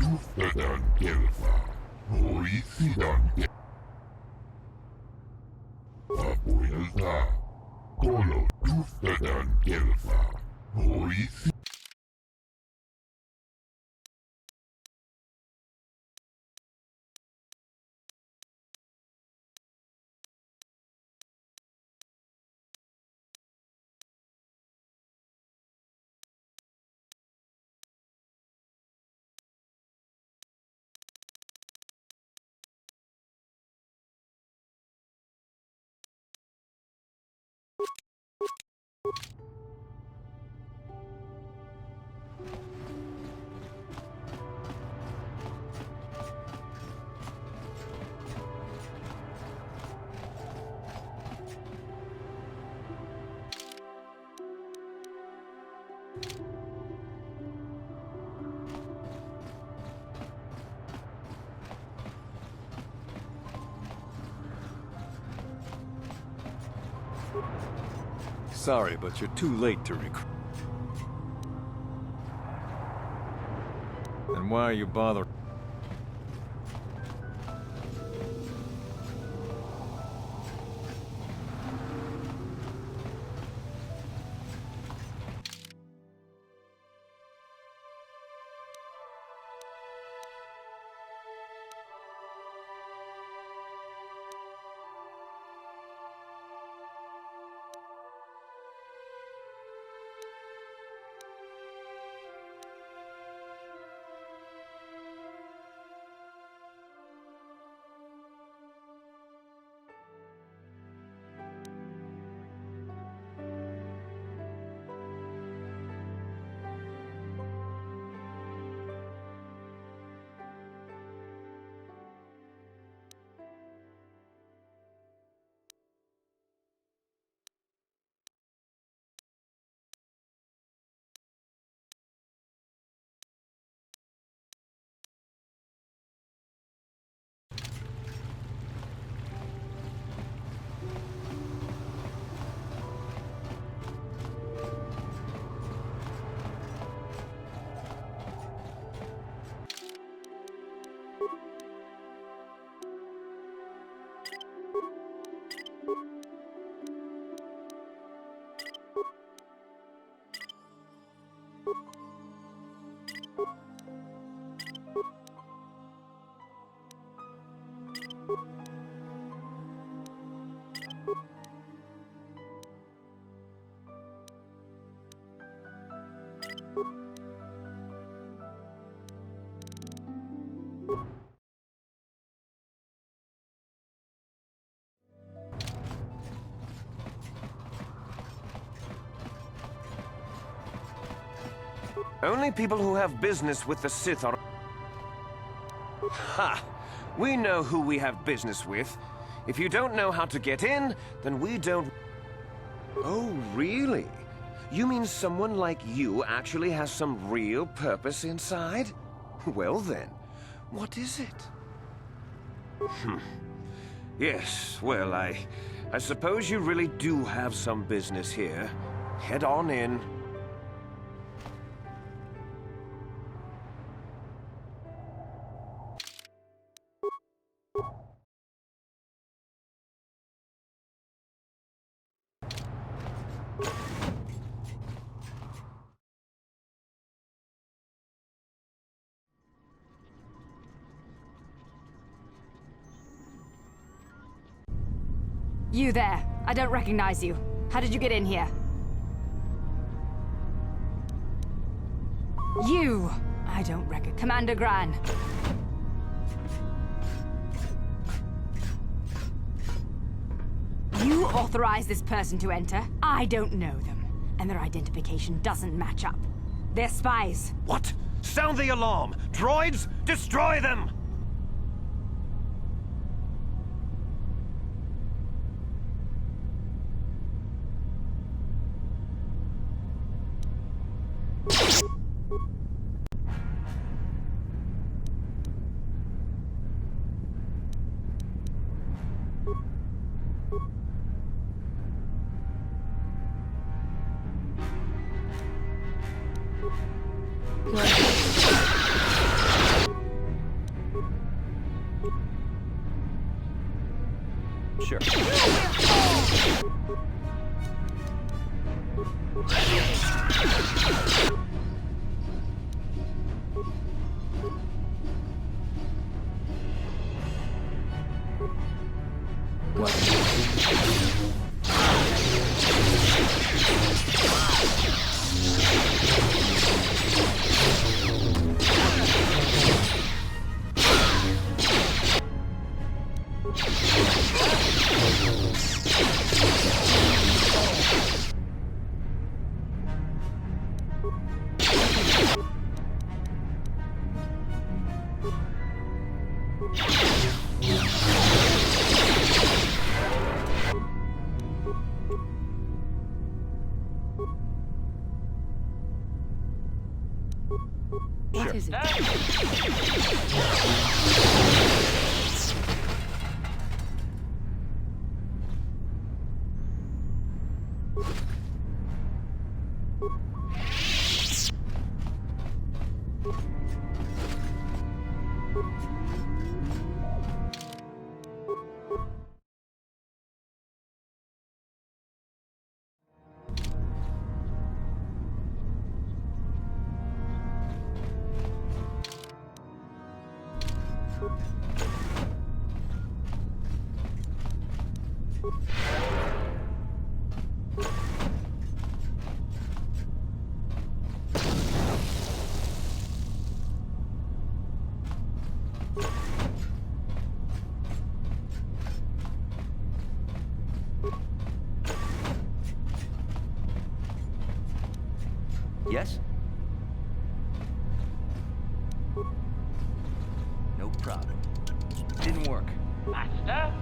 Tustetaan kelfa. Hoisidan kelfa puilta. Kolo. Tustetaan kelfa. Hoisi. Sorry, but you're too late to recruit. And why are you bothering? Only people who have business with the Sith are... Ha! We know who we have business with. If you don't know how to get in, then we don't... Oh, really? You mean someone like you actually has some real purpose inside? Well then, what is it? Yes, well, I suppose you really do have some business here. Head on in. You there. I don't recognize you. How did you get in here? You! I don't recognize... Commander Gran. You authorized this person to enter? I don't know them. And their identification doesn't match up. They're spies. What? Sound the alarm! Droids, destroy them! Sure. What is it? Yes? No problem. Didn't work. Master?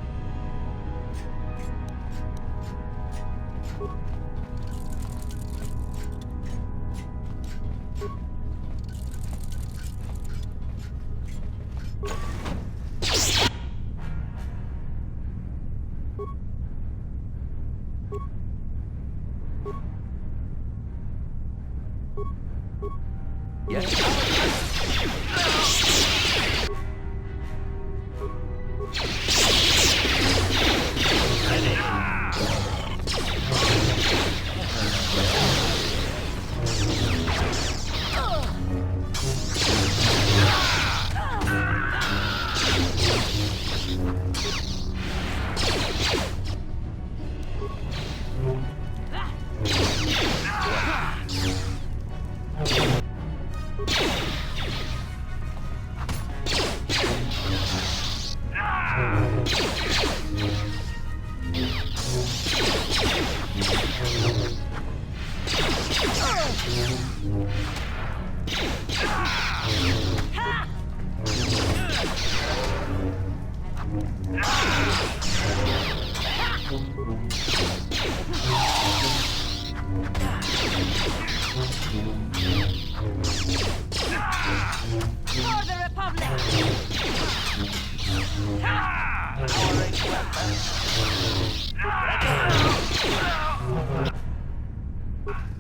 Yes?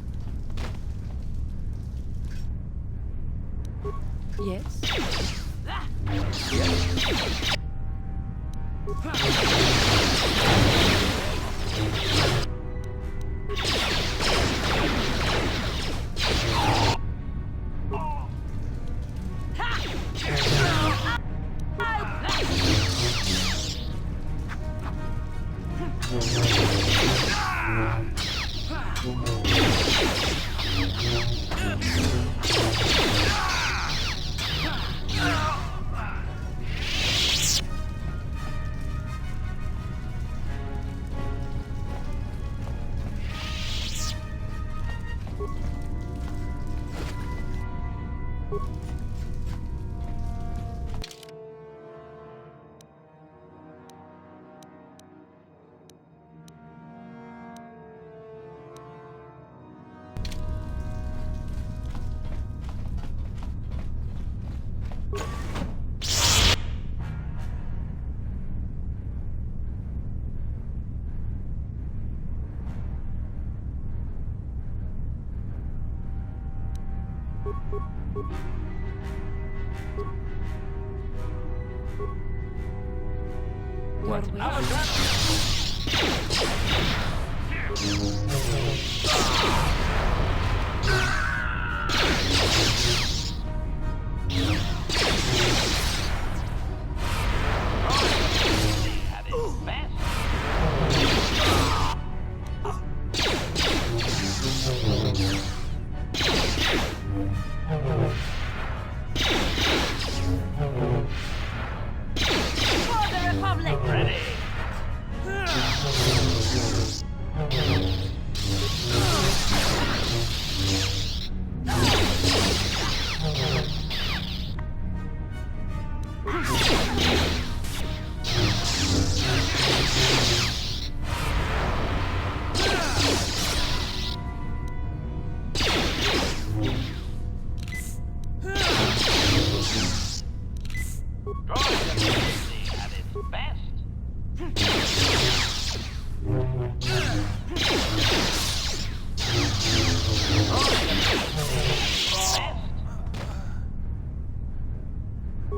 What?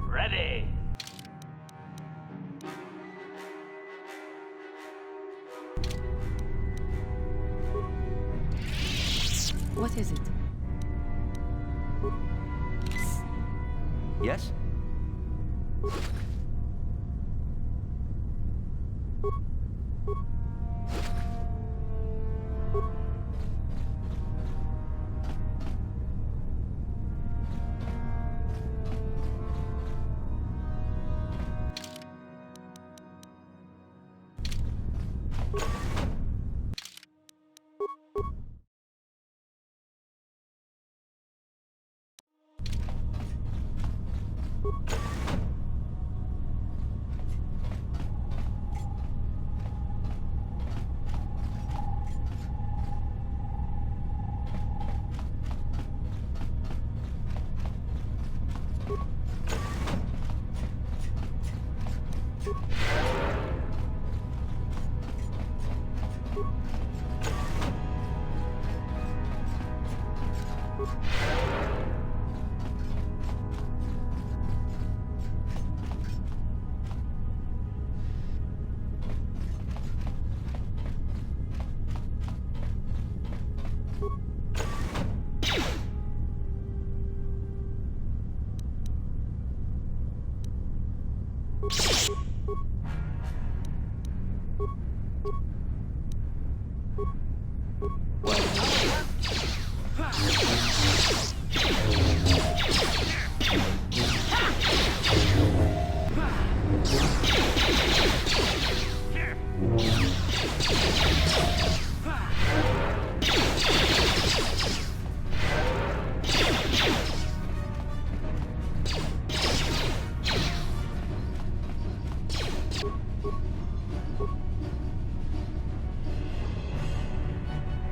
Ready. What is it? Yes?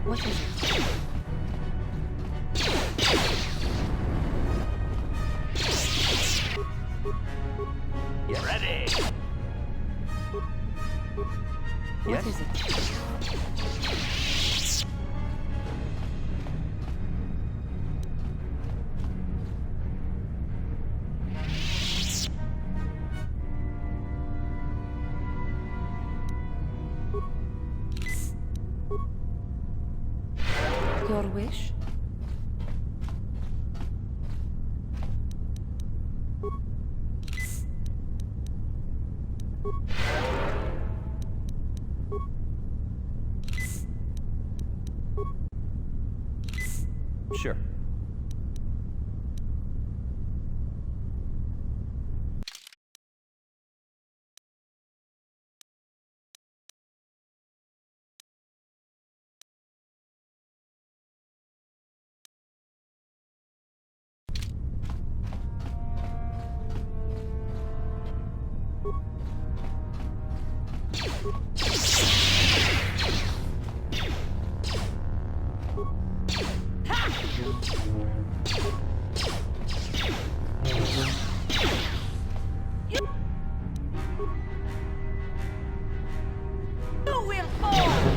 What is it? Yes? Ready. What is it? Your wish? Sure. You will fall!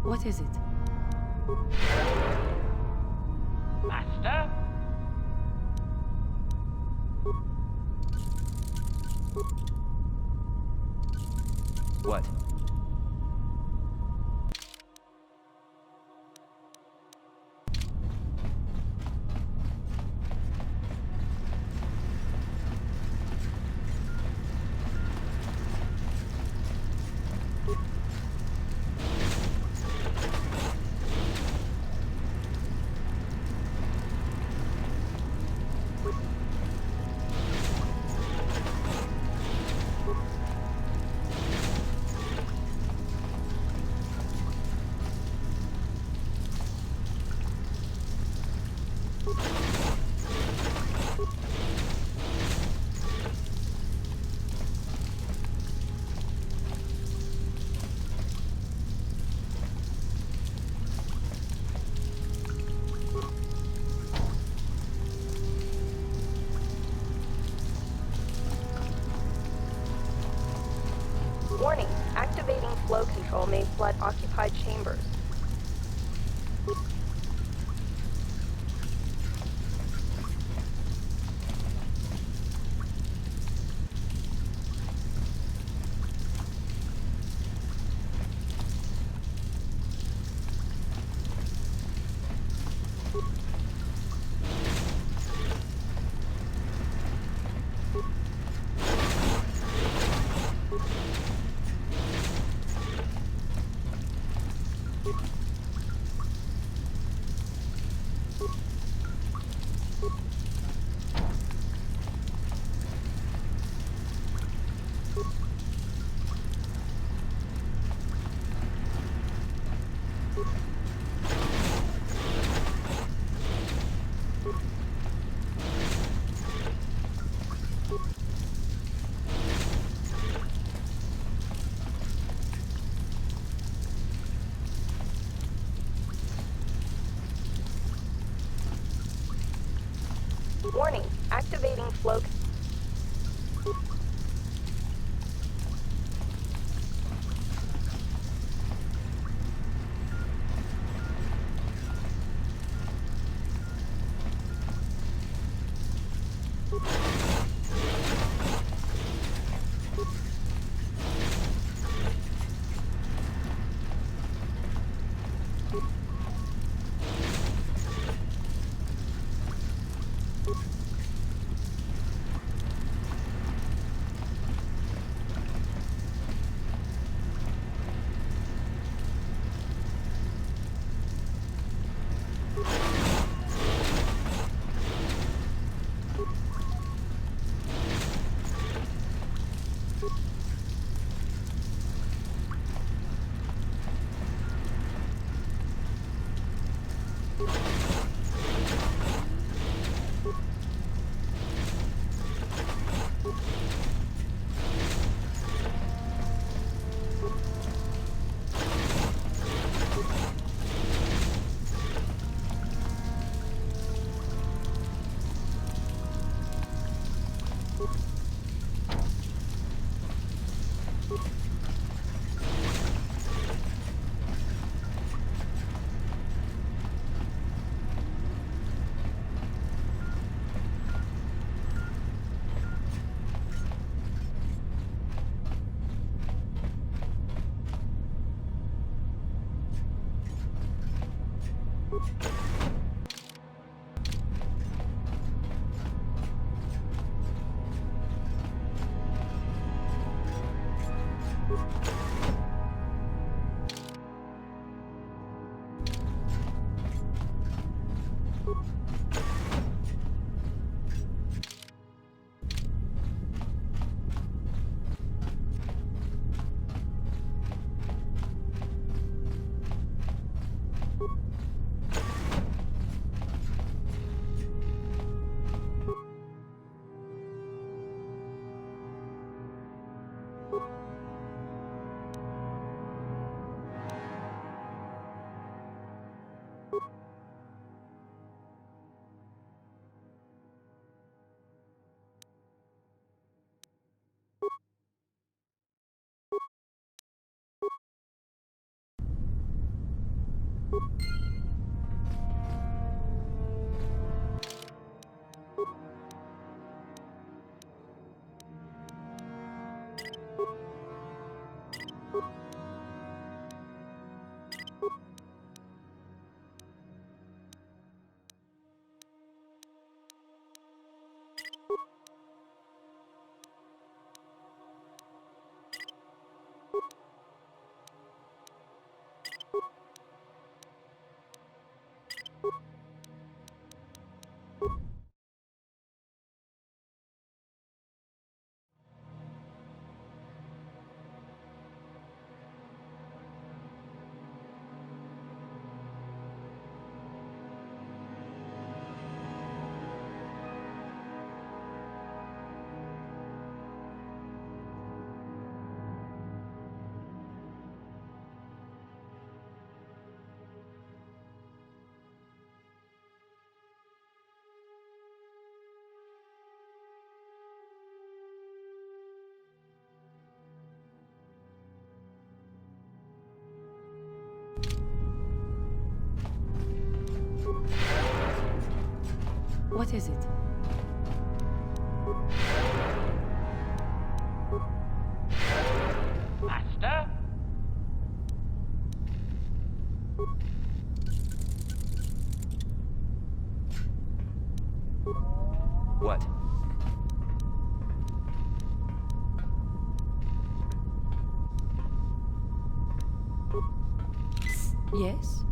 What is it? Master? What? Warning, activating flow control may flood occupied chambers. Warning, activating flow. What is it? Master? What? Yes?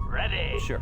Ready. Sure.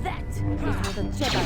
That is what a Jedi.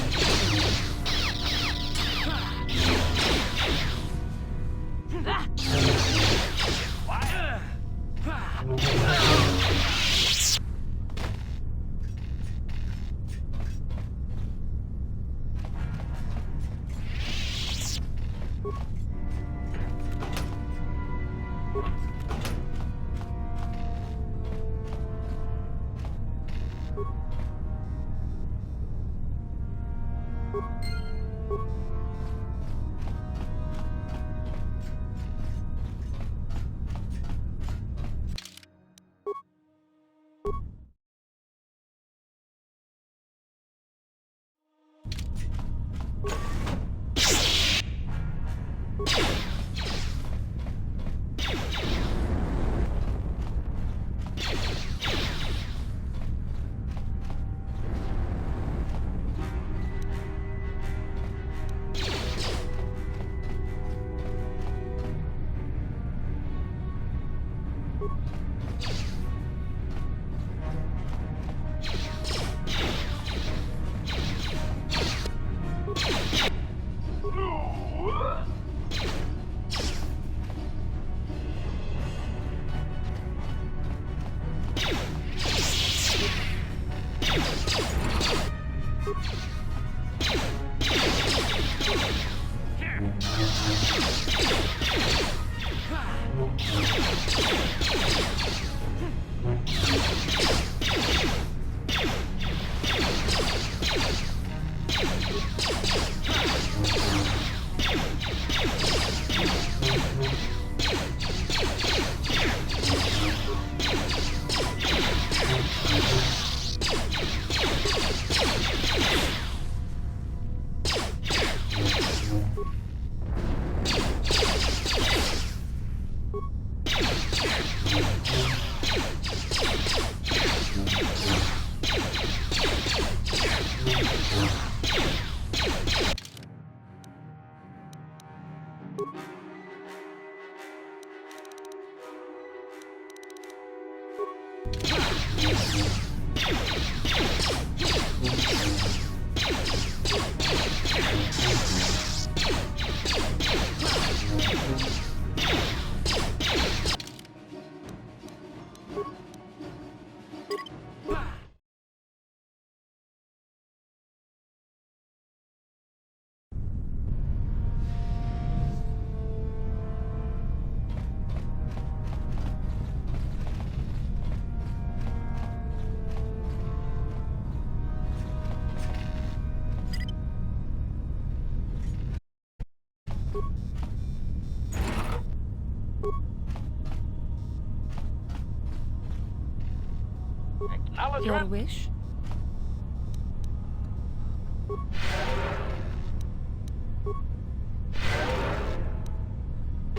Your wish?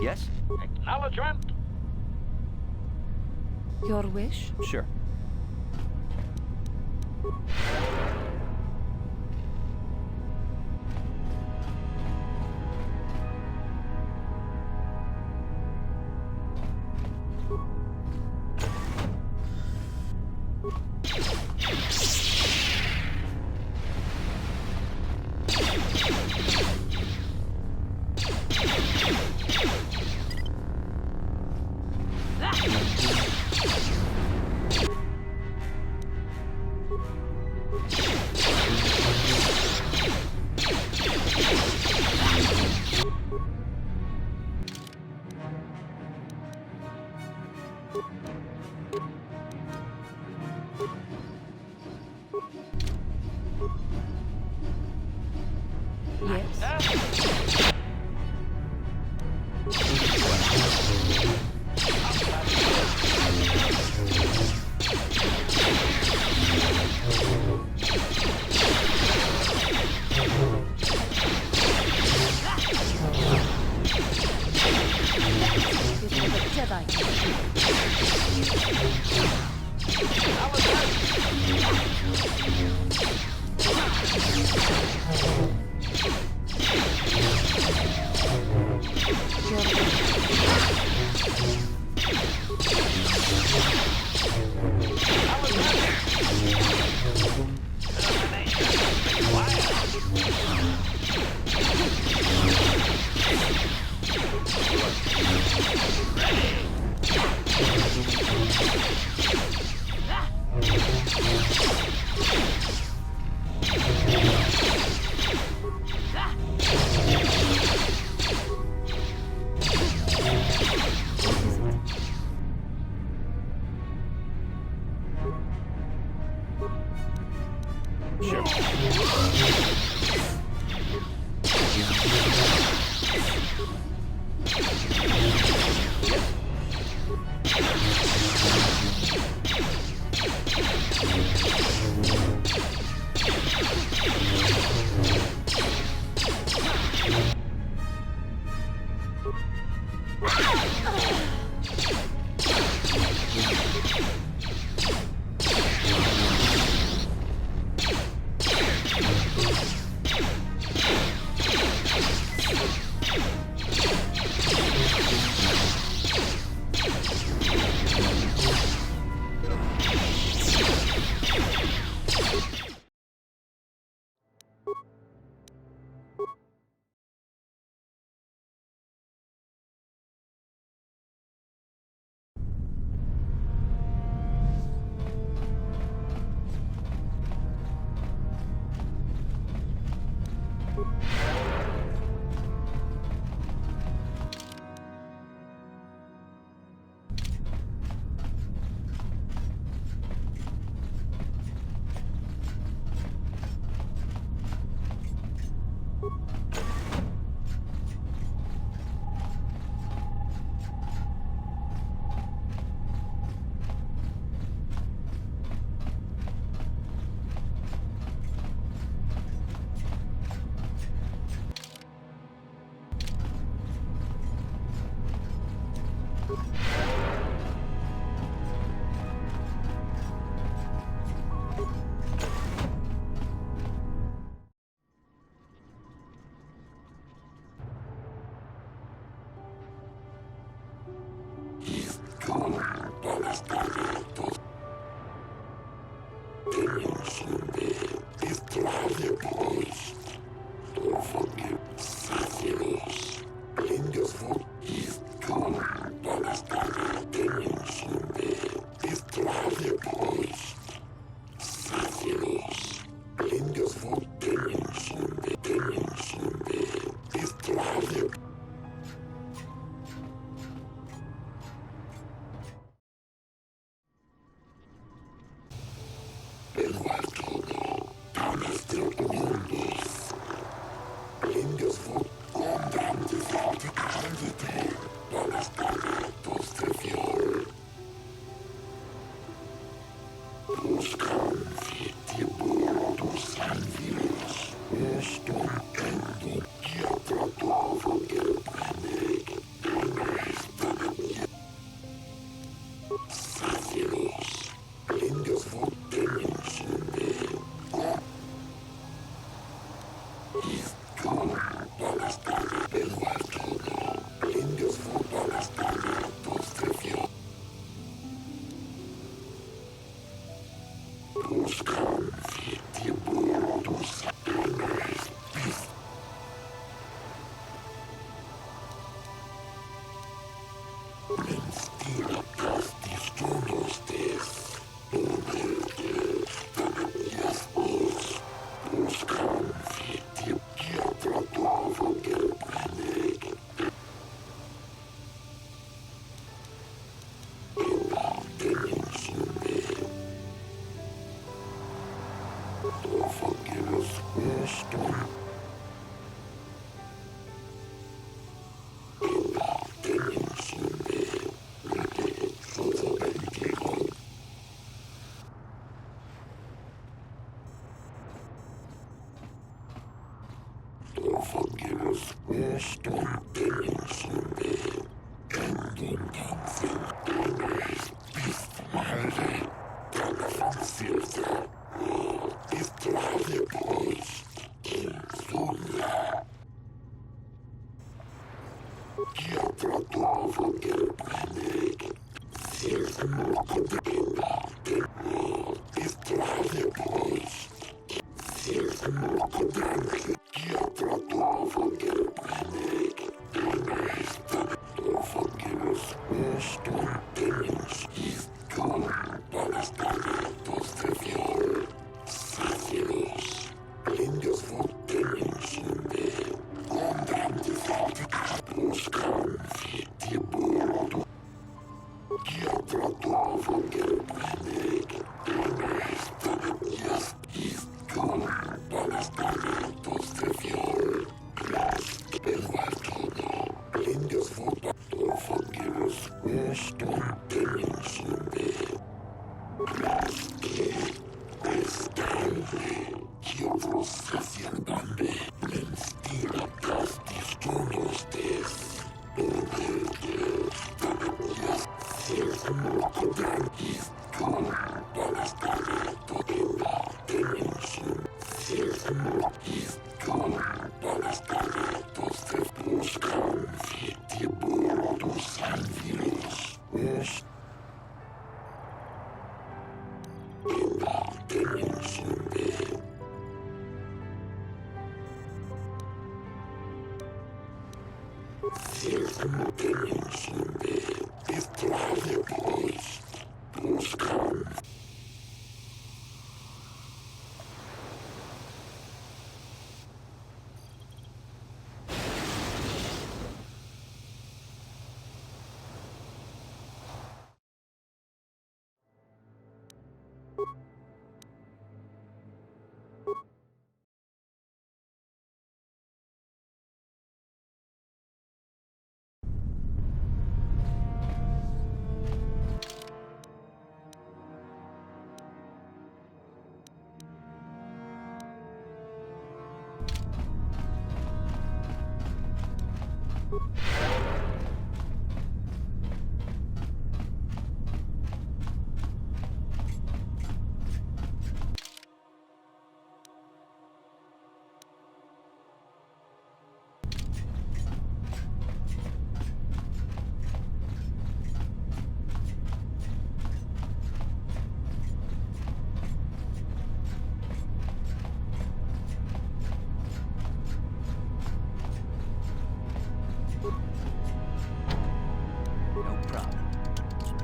Yes? Acknowledgement. Your wish? Sure.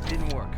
Didn't work.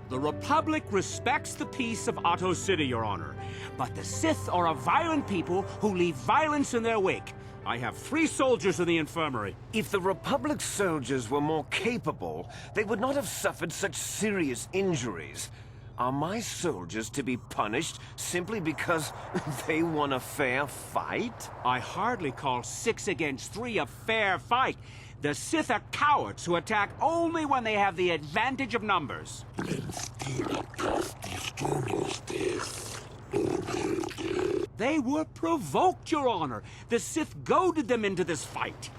The Republic respects the peace of Otto City, Your Honor. But the Sith are a violent people who leave violence in their wake. I have 3 soldiers in the infirmary. If the Republic soldiers were more capable, they would not have suffered such serious injuries. Are my soldiers to be punished simply because they won a fair fight? I hardly call 6 against 3 a fair fight. The Sith are cowards who attack only when they have the advantage of numbers. They were provoked, Your Honor. The Sith goaded them into this fight.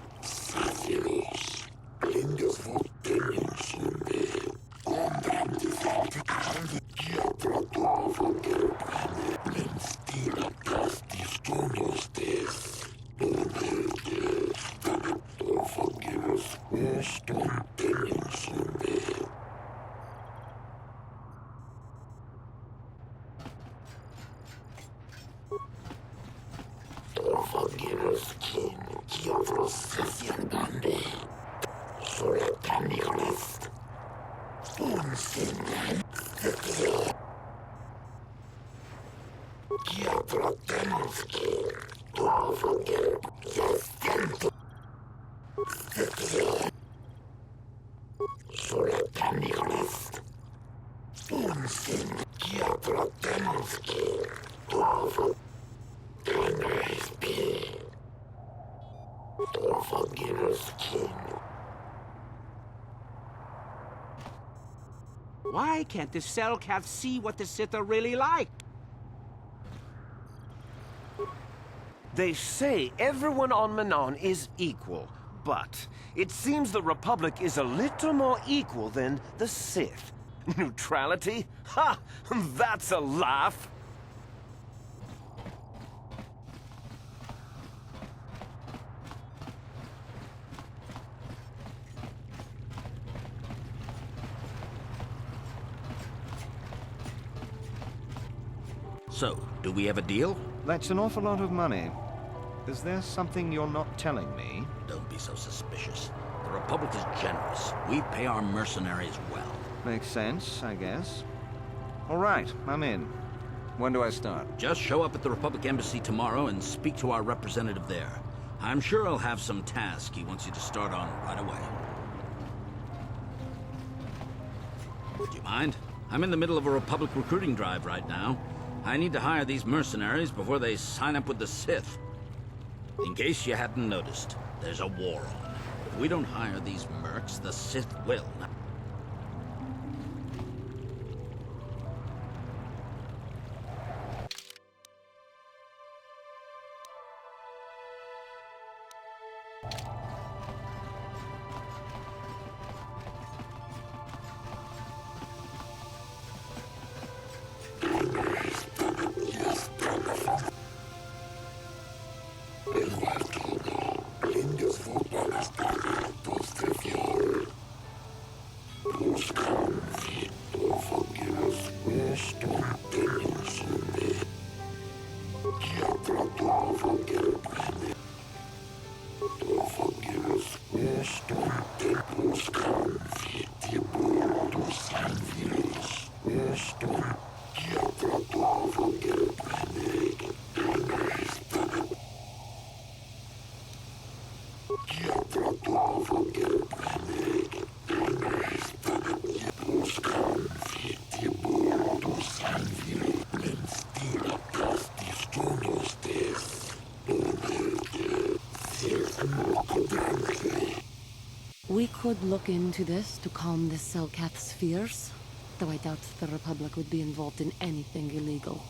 Why can't the Selkath see what the Sith are really like? They say everyone on Manon is equal, but it seems the Republic is a little more equal than the Sith. Neutrality? Ha! That's a laugh! So, do we have a deal? That's an awful lot of money. Is there something you're not telling me? Don't be so suspicious. The Republic is generous. We pay our mercenaries well. Makes sense, I guess. All right, I'm in. When do I start? Just show up at the Republic Embassy tomorrow and speak to our representative there. I'm sure he'll have some task he wants you to start on right away. Do you mind? I'm in the middle of a Republic recruiting drive right now. I need to hire these mercenaries before they sign up with the Sith. In case you hadn't noticed, there's a war on. If we don't hire these mercs, the Sith will. We could look into this to calm the Selkath's fears, though I doubt the Republic would be involved in anything illegal.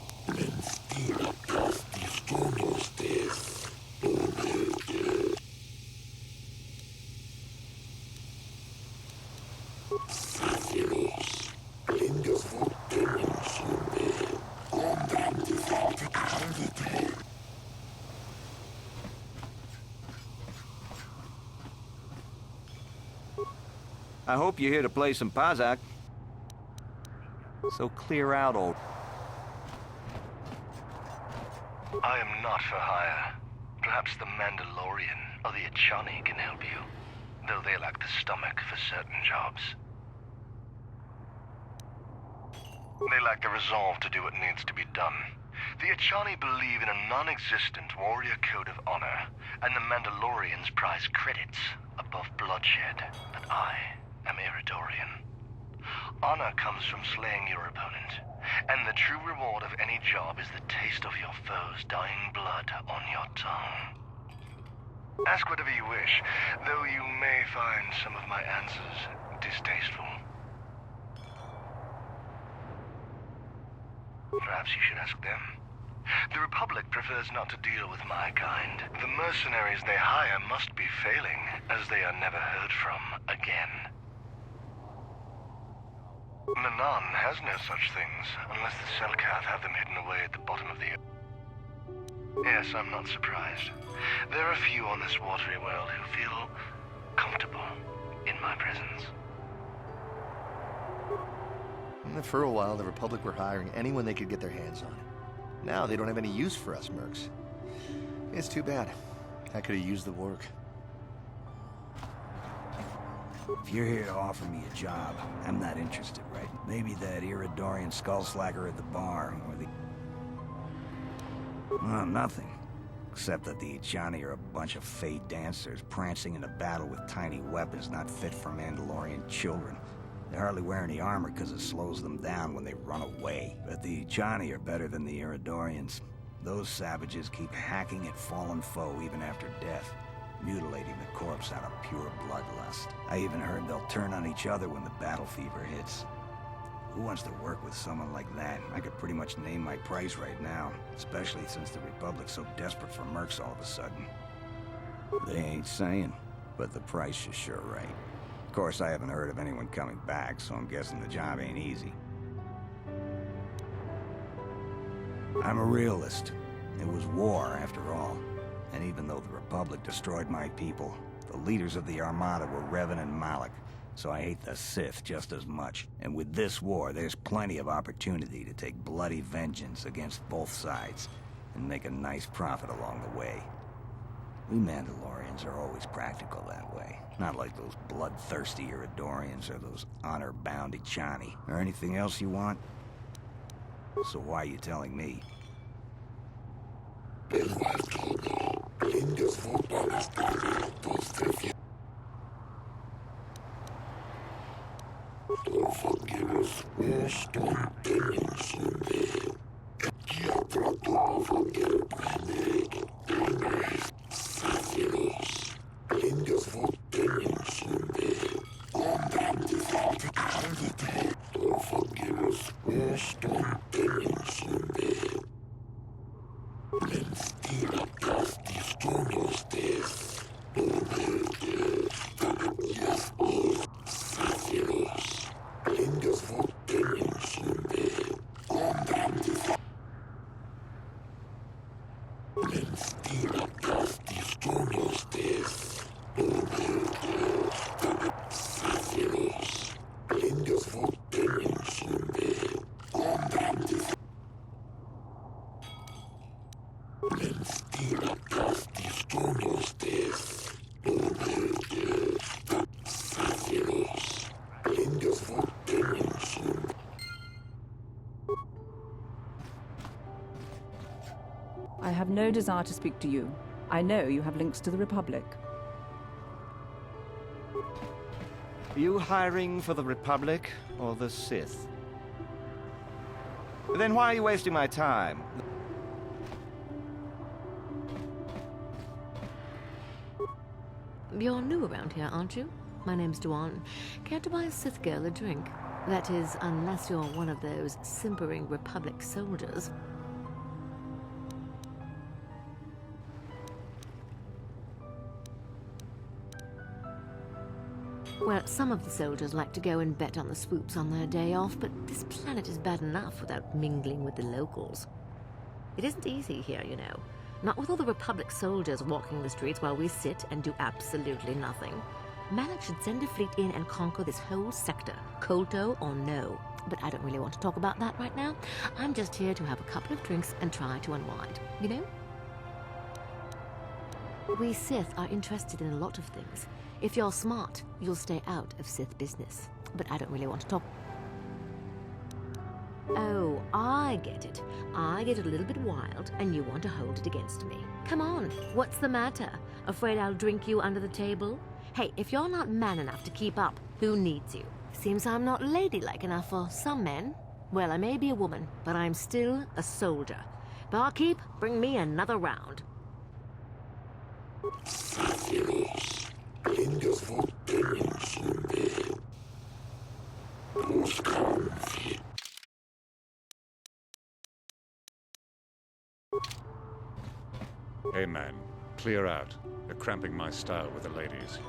I hope you're here to play some Pazak. So clear out, old... I am not for hire. Perhaps the Mandalorian or the Achani can help you, though they lack the stomach for certain jobs. They lack the resolve to do what needs to be done. The Achani believe in a non-existent warrior code of honor, and the Mandalorians prize credits above bloodshed. But I am Iridorian. Honor comes from slaying your opponent, and the true reward of any job is the taste of your foe's dying blood on your tongue. Ask whatever you wish, though you may find some of my answers distasteful. Perhaps you should ask them. The Republic prefers not to deal with my kind. The mercenaries they hire must be failing, as they are never heard from again. Manon has no such things, unless the Selkath have them hidden away at the bottom of the earth. Yes, I'm not surprised. There are few on this watery world who feel comfortable in my presence. For a while, the Republic were hiring anyone they could get their hands on. Now they don't have any use for us mercs. It's too bad. I could have used the work. If you're here to offer me a job, I'm not interested, right? Maybe that Iridorian skullslacker at the bar, or the... Well, nothing. Except that the Ijani are a bunch of fey dancers prancing into battle with tiny weapons not fit for Mandalorian children. They hardly wear any armor because it slows them down when they run away. But the Ijani are better than the Iridorians. Those savages keep hacking at fallen foe even after death, mutilating the corpse out of pure bloodlust. I even heard they'll turn on each other when the battle fever hits. Who wants to work with someone like that? I could pretty much name my price right now, especially since the Republic's so desperate for mercs all of a sudden. They ain't saying, but the price is sure right. Of course, I haven't heard of anyone coming back, so I'm guessing the job ain't easy. I'm a realist. It was war, after all. And even though the Republic destroyed my people, the leaders of the Armada were Revan and Malak, so I hate the Sith just as much. And with this war, there's plenty of opportunity to take bloody vengeance against both sides, and make a nice profit along the way. We Mandalorians are always practical that way. Not like those bloodthirsty Iridorians or those honor-bound Ijani. Or anything else you want? So why are you telling me? I have no desire to speak to you. I know you have links to the Republic. Are you hiring for the Republic or the Sith? Then why are you wasting my time? You're new around here, aren't you? My name's Duan. Care to buy a Sith girl a drink? That is, unless you're one of those simpering Republic soldiers. Well, some of the soldiers like to go and bet on the swoops on their day off, but this planet is bad enough without mingling with the locals. It isn't easy here, you know. Not with all the Republic soldiers walking the streets while we sit and do absolutely nothing. Malak should send a fleet in and conquer this whole sector, KOTOR or no. But I don't really want to talk about that right now. I'm just here to have a couple of drinks and try to unwind, you know? We Sith are interested in a lot of things. If you're smart, you'll stay out of Sith business. But I don't really want to talk. Oh, I get it. I get a little bit wild, and you want to hold it against me. Come on, what's the matter? Afraid I'll drink you under the table? Hey, if you're not man enough to keep up, who needs you? Seems I'm not ladylike enough for some men. Well, I may be a woman, but I'm still a soldier. Barkeep, bring me another round. Hey man, clear out. You're cramping my style with the ladies.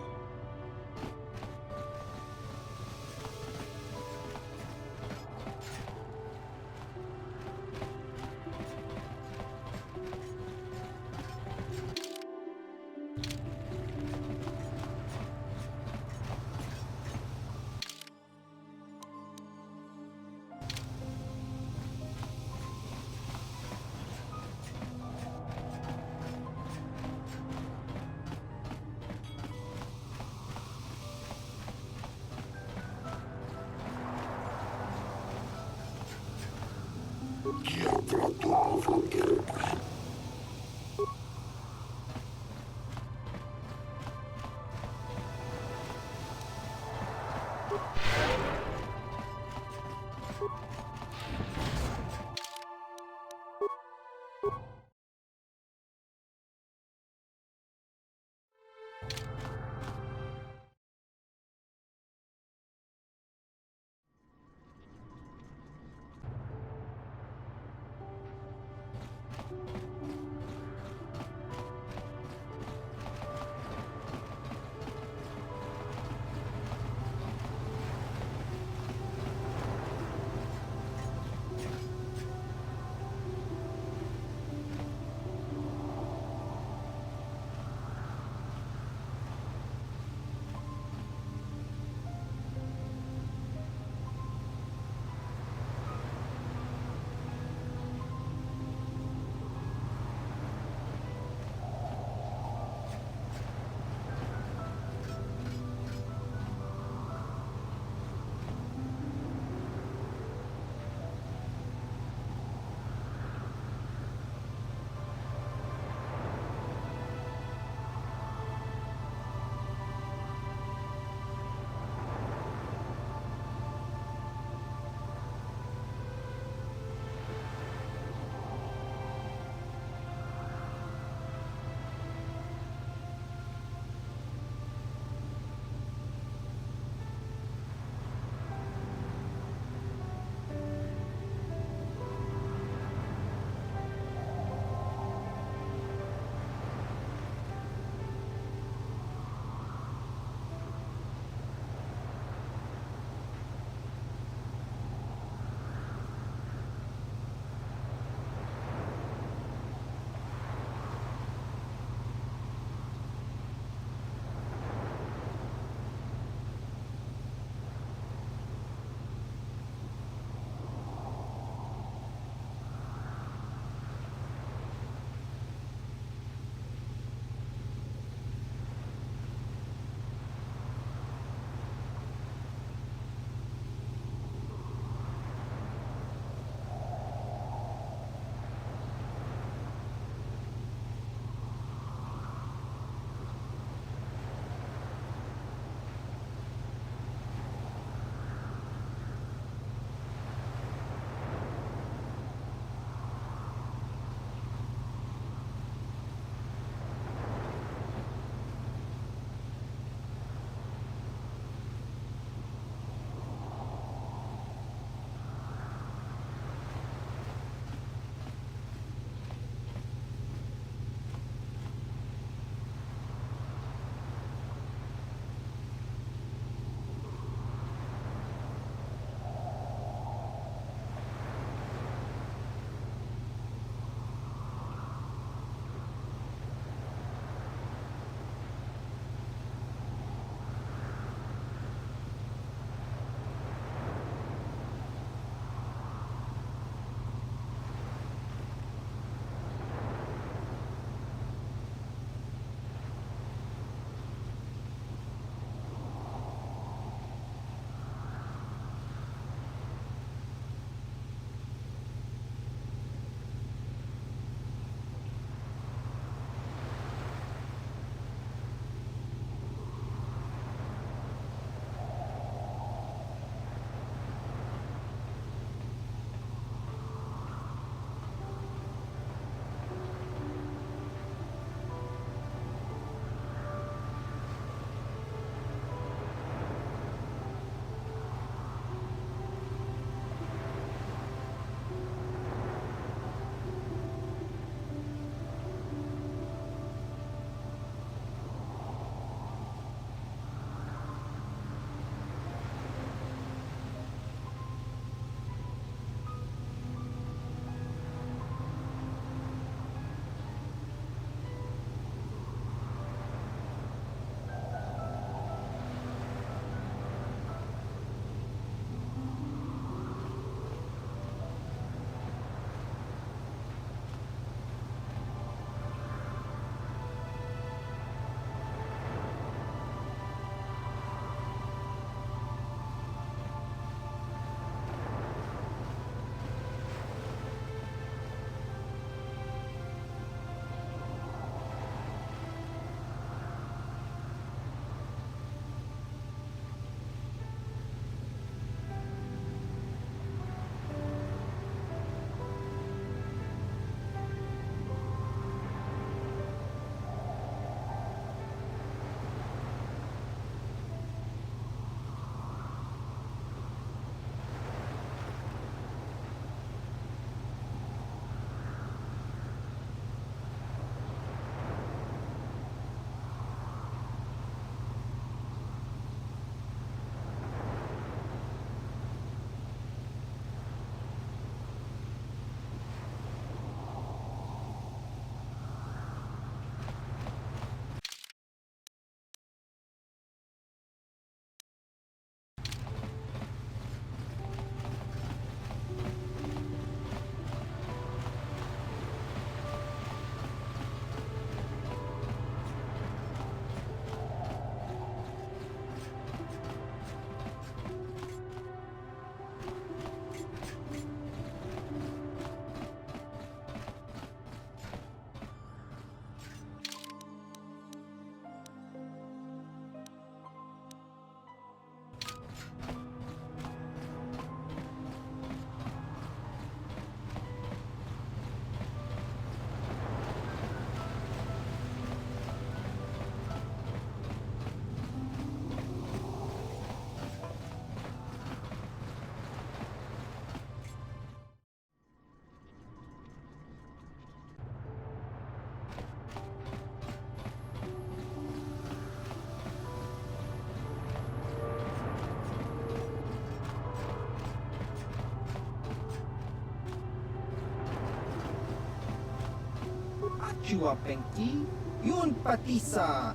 Chua Penki, Yun Patisa.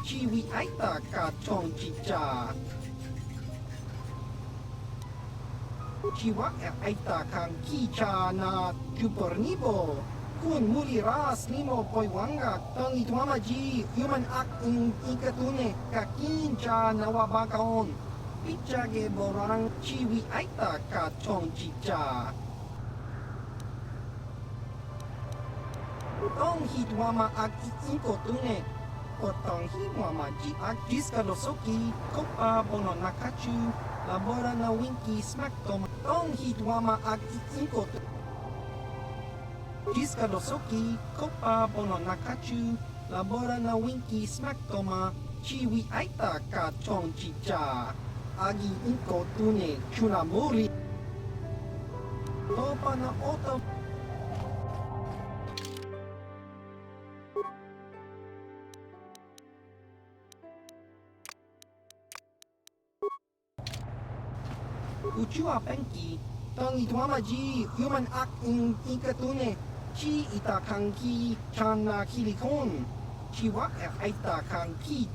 Chiwi Aita Ka Chong Chicha. Chiwa Aita Kang Kicha na Chupornibo. Kun muli ras nimo poiwanga tang ituamaji human act in ikatune kakin cha nawabakaon. Pichage borang chiwi aita ka chong chicha. Tong hitwama ak ikotune. Otong hitwama ji ak diskadosoki kopa bono nakachu. Labora na winki smaktom. Tong hitwama ak ikotune. Diskadosoki, kopa bono nakachu, labora na winki smaktoma, chiwi aita ka chong chicha. Agi inko tune chunamuri. Topa na oto. Uchua penki, tong ituamaji human act in ikatune. Chi ita kanki chana kilikon. Chiwa aita kanki.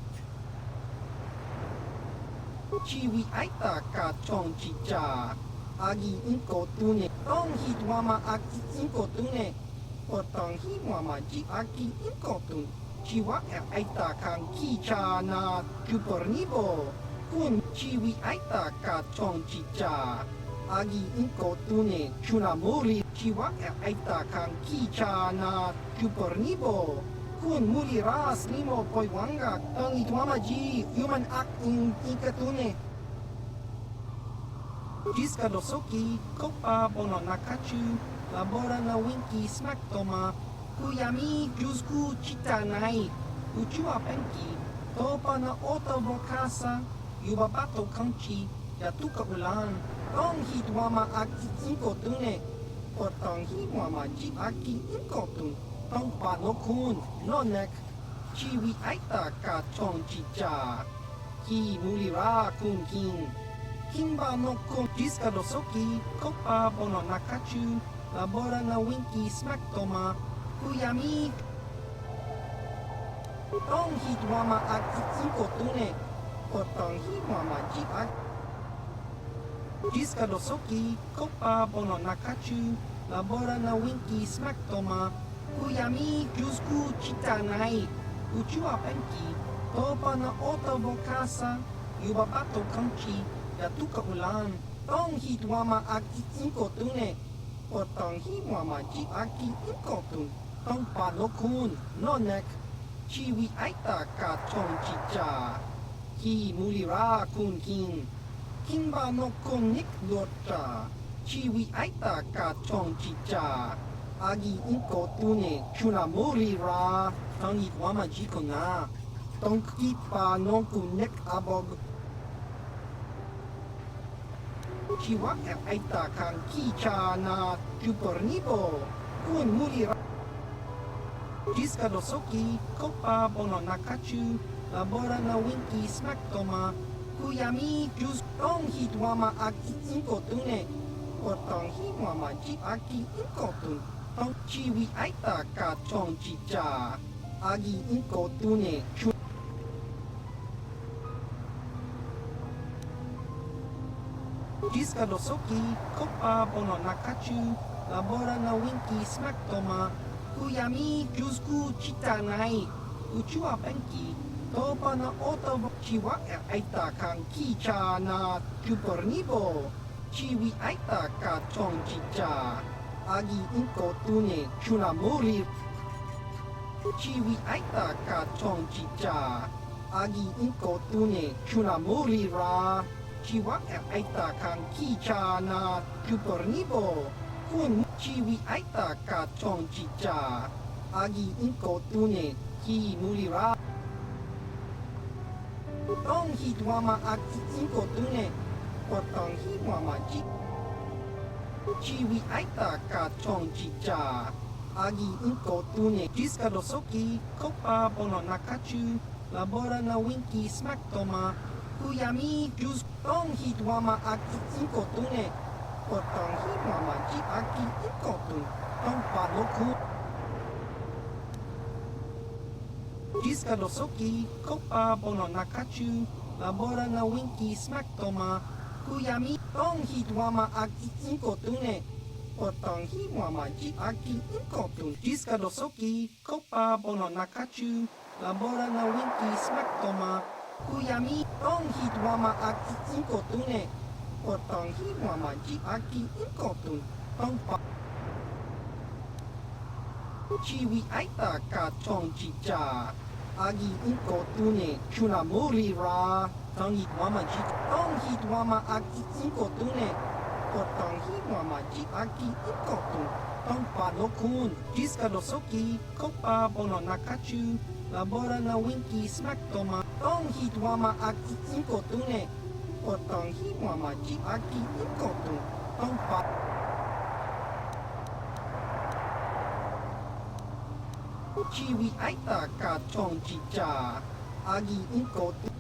Chiwi aita ka chong chicha. Agi inko tune. Tong hitwama aki inko tune. Otong hitwama ji aki inko tune. Chiwa aita kanki chana chupornibo. Kun chiwi aita ka chong chicha. Agi inko tune chunamuri. Chiwa aita kang kicha na chupornibo. Kun muli ras nimo poiwanga tang ituamaji human act in ikatune. Diskadosoki kopa bono nakachu. Labora na winki smaktoma. Kuyami jusku chitanai. Uchua penki. Topa na oto bokasa. Yubabato kanchi. Yatuka ulan. Tong hitwama ak ikotune. Otong hitwama ji aki ikotun. Tong panokun nonek. Chiwi aita ka chong chicha. Ki mulira kun king. Kimba no kun diskadosoki. Kopa bono nakachu. Labora na winki smaktoma. Kuyami. Tong hitwama ak ikotune. Otong hitwama ji aki. Diskadosoki, kopa bono nakachu, labora na winki smaktoma, kuyami jusku chitanai, uchua penki, topa na oto bokasa, yubabato kanchi, yatuka ulan, tong hitwama aki inkotune, otong hitwama ji aki inkotun, tong panokun, nonek, chiwi aita ka chong chicha, ki mulira kun king. Kimba no konik lota, chiwi aita ka chong chicha. Agi inko tune chunamuri ra, tang itwama jiko na. Tong kipa no kunek abog. Chiwa aita kang kicha na chupornibo. Kun muri ra. Diskadosoki, kopa bono nakachu, labora na winki smaktoma. Kuyami jus tong hitwama aki inkotune. Otong hitwama ji aki inkotun. Tong chiwi aita ka chong chicha. Agi inkotune chu. Diskadosoki, kopa bono nakachu. Labora na winki smaktoma. Kuyami jusku chitanai. Uchua penki. Topa na oto chiwa aita kang kicha na chupornibo. Chiwi aita ka chong chicha. Agi inko tune chunamuri. Chiwi aita ka chong chicha. Agi inko tune chunamuri ra. Chiwa aita kang kicha na chupornibo. Kun chiwi aita ka chong chicha. Agi inko tune ki mulira. Tong hitwama aki inkotune. Otong hitwama ji. Chiwi aita ka chong chicha. Agi inkotune. Diskadosoki, kopa bono nakachu. Labora na winki smaktoma. Kuyami jus tong hitwama aki inkotune. potong himama ji aki ikotun tompa loku Jiska dosoki kopa bono nakachu labora na winki smack toma kuyami tong hitwama aki ikotune potong himama ji aki ikotun Jiska dosoki kopa bono nakachu labora na winki smack toma kuyami tong hitwama aki ikotune potong himama ji aki ikotun tompa Chiwi aita ka chong chicha agi ikotune chunamuri ra tong hitwama ji tong hitwama aki ikotune potong himama ji aki ikotun tompa lokun jiska dosoki kopa bono nakachu labora na winki smack toma tong hitwama aki ikotune potong himama ji aki ikotun tompa Chiwi aita ka chong chicha agi ikotun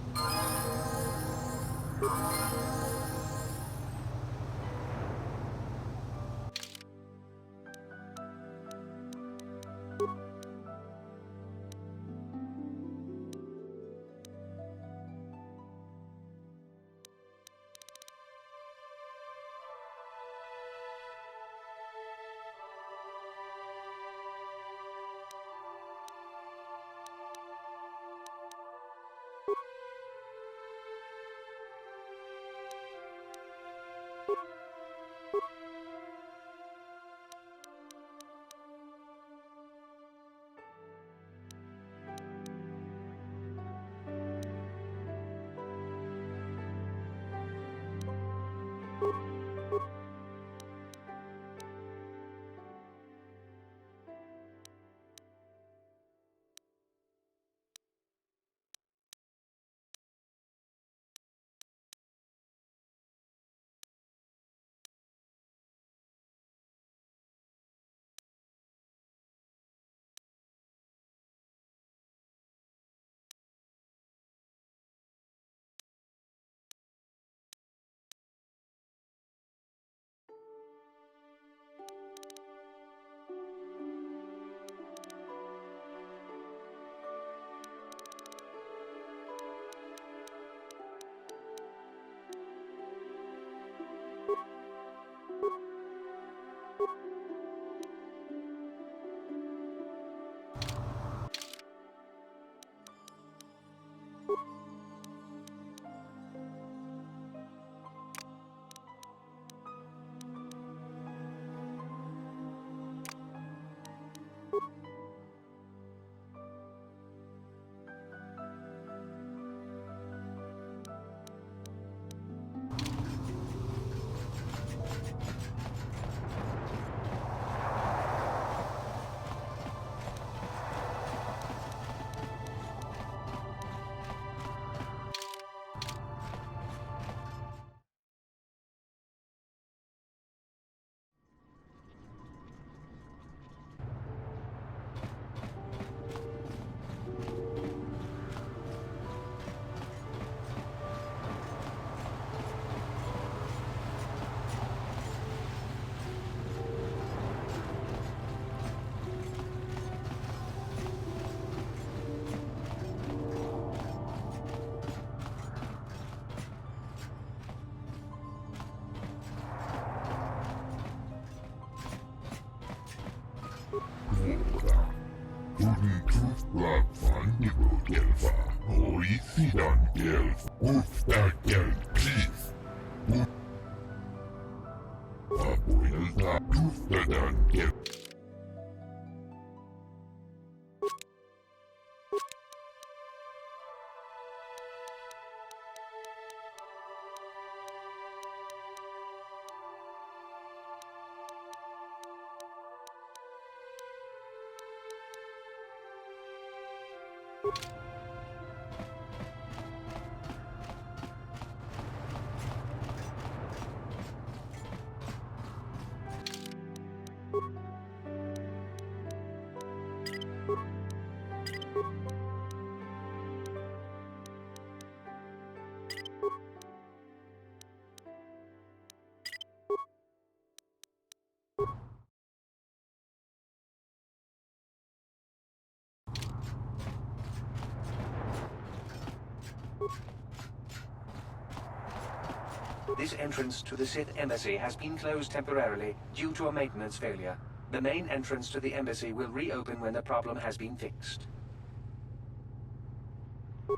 This entrance to the Sith Embassy has been closed temporarily due to a maintenance failure. The main entrance to the embassy will reopen when the problem has been fixed.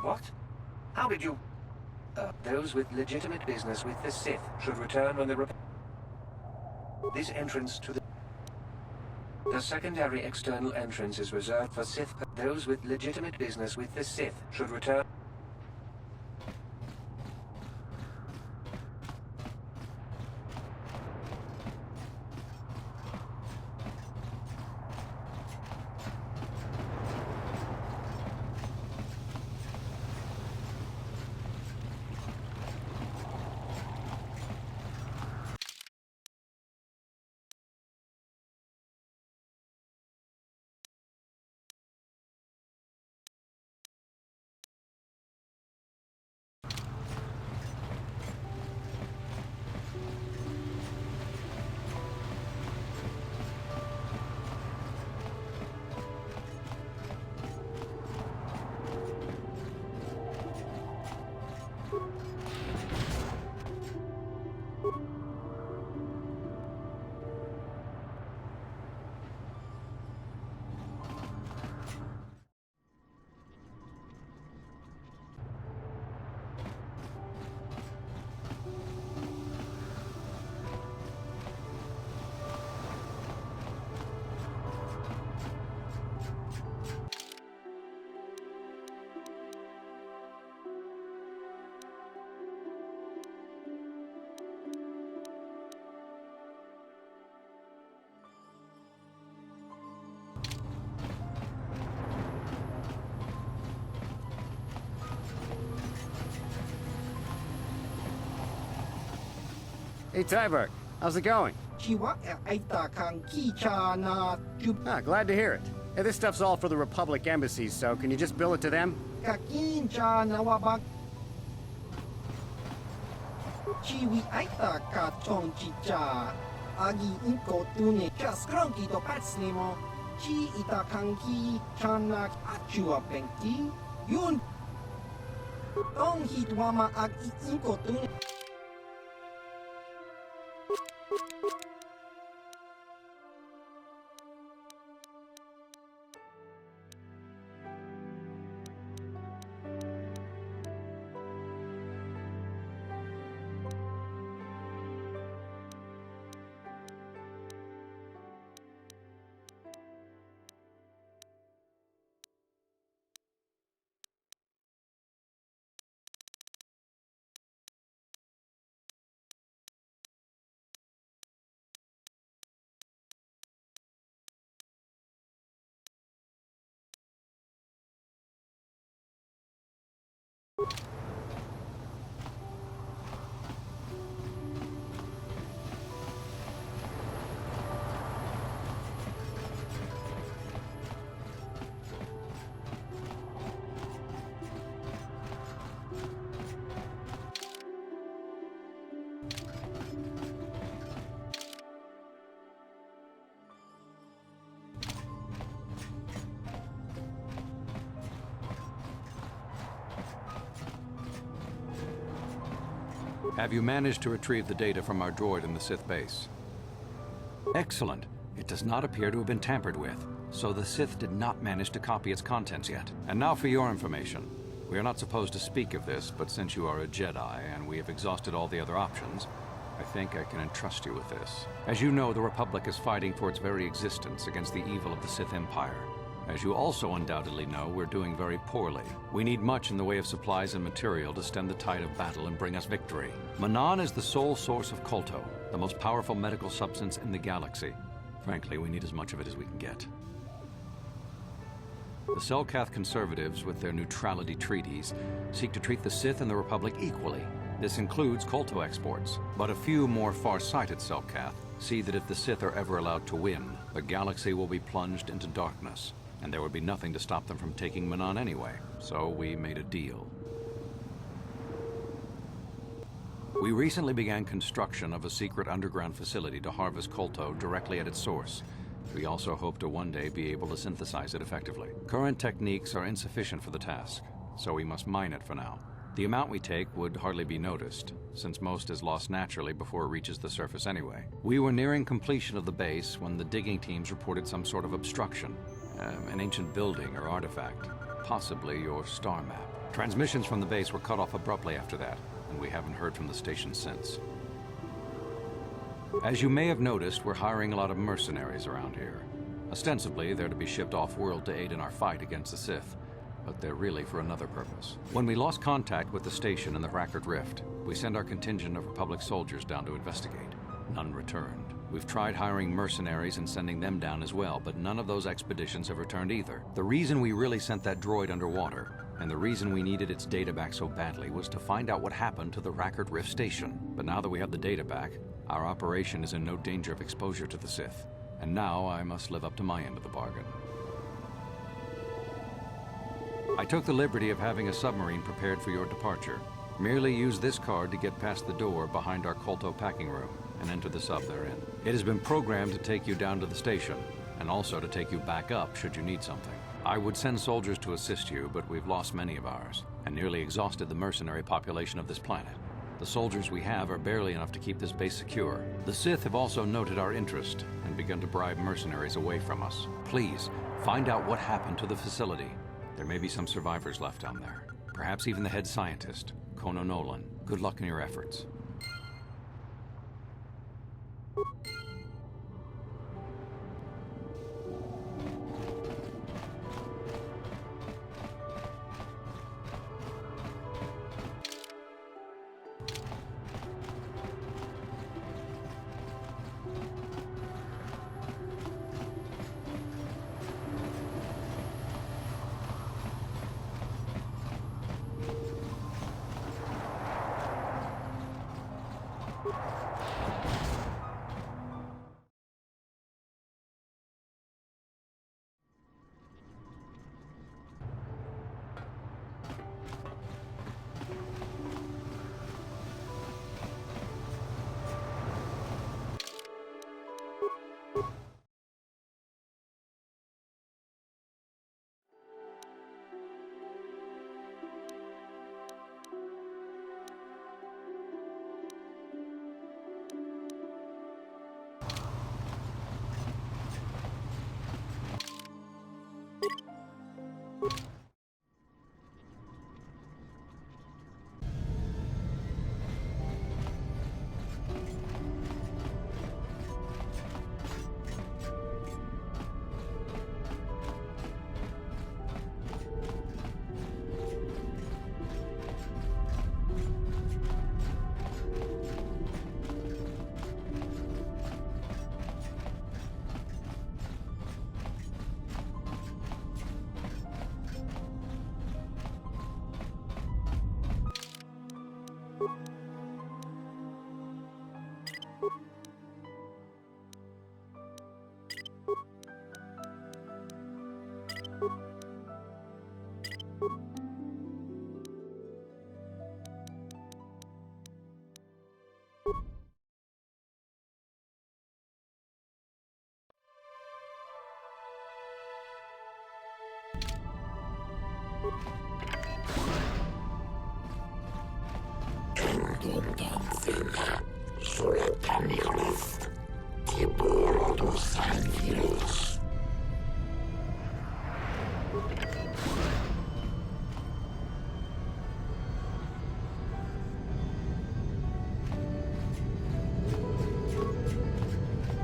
What? How did you... those with legitimate business with the Sith should return when the... This entrance to the... The secondary external entrance is reserved for Sith... Those with legitimate business with the Sith should return... Hey, Tyberg. How's it going? Ah, glad to hear it. Hey, this stuff's all for the Republic embassies, so can you just bill it to them? Have you managed to retrieve the data from our droid in the Sith base? Excellent. It does not appear to have been tampered with, so the Sith did not manage to copy its contents yet. And now for your information. We are not supposed to speak of this, but since you are a Jedi and we have exhausted all the other options, I think I can entrust you with this. As you know, the Republic is fighting for its very existence against the evil of the Sith Empire. As you also undoubtedly know, we're doing very poorly. We need much in the way of supplies and material to stem the tide of battle and bring us victory. Manan is the sole source of Kolto, the most powerful medical substance in the galaxy. Frankly, we need as much of it as we can get. The Selkath conservatives, with their neutrality treaties, seek to treat the Sith and the Republic equally. This includes Kolto exports, but a few more far-sighted Selkath see that if the Sith are ever allowed to win, the galaxy will be plunged into darkness, and there would be nothing to stop them from taking Manan anyway. So we made a deal. We recently began construction of a secret underground facility to harvest Kolto directly at its source. We also hope to one day be able to synthesize it effectively. Current techniques are insufficient for the task, so we must mine it for now. The amount we take would hardly be noticed, since most is lost naturally before it reaches the surface anyway. We were nearing completion of the base when the digging teams reported some sort of obstruction. An ancient building or artifact, possibly your star map. Transmissions from the base were cut off abruptly after that, and we haven't heard from the station since. As you may have noticed, we're hiring a lot of mercenaries around here. Ostensibly, they're to be shipped off-world to aid in our fight against the Sith, but they're really for another purpose. When we lost contact with the station in the Rackard Rift, we sent our contingent of Republic soldiers down to investigate. None returned. We've tried hiring mercenaries and sending them down as well, but none of those expeditions have returned either. The reason we really sent that droid underwater, and the reason we needed its data back so badly, was to find out what happened to the Rackard Rift station. But now that we have the data back, our operation is in no danger of exposure to the Sith. And now I must live up to my end of the bargain. I took the liberty of having a submarine prepared for your departure. Merely use this card to get past the door behind our KOTOR packing room and enter the sub therein. It has been programmed to take you down to the station, and also to take you back up should you need something. I would send soldiers to assist you, but we've lost many of ours, and nearly exhausted the mercenary population of this planet. The soldiers we have are barely enough to keep this base secure. The Sith have also noted our interest and begun to bribe mercenaries away from us. Please, find out what happened to the facility. There may be some survivors left down there. Perhaps even the head scientist, Kono Nolan. Good luck in your efforts.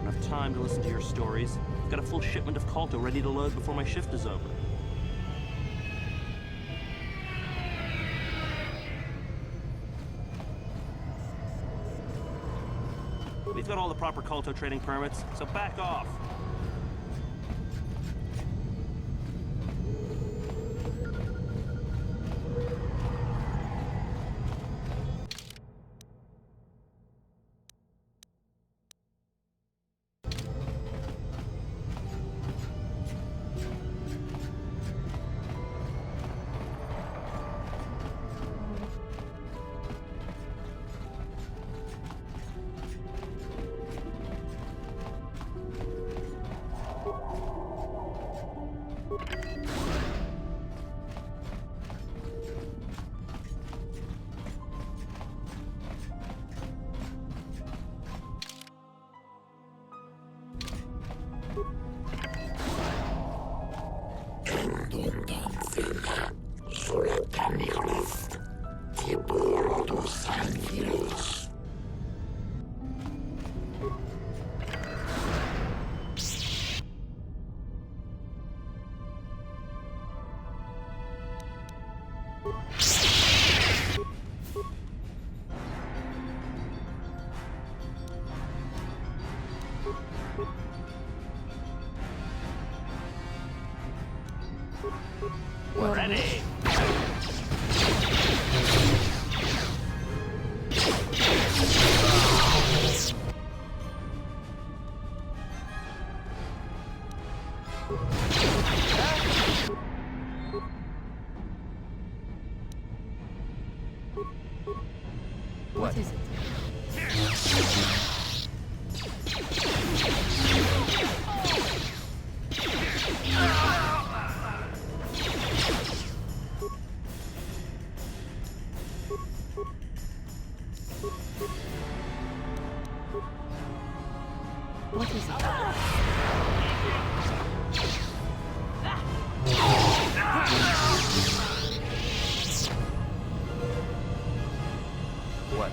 Enough time to listen to your stories. I've got a full shipment of KOTOR ready to load before my shift is over. We've got all the proper KOTOR trading permits, so back off. We're ready. What is it? What is it? What?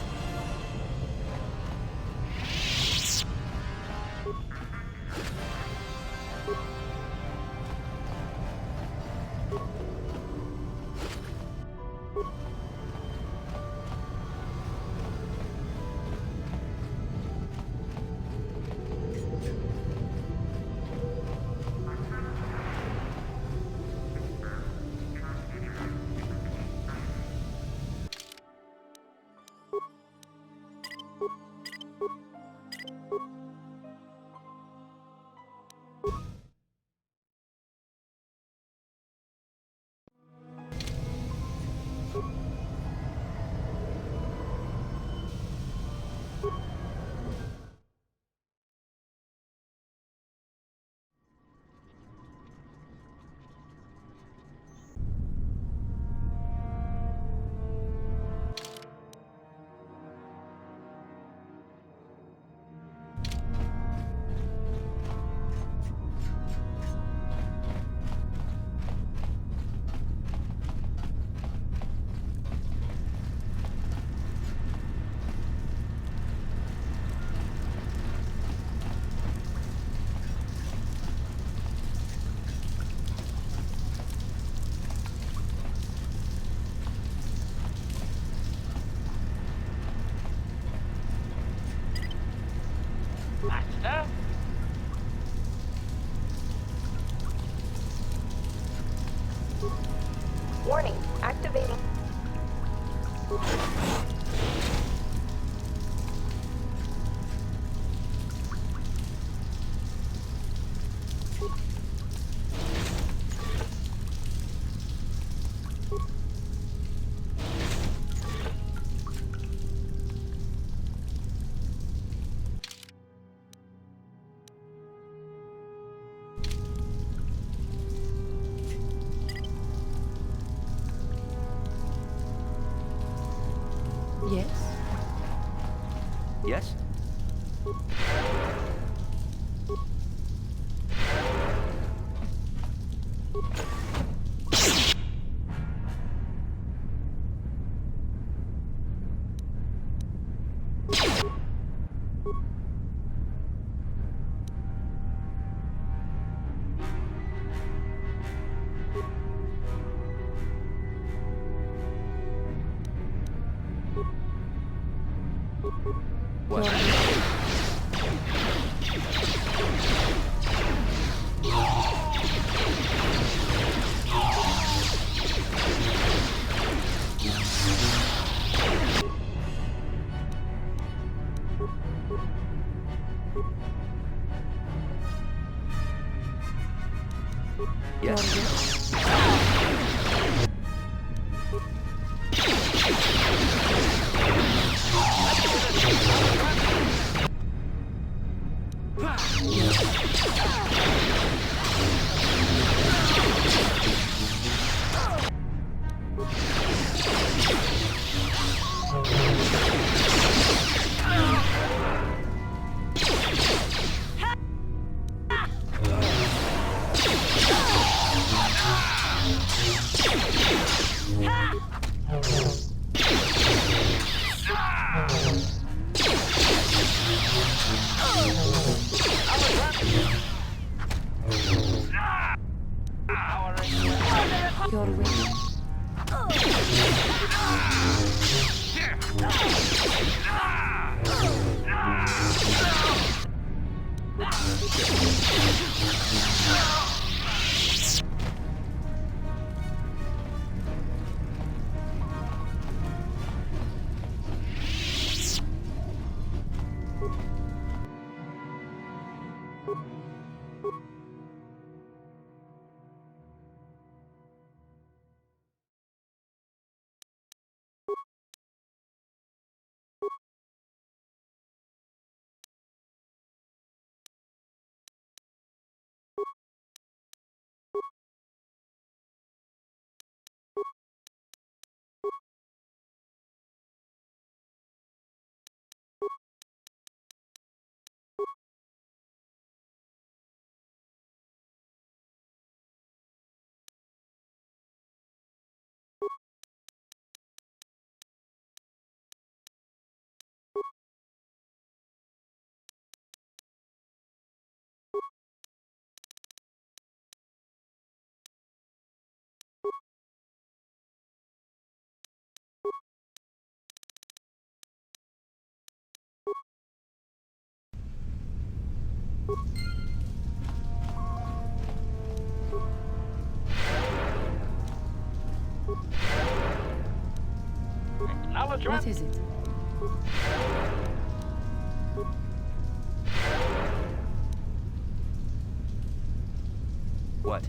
Master? Warning, activating. Yes? Yes? What? Yes. What is it? What?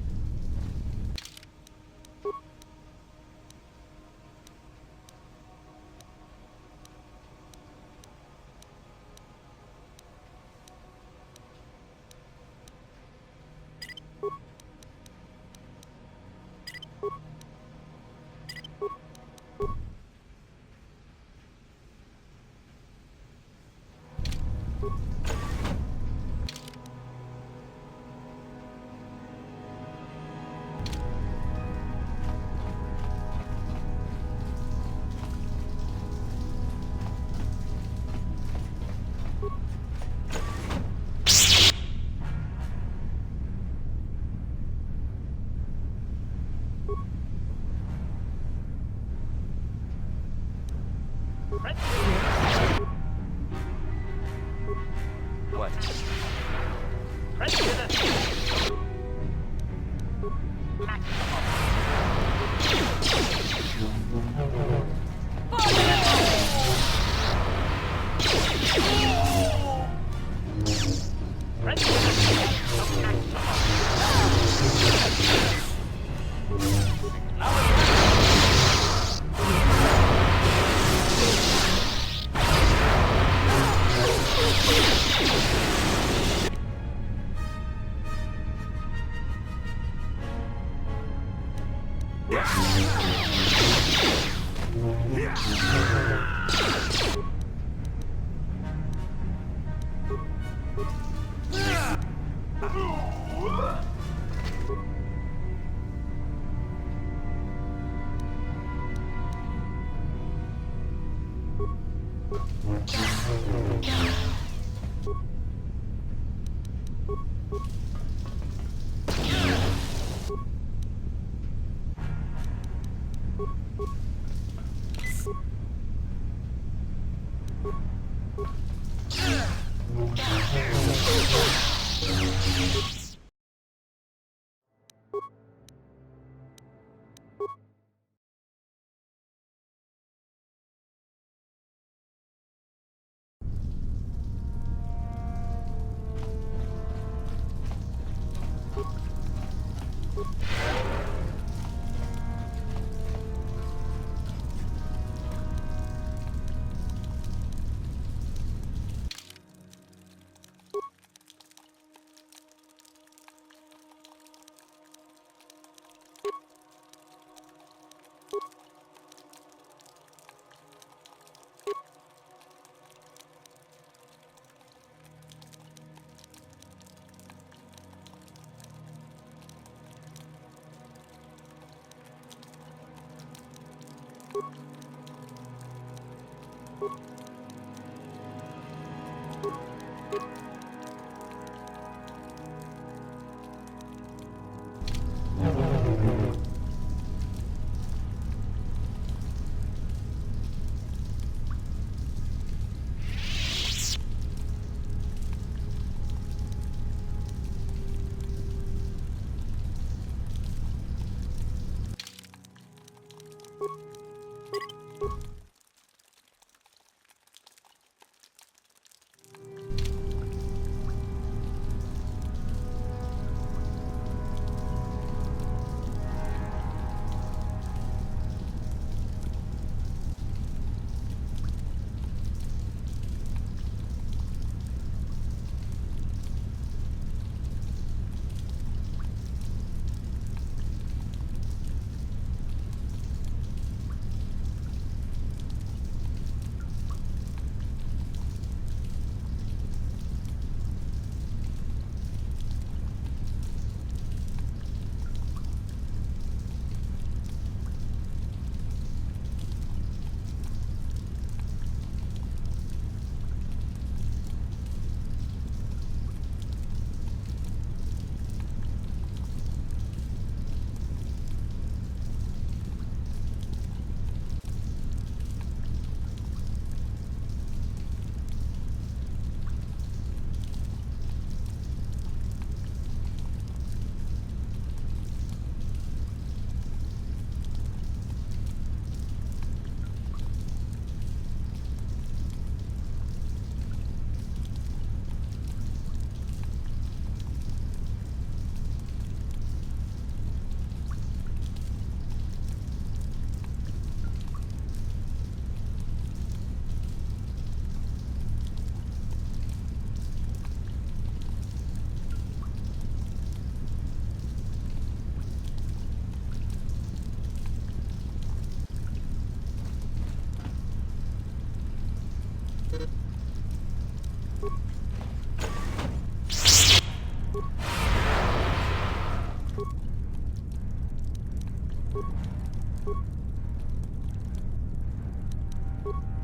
What?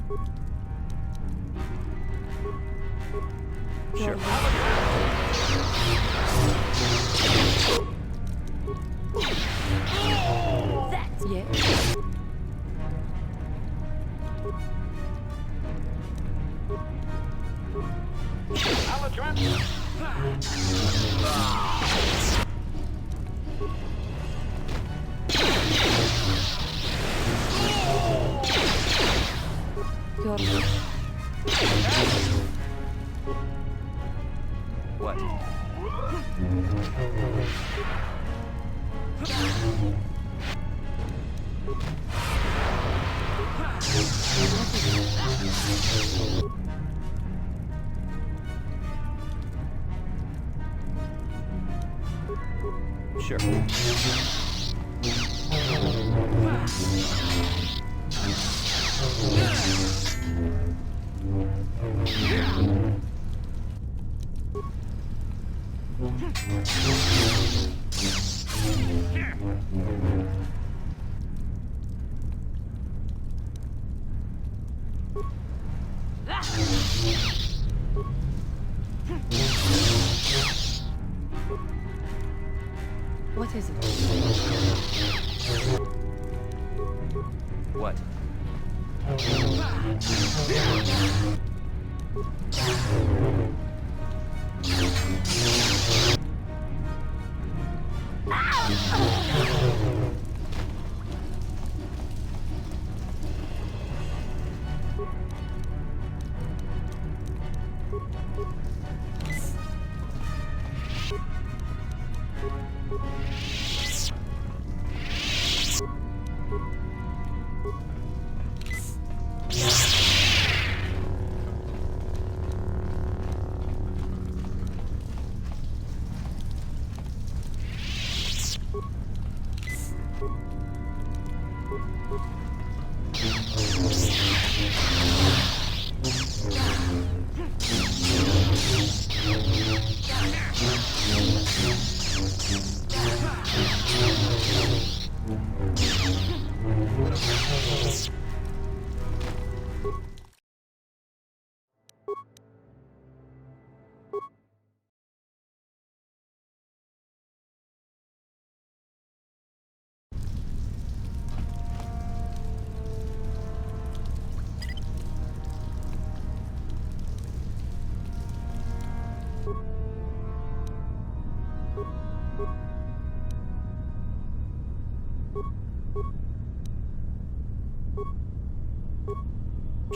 Sure. That's Yeah. What? Sure. What is it? What?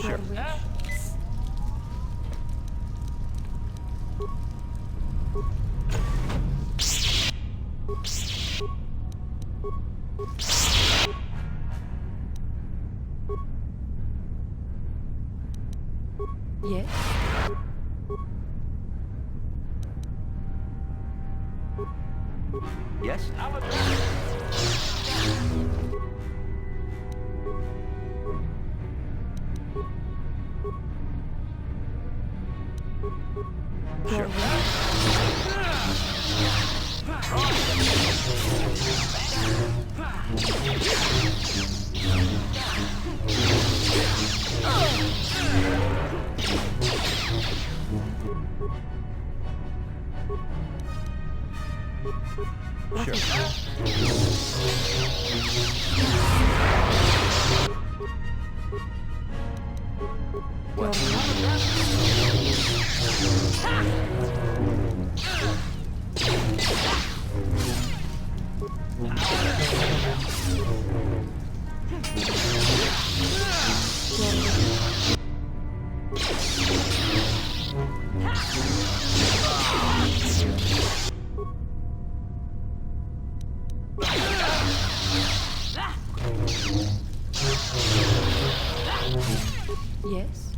Sure. Yes. Yes? Sure. Sure. What? Yes.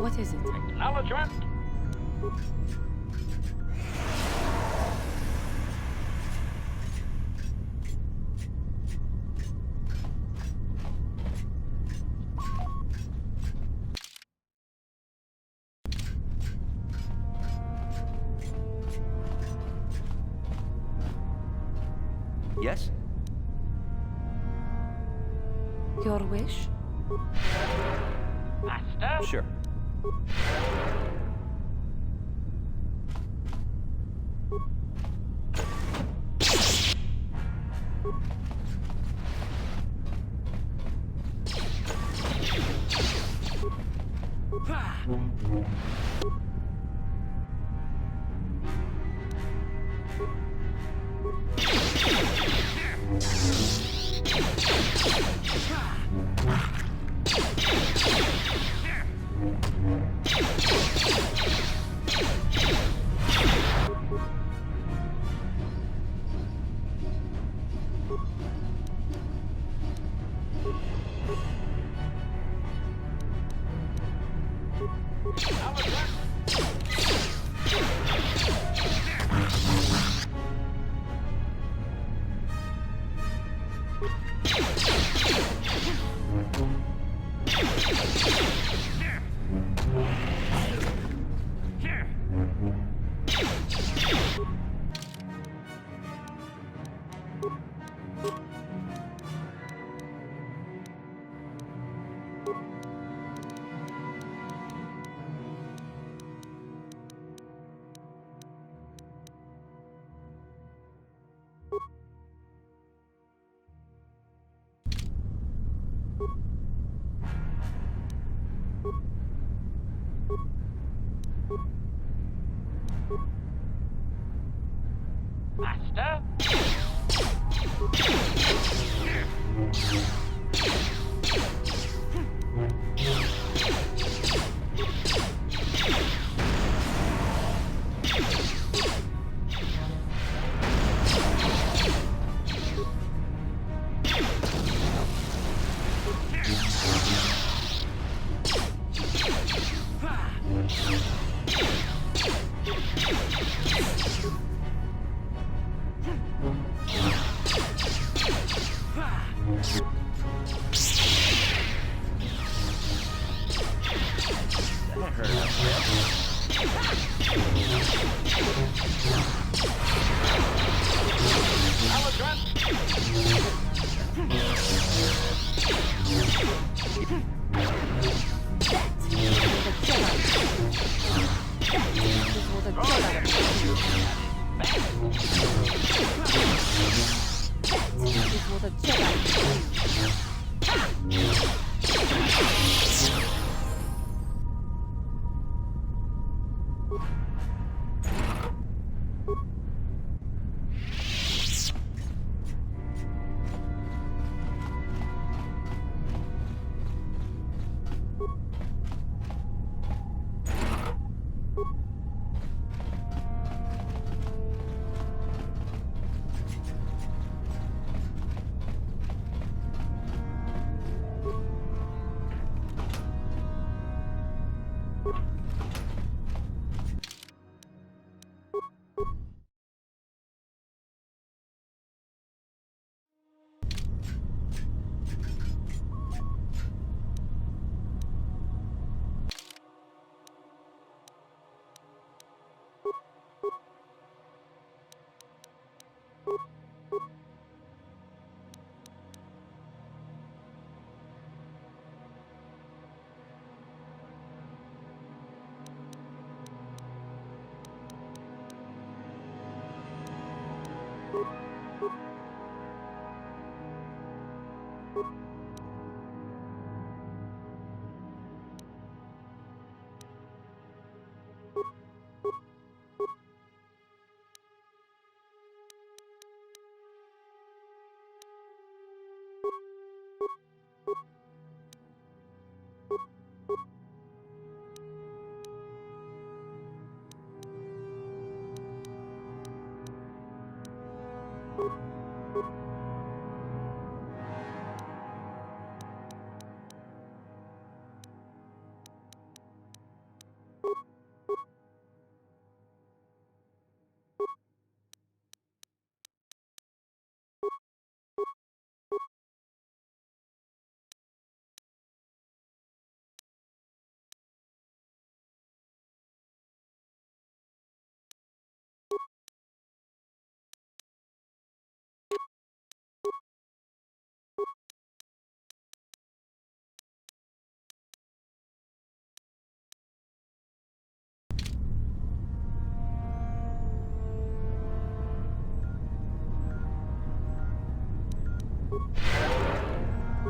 What is it? Acknowledgement. Yes? Your wish? Master? Sure. Master?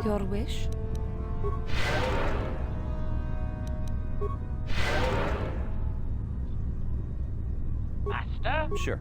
Your wish? Master? Sure.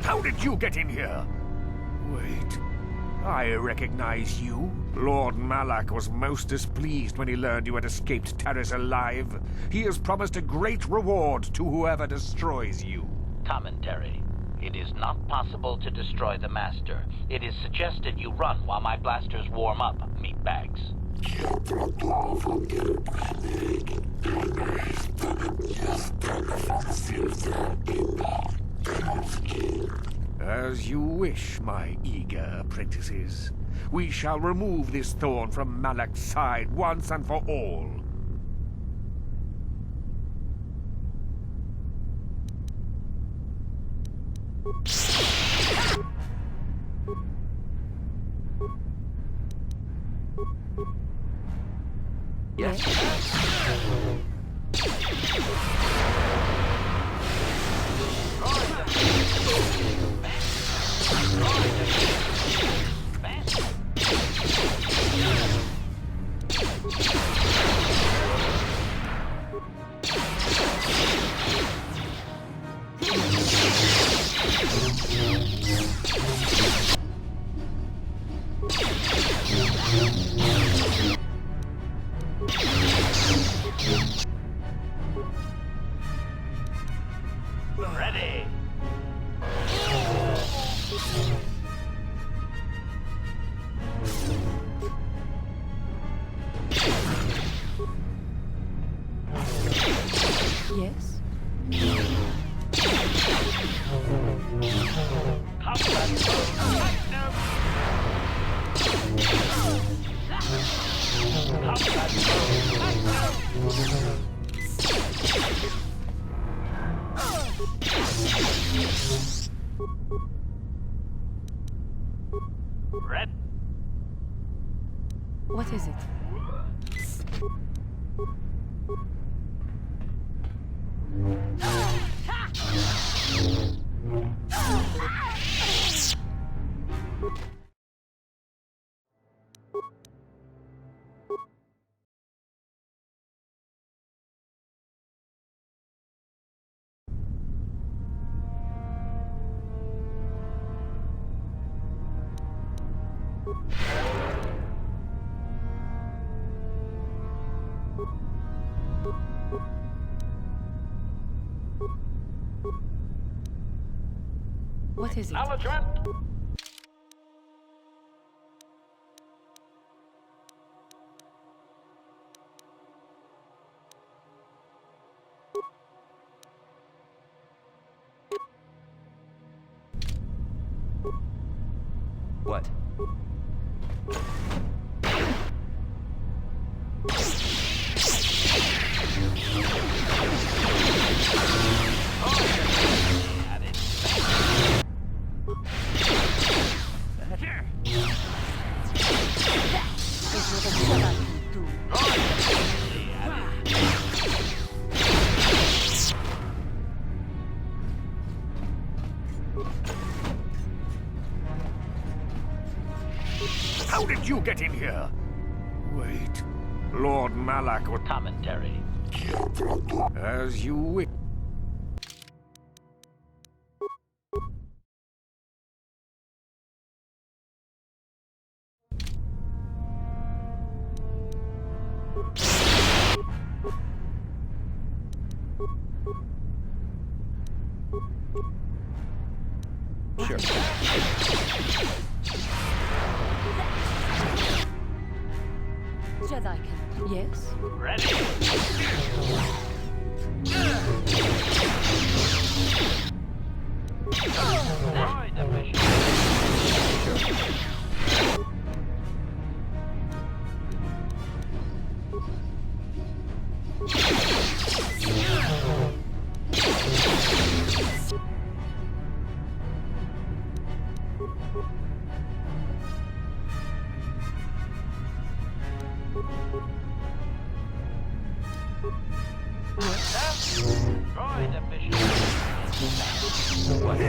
How did you get in here? Wait. I recognize you. Lord Malak was most displeased when he learned you had escaped Terrace alive. He has promised a great reward to whoever destroys you. Commentary. It is not possible to destroy the Master. It is suggested you run while my blasters warm up, meatbags. As you wish, my eager apprentices. We shall remove this thorn from Malak's side once and for all. Ready. Yes? Red. What is it? What is it? Acknowledgement. What? How did you get in here? Wait. Lord Malak was... Commentary. As you wish. Sure. Jedi can. Yes? Ready. Droid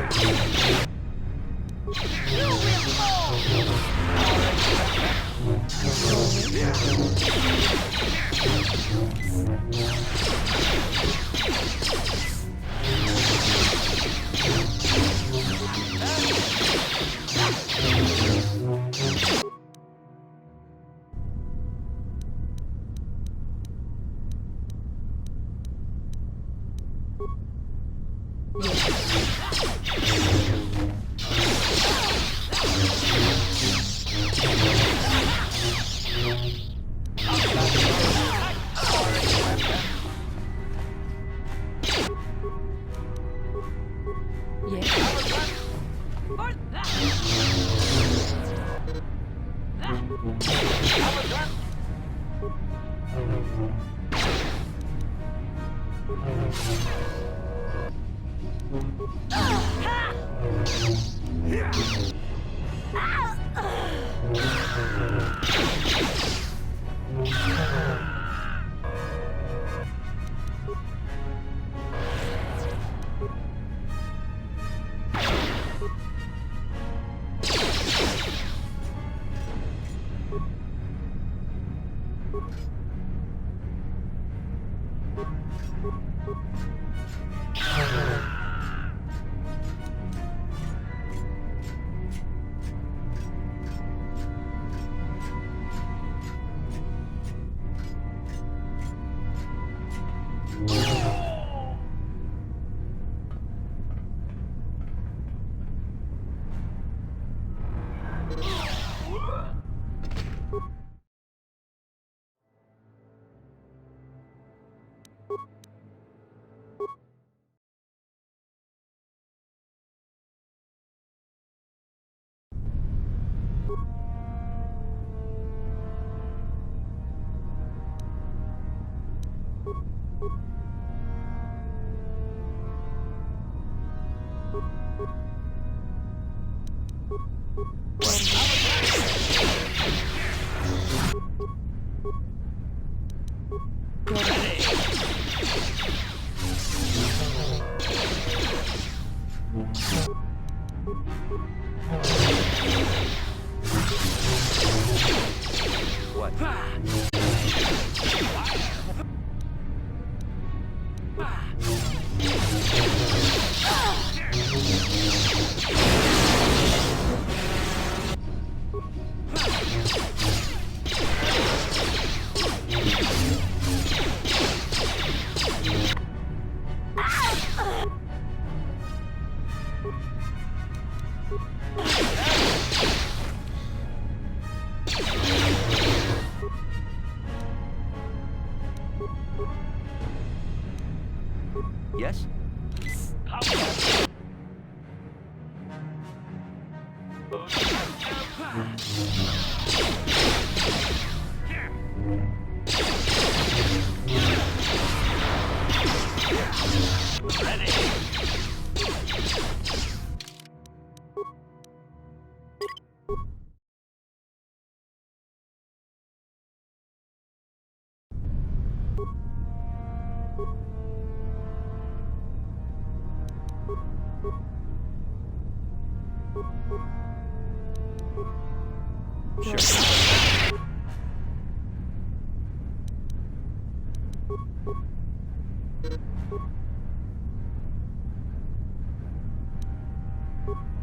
Yes?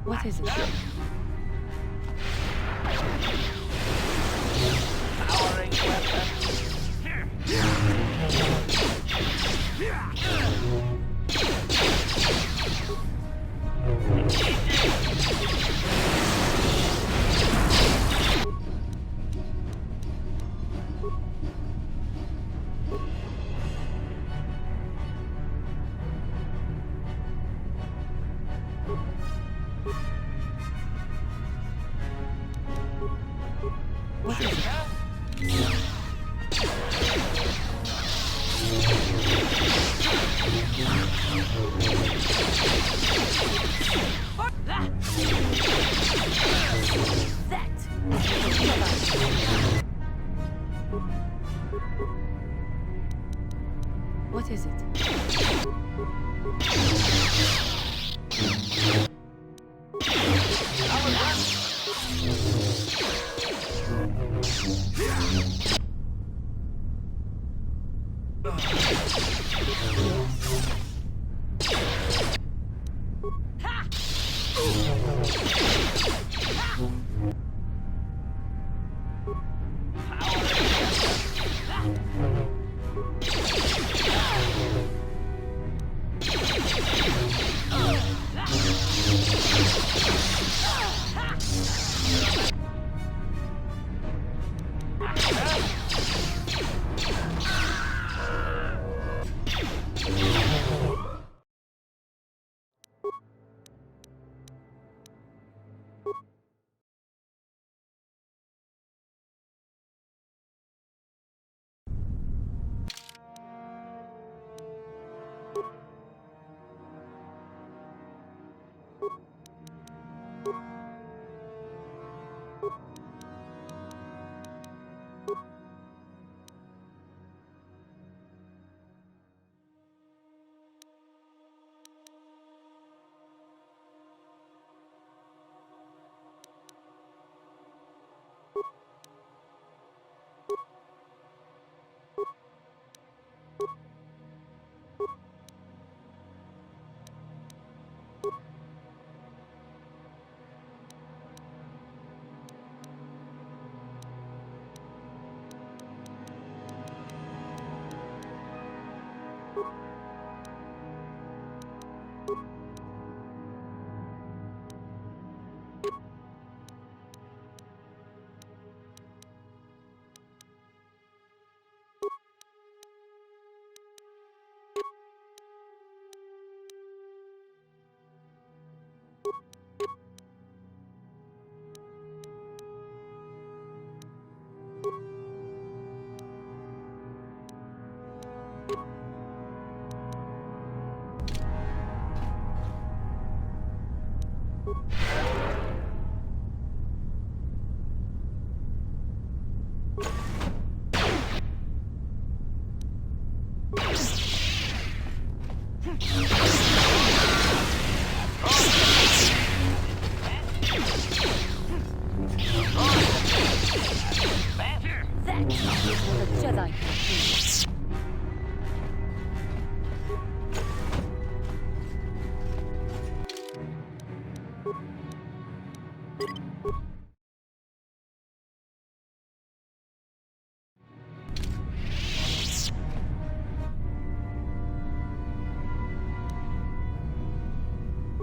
What is it? Powering weapon. What is it? What is it?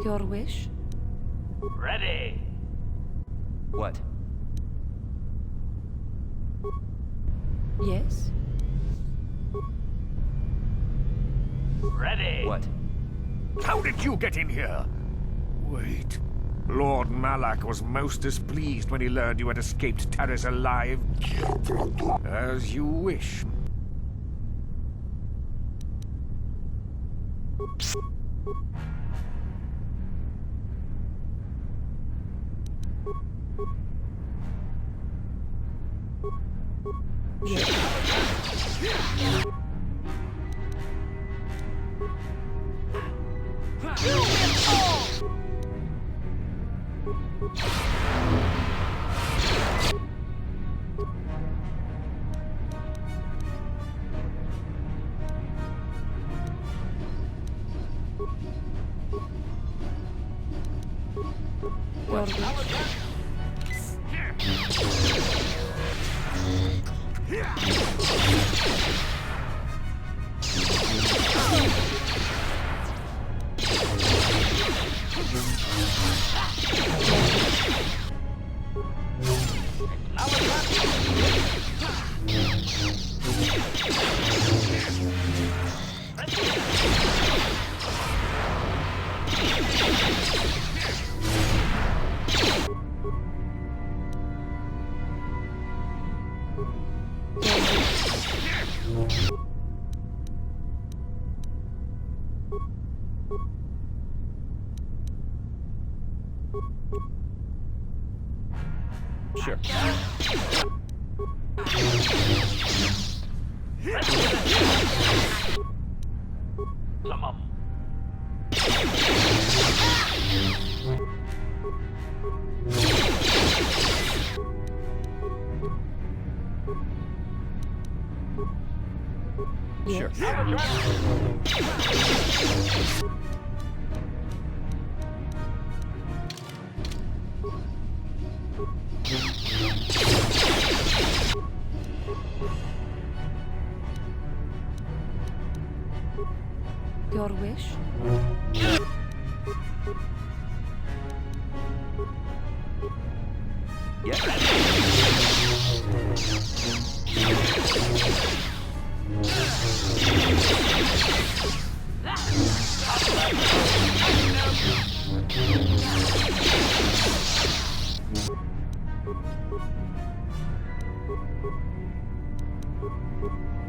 Your wish? Ready. What? Yes? Ready. What? How did you get in here? Wait. Lord Malak was most displeased when he learned you had escaped Taris alive. As you wish. Sure. Sure. Your wish?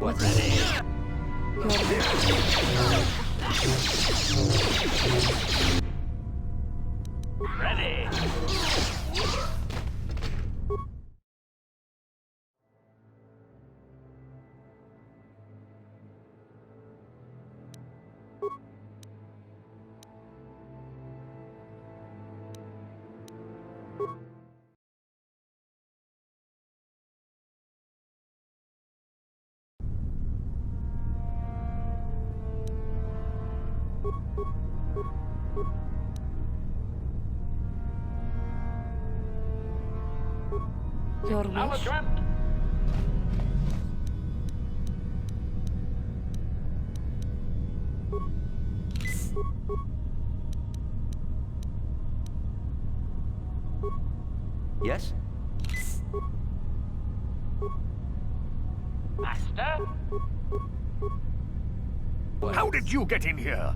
What's ready? Ready. Your wish? Yes? Master? How did you get in here?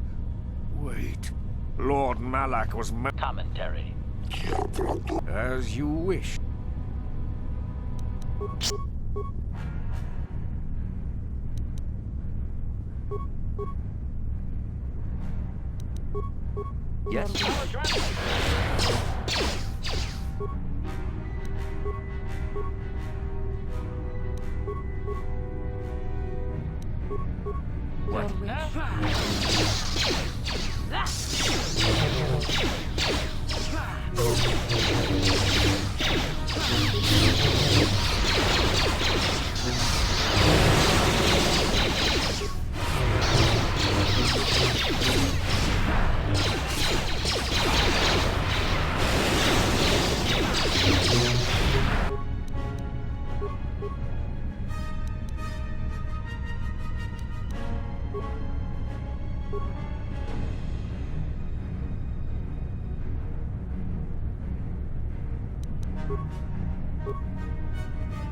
Wait. Lord Malak was commentary. As you wish. Yes? Your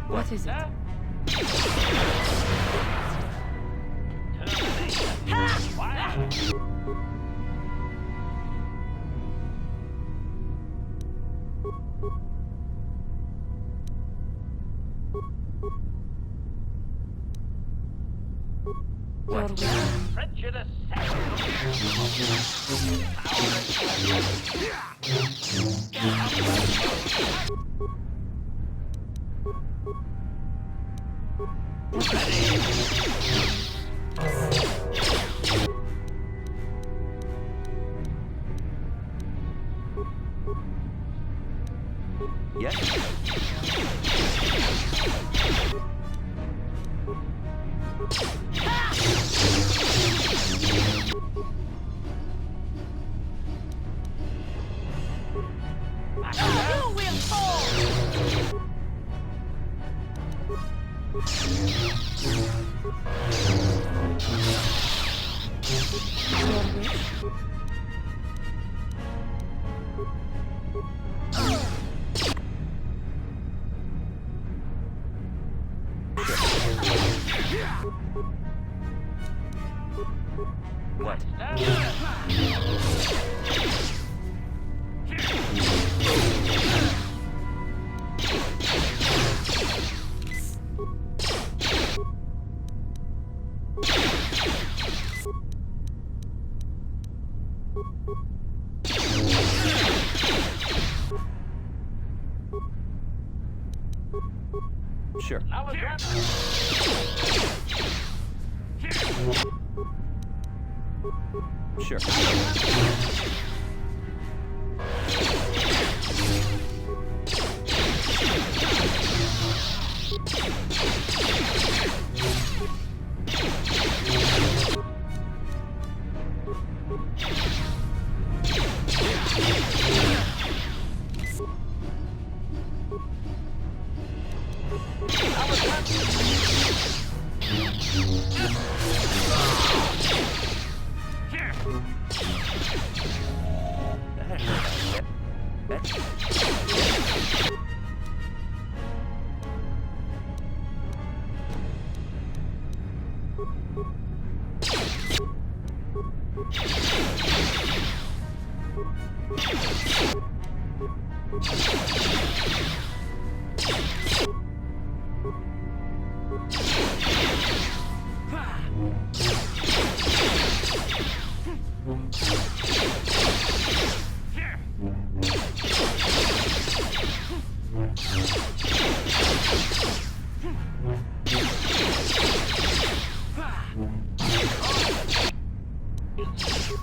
What is it? Prejudice. Yes? You will fall! What? Sure. Sure.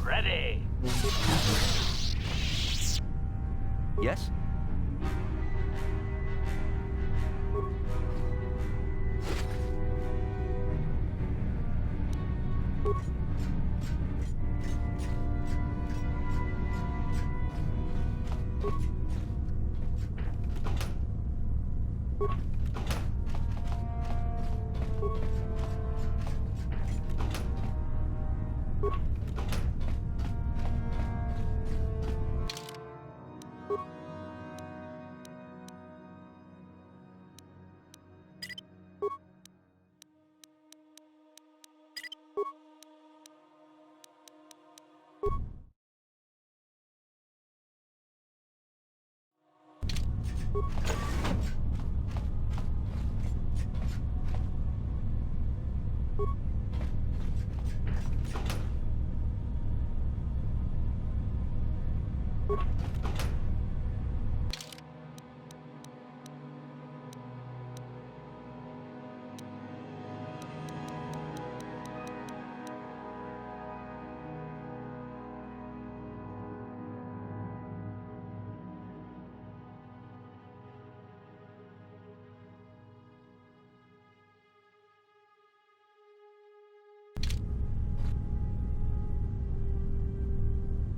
Ready. Yes?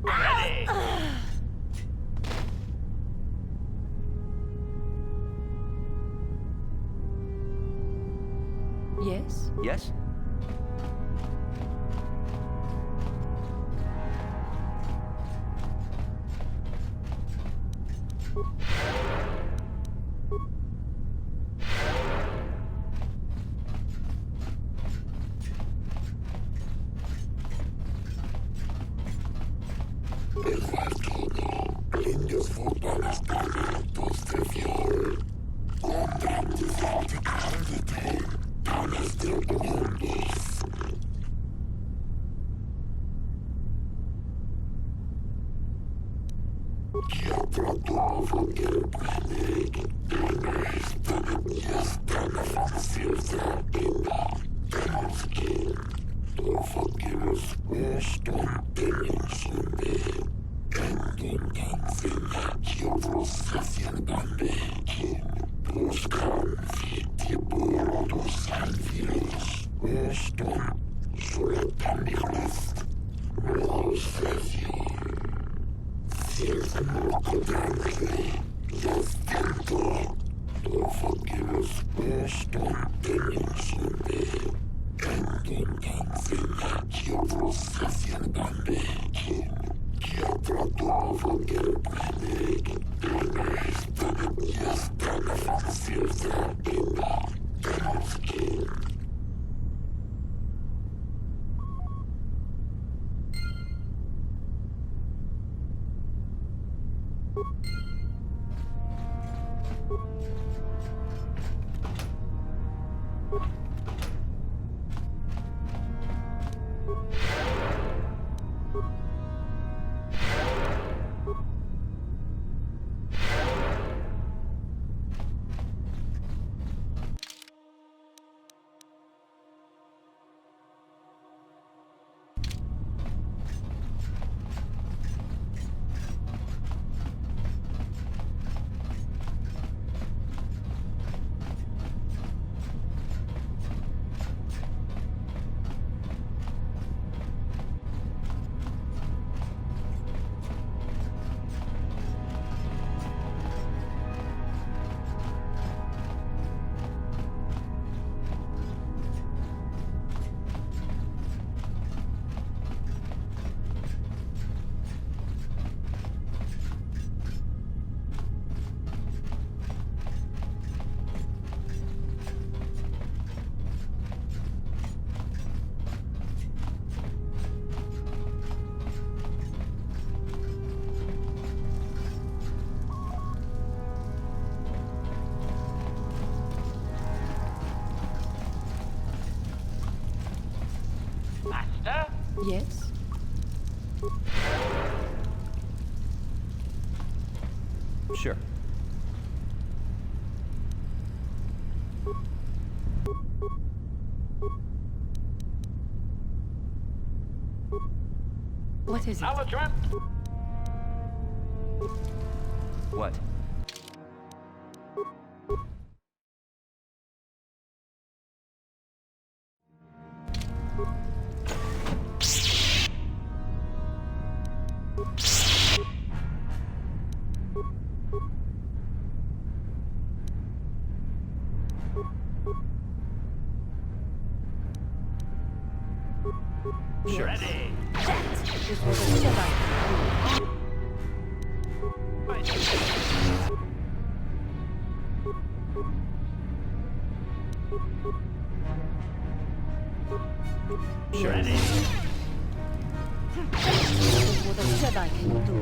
Ready. Yes? Yes? Master? Yes? Sure. What is it? What? Sure. Ready. This was a Jedi. Sure. Ready. This was a Jedi can do.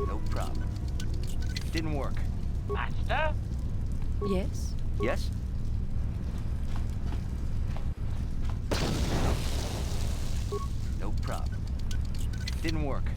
No problem. Didn't work. Master? Yes? Yes? No problem. Didn't work.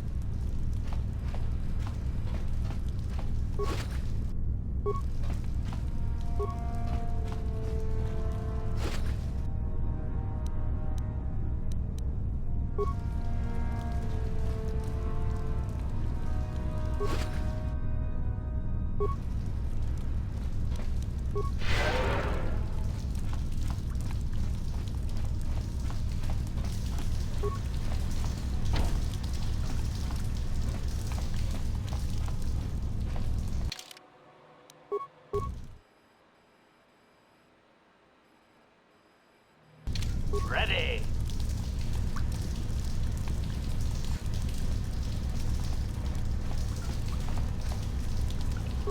Ready.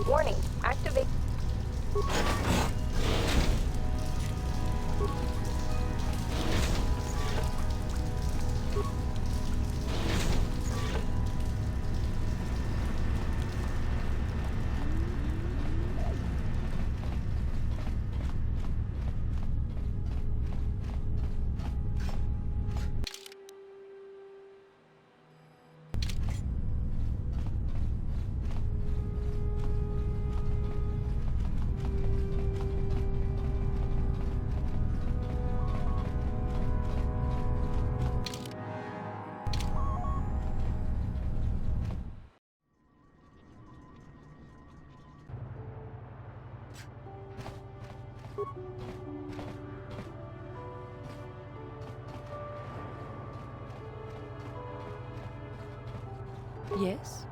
Warning, activate. Yes?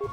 You